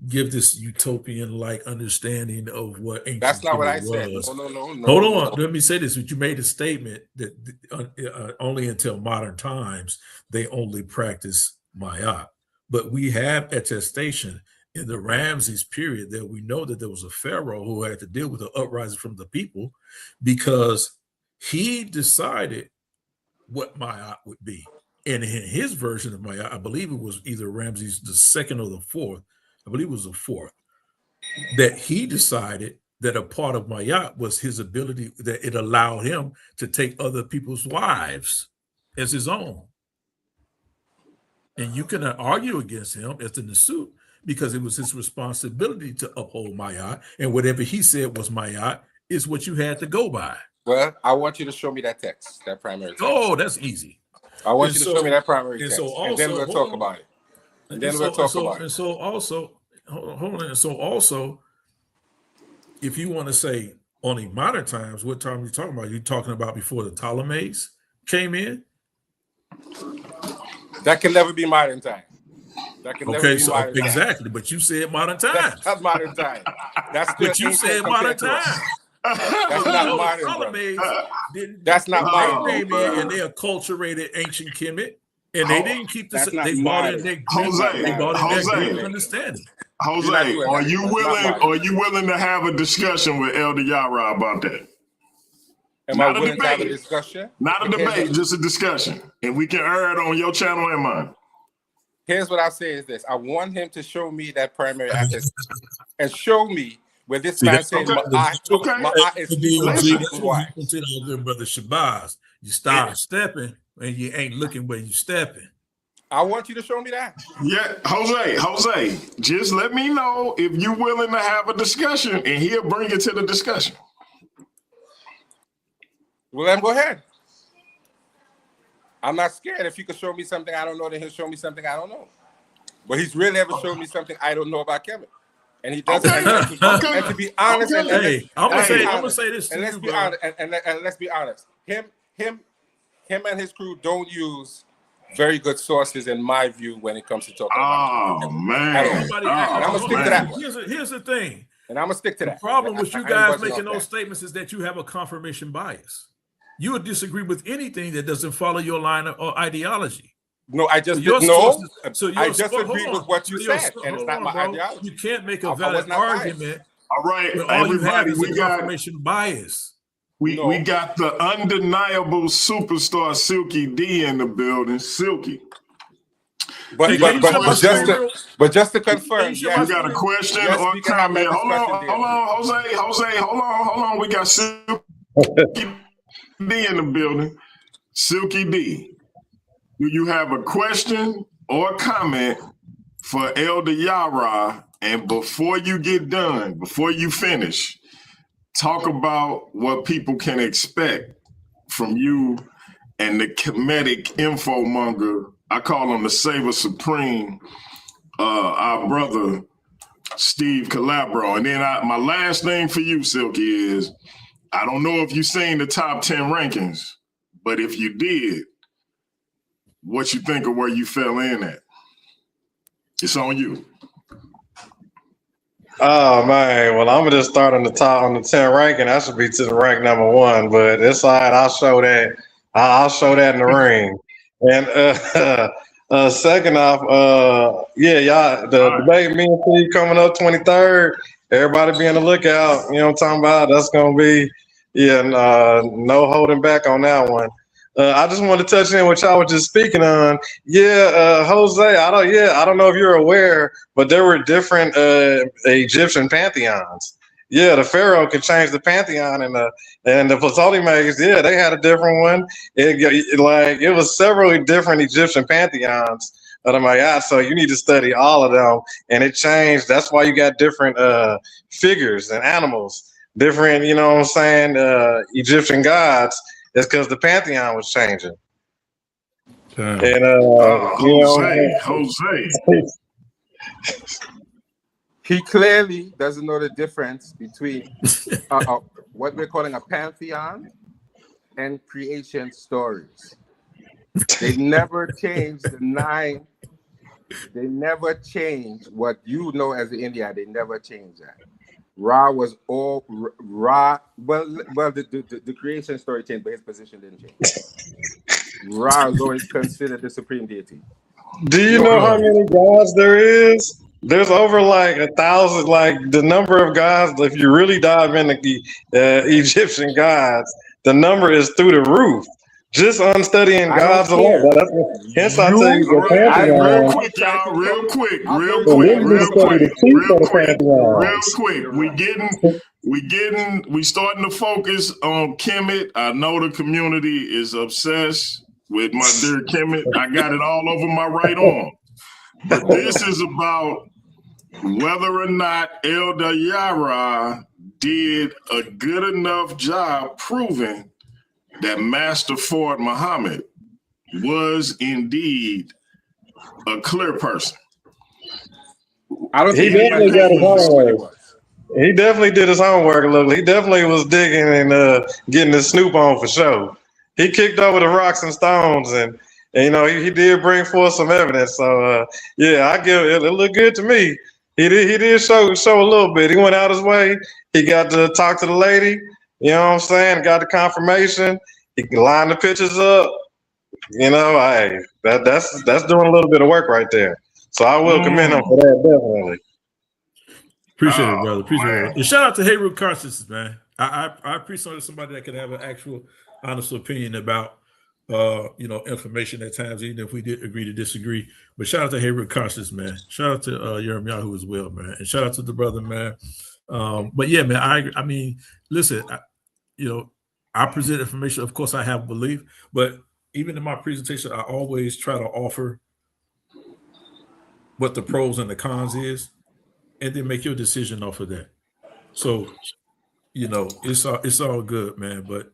give this utopian-like understanding of what ancient That's not what I was. said. No. Hold on. Let me say this. You made a statement that only until modern times they only practice Mayat. But we have attestation in the Ramses period that we know that there was a pharaoh who had to deal with the uprising from the people because he decided what Mayat would be. And in his version of Mayat, I believe it was either Ramses the second or the fourth, I believe it was the fourth, that he decided that a part of Mayat was his ability, that it allowed him to take other people's wives as his own. And you cannot argue against him as the Nasut because it was his responsibility to uphold Mayat, and whatever he said was Mayat is what you had to go by. Well, I want you to show me that text, that primary text. Oh, that's easy. I want you to show me that primary text, also, and then we'll talk about it. And then we'll talk about it. And so also, hold on. So also, if you want to say only modern times, what time are you talking about? You're talking about before the Ptolemies came in? That can never be modern time. That can never be modern time. Exactly, but you said modern time. That's not modern time. That's but you said modern time. That's not modern. That's not modern. They came in and they acculturated ancient Kemet, and they didn't keep the. They brought in their understanding. Jose, are you willing to have a discussion with Elder Yarah about that? Am I willing to have a discussion? Not a debate, just a discussion. And we can air it on your channel and mine. Here's what I say is this. I want him to show me that primary access and show me where this man says my eye is why. Brother Shabazz, you start stepping and you ain't looking where you stepping. I want you to show me that. Yeah, Jose, just let me know if you're willing to have a discussion and he'll bring it to the discussion. Well, then go ahead. I'm not scared. If you could show me something I don't know, then he'll show me something I don't know. But he's really ever showed me something I don't know about Kevin. And he does it. And to be honest, I'm gonna say this. And let's be honest. And let's be honest. Him and his crew don't use very good sources, in my view, when it comes to talking about it. Man. And I'm gonna stick to that. Here's the thing. And I'm gonna stick to that. The problem with you guys making those statements is that you have a confirmation bias. You would disagree with anything that doesn't follow your line or ideology. No, I just didn't know. I just agree with what you said, and it's not my ideology. You can't make a valid argument. All right, all you have is a confirmation bias. We got the undeniable superstar Silky D in the building. Silky. But just to confirm, you got a question or comment. Hold on. We got Silky D in the building. Silky D. Do you have a question or comment for Elder Yarah? And before you get done, before you finish, talk about what people can expect from you and the Kemetic infomonger. I call him the Saver Supreme, our brother, Steve Calabro. And then my last thing for you, Silky, is I don't know if you've seen the top 10 rankings, but if you did, what you think of where you fell in at? It's on you. Oh man, well I'm gonna just start on the top on the 10 ranking. I should be to the rank number 1, but it's all right. I'll show that. I'll show that in the ring. And second off, y'all, the debate me and T coming up 23rd. Everybody be on the lookout. You know what I'm talking about? That's gonna be no holding back on that one. I just want to touch in what y'all were just speaking on. Jose, I don't know if you're aware, but there were different Egyptian pantheons. Yeah, the pharaoh could change the pantheon, and the Ptolemies, they had a different one. It was several different Egyptian pantheons. So you need to study all of them, and it changed. That's why you got different figures and animals, different, Egyptian gods. It's because the pantheon was changing. And Jose. He clearly doesn't know the difference between what we're calling a pantheon and creation stories. They never changed the 9. They never changed what you know as the Indian. They never changed that. Ra was all Ra. Well, the creation story changed, but his position didn't change. Ra is always considered the supreme deity. Do you know how many gods there is? There's over like 1,000. Like the number of gods. If you really dive into the Egyptian gods, the number is through the roof. Just on studying I don't gods alone. care. That's what, hence I tell you the Real pantheon. quick, y'all. Real quick. Real So quick. we need to Real study quick. the chief Real of the quick. pantheons. Real quick. We starting to focus on Kemet. I know the community is obsessed with my dear Kemet. I got it all over my right arm. But this is about whether or not Elder Yarah did a good enough job proving that Master Ford Muhammad was indeed a clear person. I don't He think definitely got his homework. He definitely did his homework a little. He definitely was digging and getting his snoop on for sure. He kicked over the rocks and stones, and you know he did bring forth some evidence. So yeah, I give it. It looked good to me. He did show a little bit. He went out his way. He got to talk to the lady. You know what I'm saying? Got the confirmation. He can line the pictures up. You know, that's doing a little bit of work right there. So I will commend him for that, definitely. Appreciate it, brother. Appreciate it. And shout out to Haywood Carstens, man. I appreciate somebody that can have an actual, honest opinion about, information at times, even if we did agree to disagree. But shout out to Haywood Carstens, man. Shout out to Yarah as well, man. And shout out to the brother, man. But yeah, man, I mean, listen, I present information. Of course, I have belief, but even in my presentation, I always try to offer what the pros and the cons is, and then make your decision off of that. So, it's all good, man. But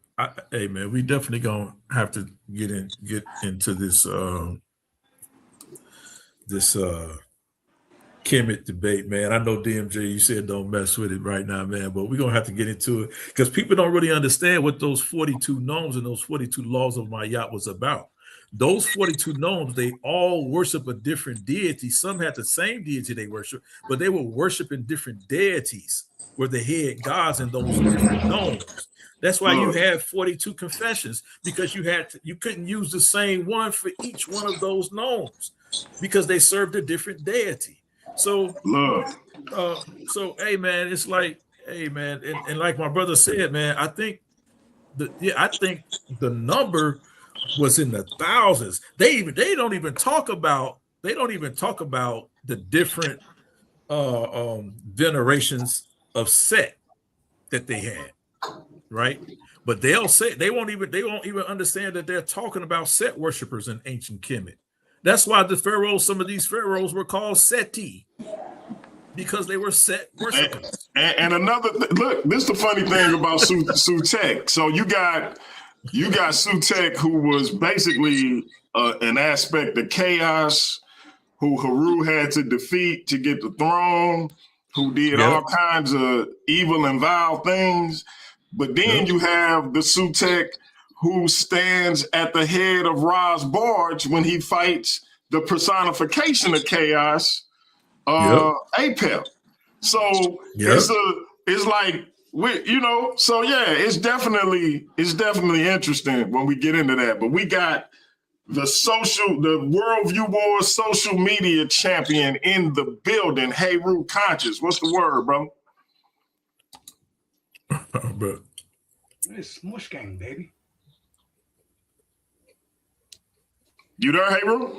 hey, man, we definitely gonna have to get into this Kemet debate, man. I know DMJ, you said don't mess with it right now, man, but we're gonna have to get into it because people don't really understand what those 42 nomes and those 42 laws of Mayat was about. Those 42 nomes, they all worship a different deity. Some had the same deity they worship, but they were worshiping different deities, were the head gods in those different nomes. That's why you had 42 confessions, because you couldn't use the same one for each one of those nomes because they served a different deity. So hey man, it's like, hey man, and like my brother said, man, I think the number was in the thousands. They don't even talk about the different venerations of Set that they had, right? But they'll say they won't even understand that they're talking about Set worshipers in ancient Kemet. That's why some of these pharaohs were called Seti, because they were Set worshipers. And another look, this is the funny thing about Sutek. So you got Sutek, who was basically an aspect of chaos, who Haru had to defeat to get the throne, who did all kinds of evil and vile things. But then you have the Sutek who stands at the head of Ra's barge when he fights the personification of chaos, Apep. So it's like, so yeah, it's definitely interesting when we get into that. But we got the Worldview Wars social media champion in the building. Hey, Root Conscious, what's the word, bro? Bro, it's Smush Gang, baby. You there, Hey Root?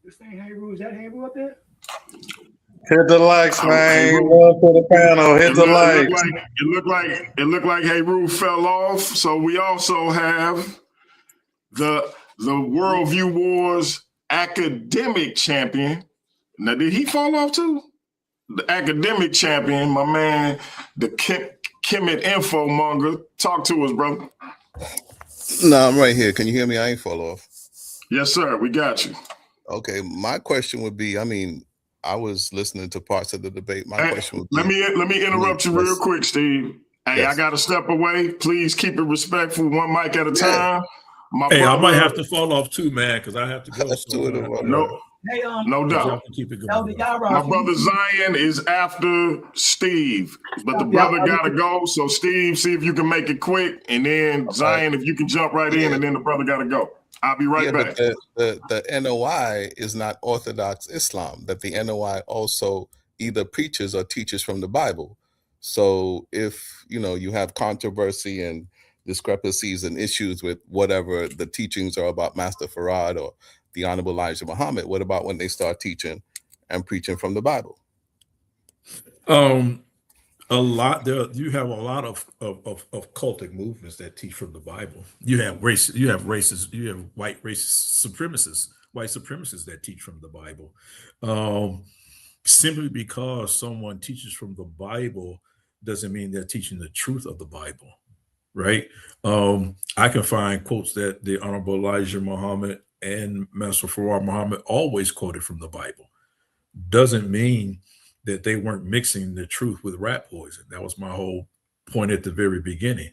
This thing, Hey Root, is that Hey Root up there? Hit the likes, man. Love to the panel. Hit the likes. It looked like Hey Root fell off. So we also have the Worldview Wars academic champion. Now, did he fall off too? The academic champion, my man, the Kemet info monger. Talk to us, brother. No, I'm right here. Can you hear me? I ain't fall off. Yes, sir. We got you. Okay. My question would be, I was listening to parts of the debate. My question would be, let me interrupt you real quick, Steve. Hey, I got to step away. Please keep it respectful, one mic at a time. I might have to fall off too, man, because I have to go. No doubt. My brother Zion is after Steve, but the brother gotta go. So Steve, see if you can make it quick, and then Zion, if you can jump right in, and then the brother gotta go. I'll be right back. But the NOI is not Orthodox Islam. That the NOI also either preaches or teaches from the Bible. So if you have controversy and discrepancies and issues with whatever the teachings are about Master Farad or the Honorable Elijah Muhammad, what about when they start teaching and preaching from the Bible? A lot there. You have a lot of cultic movements that teach from the Bible. You have race. You have racists. You have white supremacists that teach from the Bible. Simply because someone teaches from the Bible doesn't mean they're teaching the truth of the Bible, right? I can find quotes that the Honorable Elijah Muhammad and Master Farad Muhammad always quoted from the Bible. Doesn't mean that they weren't mixing the truth with rat poison. That was my whole point at the very beginning.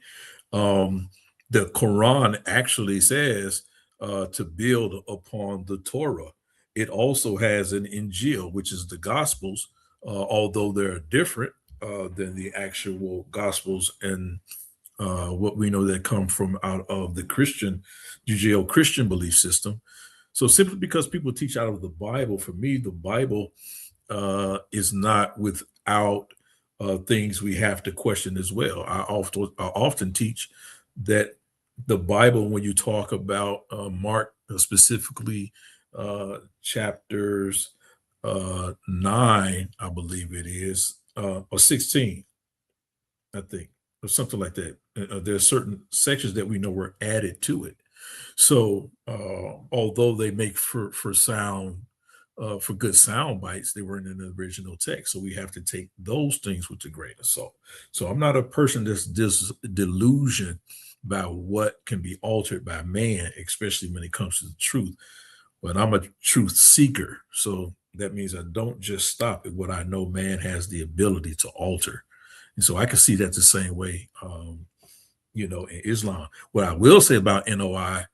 The Quran actually says to build upon the Torah. It also has an Injil, which is the Gospels, although they're different than the actual Gospels and what we know that come from out of the Judeo-Christian belief system. So simply because people teach out of the Bible, for me, the Bible is not without things we have to question as well. I often teach that the Bible, when you talk about Mark specifically, chapters 9, I believe it is, or 16, I think, or something like that. There are certain sections that we know were added to it. So although they make for sound, for good sound bites, they weren't in the original text. So we have to take those things with a grain of salt. So I'm not a person that's delusioned by what can be altered by man, especially when it comes to the truth. But I'm a truth seeker. So that means I don't just stop at what I know man has the ability to alter. And so I can see that the same way, in Islam. What I will say about NOI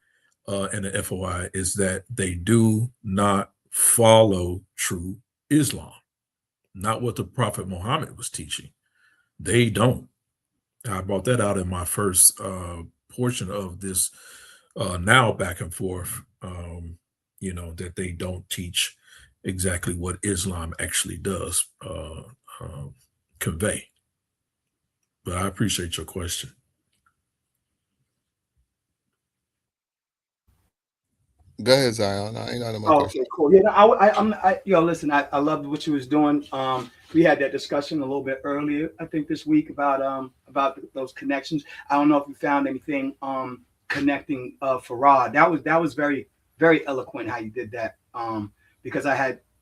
and the FOI is that they do not follow true Islam, not what the Prophet Muhammad was teaching. They don't. I brought that out in my first portion of this now back and forth, that they don't teach exactly what Islam actually does convey. But I appreciate your question. Go ahead, Zion. I ain't out of my question. Okay, cool. Yeah, listen, I loved what you was doing. We had that discussion a little bit earlier, I think this week about those connections. I don't know if you found anything connecting Farad. That was very, very eloquent how you did that. Because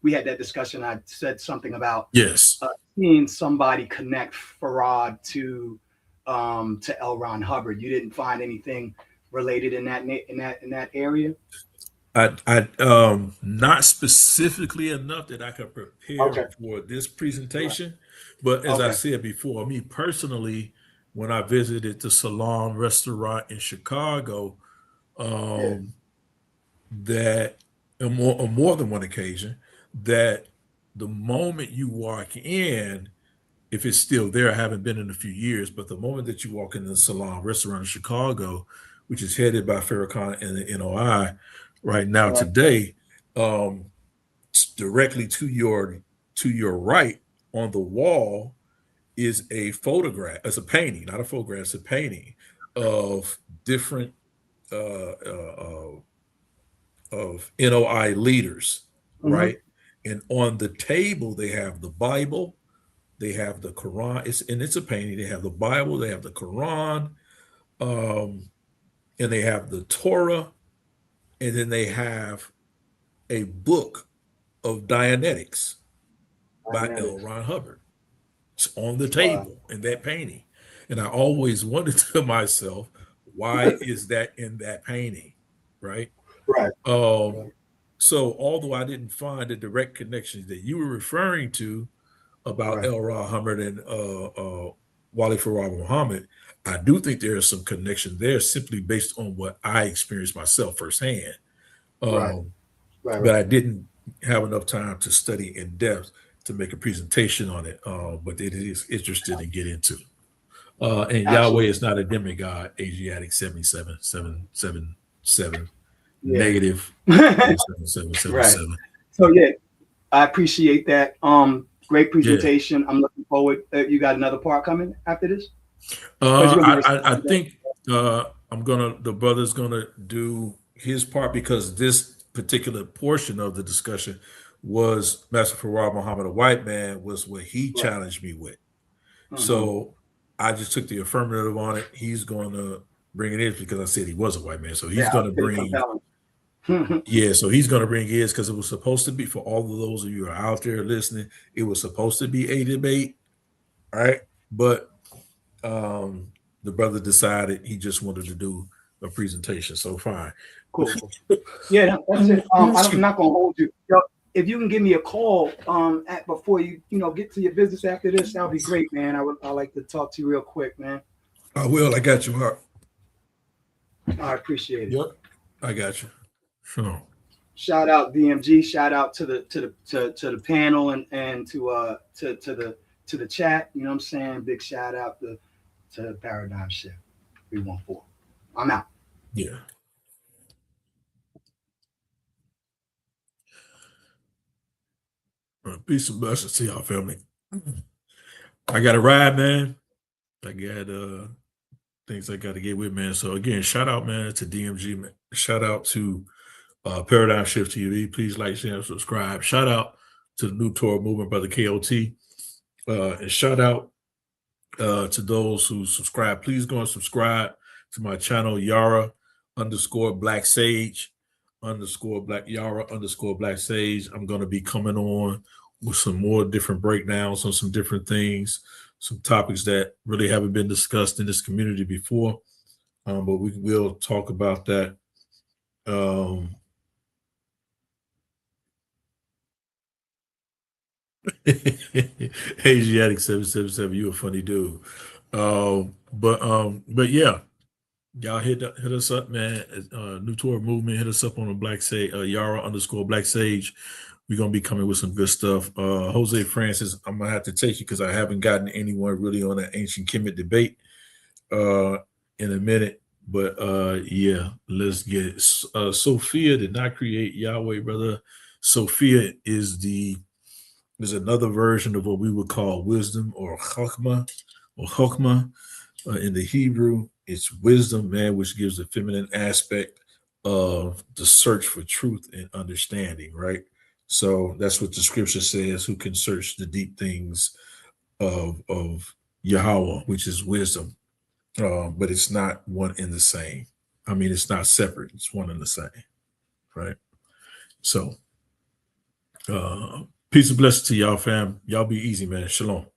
we had that discussion. I said something about seeing somebody connect Farad to L. Ron Hubbard. You didn't find anything related in that area? I not specifically enough that I could prepare for this presentation, but as I said before, me personally, when I visited the Salon restaurant in Chicago, that on more than one occasion, that the moment you walk in, if it's still there, I haven't been in a few years, but the moment that you walk in the Salon restaurant in Chicago, which is headed by Farrakhan and the NOI right now today, directly to your right on the wall is a photograph. It's a painting, not a photograph. It's a painting of different of NOI leaders, right? And on the table they have the Bible, they have the Quran. It's a painting. They have the Bible, they have the Quran, and they have the Torah, and then they have a book of Dianetics by L. Ron Hubbard. It's on the table in that painting. And I always wondered to myself, why is that in that painting? Right? Right. So although I didn't find the direct connections that you were referring to about L. Ron Hubbard and Wali Farad Muhammad, I do think there is some connection there simply based on what I experienced myself firsthand. But I didn't have enough time to study in depth to make a presentation on it. But it is interesting to get into. And Yahweh is not a demigod, Asiatic 7777. negative Right. 777. So yeah, I appreciate that. Great presentation. I'm looking forward. You got another part coming after this? I think the brother's gonna do his part, because this particular portion of the discussion was Master Farad Muhammad, a white man, was what he challenged me with. So I just took the affirmative on it. He's going to bring it in because I said he was a white man. So he's going to bring, so he's going to bring his, because it was supposed to be, for all of those of you who are out there listening, it was supposed to be a debate, right? But the brother decided he just wanted to do a presentation. So fine. Cool. Yeah, that's it. I'm not going to hold you. If you can give me a call before you get to your business after this, that'll be great, man. I like to talk to you real quick, man. I will. I got you, Mark. I appreciate it. Yep, I got you. Sure. Shout out DMG. Shout out to the panel and to the chat. You know what I'm saying? Big shout out to Paradigm Shift 314. I'm out. Yeah. Peace and blessings to y'all, family. I got to ride, man. I got things I got to get with, man. So again, shout out, man, to DMG, man. Shout out to Paradigm Shift TV. Please like, share, and subscribe. Shout out to the New Torah Movement, Brother KOT. And shout out to those who subscribe. Please go and subscribe to my channel, Yarah _Black Sage. Yarah _Black Sage. I'm going to be coming on with some more different breakdowns on some different things, some topics that really haven't been discussed in this community before. But we will talk about that. Asiatic 777, you a funny dude. But yeah. Y'all hit us up, man. New Torah Movement, hit us up on the Black Sage, Yarah _Black Sage. We're gonna be coming with some good stuff. Jose Francis, I'm gonna have to take you because I haven't gotten anyone really on that ancient Kemet debate in a minute. But yeah, let's get it. Sophia did not create Yahweh, brother. Sophia is another version of what we would call wisdom or chokmah in the Hebrew. It's wisdom, man, which gives the feminine aspect of the search for truth and understanding, right? So that's what the scripture says, who can search the deep things of Yahweh, which is wisdom. But it's not one and the same. I mean, it's not separate. It's one and the same, right? So peace and blessings to y'all, fam. Y'all be easy, man. Shalom.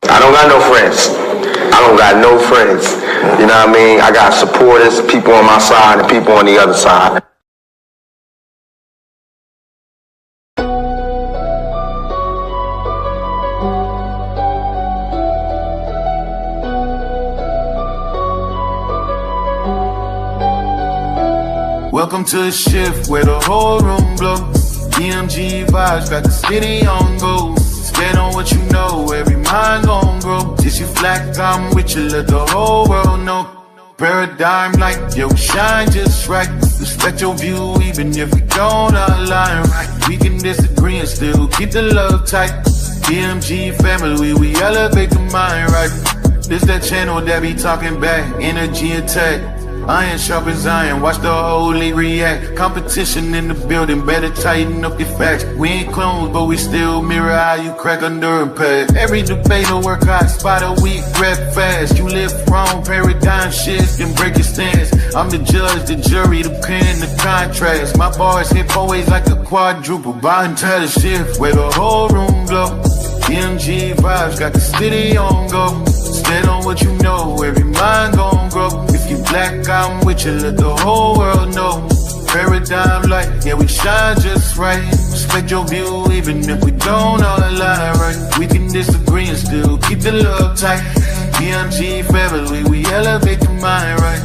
I don't got no friends. You know what I mean? I got supporters, people on my side and people on the other side. Welcome to a shift where the whole room blows. DMG vibes got the city on go. Stand on what you know, every mind gon' grow. Just you flat, I'm with you, let the whole world know. Paradigm like, yo, shine just right. Respect your view, even if we don't align right. We can disagree and still keep the love tight. DMG family, we elevate the mind right. This that channel that be talking back, energy attack. Iron sharpens iron, watch the holy react. Competition in the building, better tighten up your facts. We ain't clones, but we still mirror how you crack under impact. Every debate will work hot, spot a week, rep fast. You live wrong, paradigm shift, then break your stance. I'm the judge, the jury, the pen, the contrast. My bars hit always like a quadruple. Bottom tell the shift, where the whole room glow. DMG vibes got the city on go. Stand on what you know, every mind gon' grow. If you black, I'm with you, let the whole world know. Paradigm light, yeah, we shine just right. Respect your view, even if we don't all align right. We can disagree and still keep the love tight. DMG family, we elevate the mind right.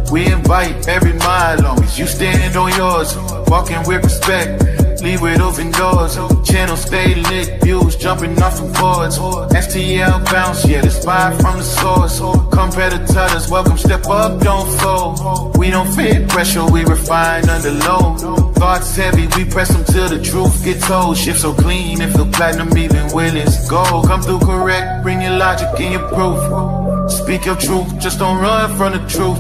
We invite every mind, long as you stand on yours. Walking with respect, leave with open doors. Channel stay lit, views jumping off the boards. STL bounce, yeah, the spy from the source. Competitors, welcome, step up, don't fold. We don't fit pressure, we refine under load. Thoughts heavy, we press them till the truth gets told. Shift so clean, it feel platinum even when it's gold. Come through correct, bring your logic and your proof. Speak your truth, just don't run from the truth.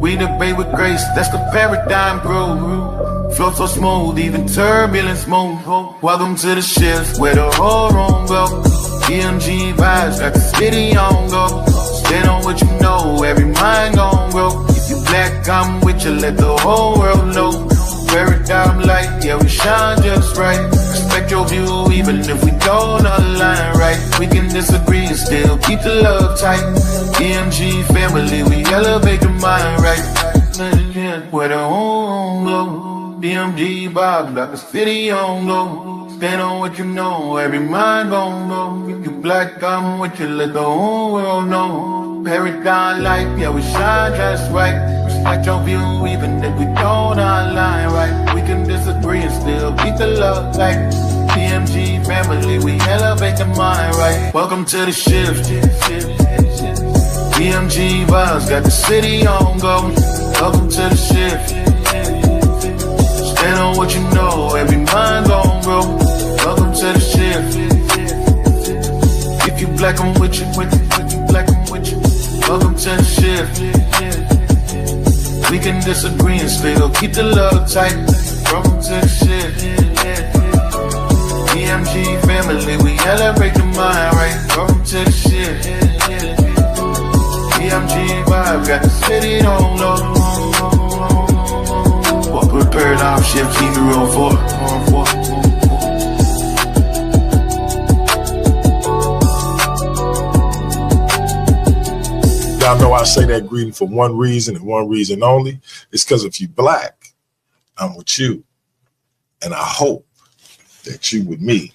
We debate with grace, that's the paradigm groove. Flow so smooth, even turbulence move. Welcome to the shift, where the whole room go. DMG vibes, got the city on go. Stand on what you know, every mind gon' grow. If you black, I'm with you, let the whole world know. Paradigm light, yeah, we shine just right. Respect your view, even if we don't align right. We can disagree and still keep the love tight. DMG family, we elevate the mind right. Where the whole go. DMG Bob, got the city on go. Stand on what you know, every mind gon' go. If you black, I'm with you, let the whole world know. Paradigm light, yeah, we shine just right. Respect your view, even if we don't align right. We can disagree and still keep the love tight. DMG family, we elevate the mind right. Welcome to the shift. DMG vibes, got the city on go. Welcome to the shift. Stand on what you know, every mind gon' grow. Welcome to the shift. If you black, I'm with you, if you black, I'm with you. Welcome to the shift. We can disagree and still keep the love tight. Welcome to the shift. DMG family, we elevate the mind right. Welcome to the shift. DMG vibe, got the city on low. Walk with paradigm shift, T304. Y'all know I say that greeting for one reason and one reason only. It's because if you black, I'm with you. And I hope that you with me.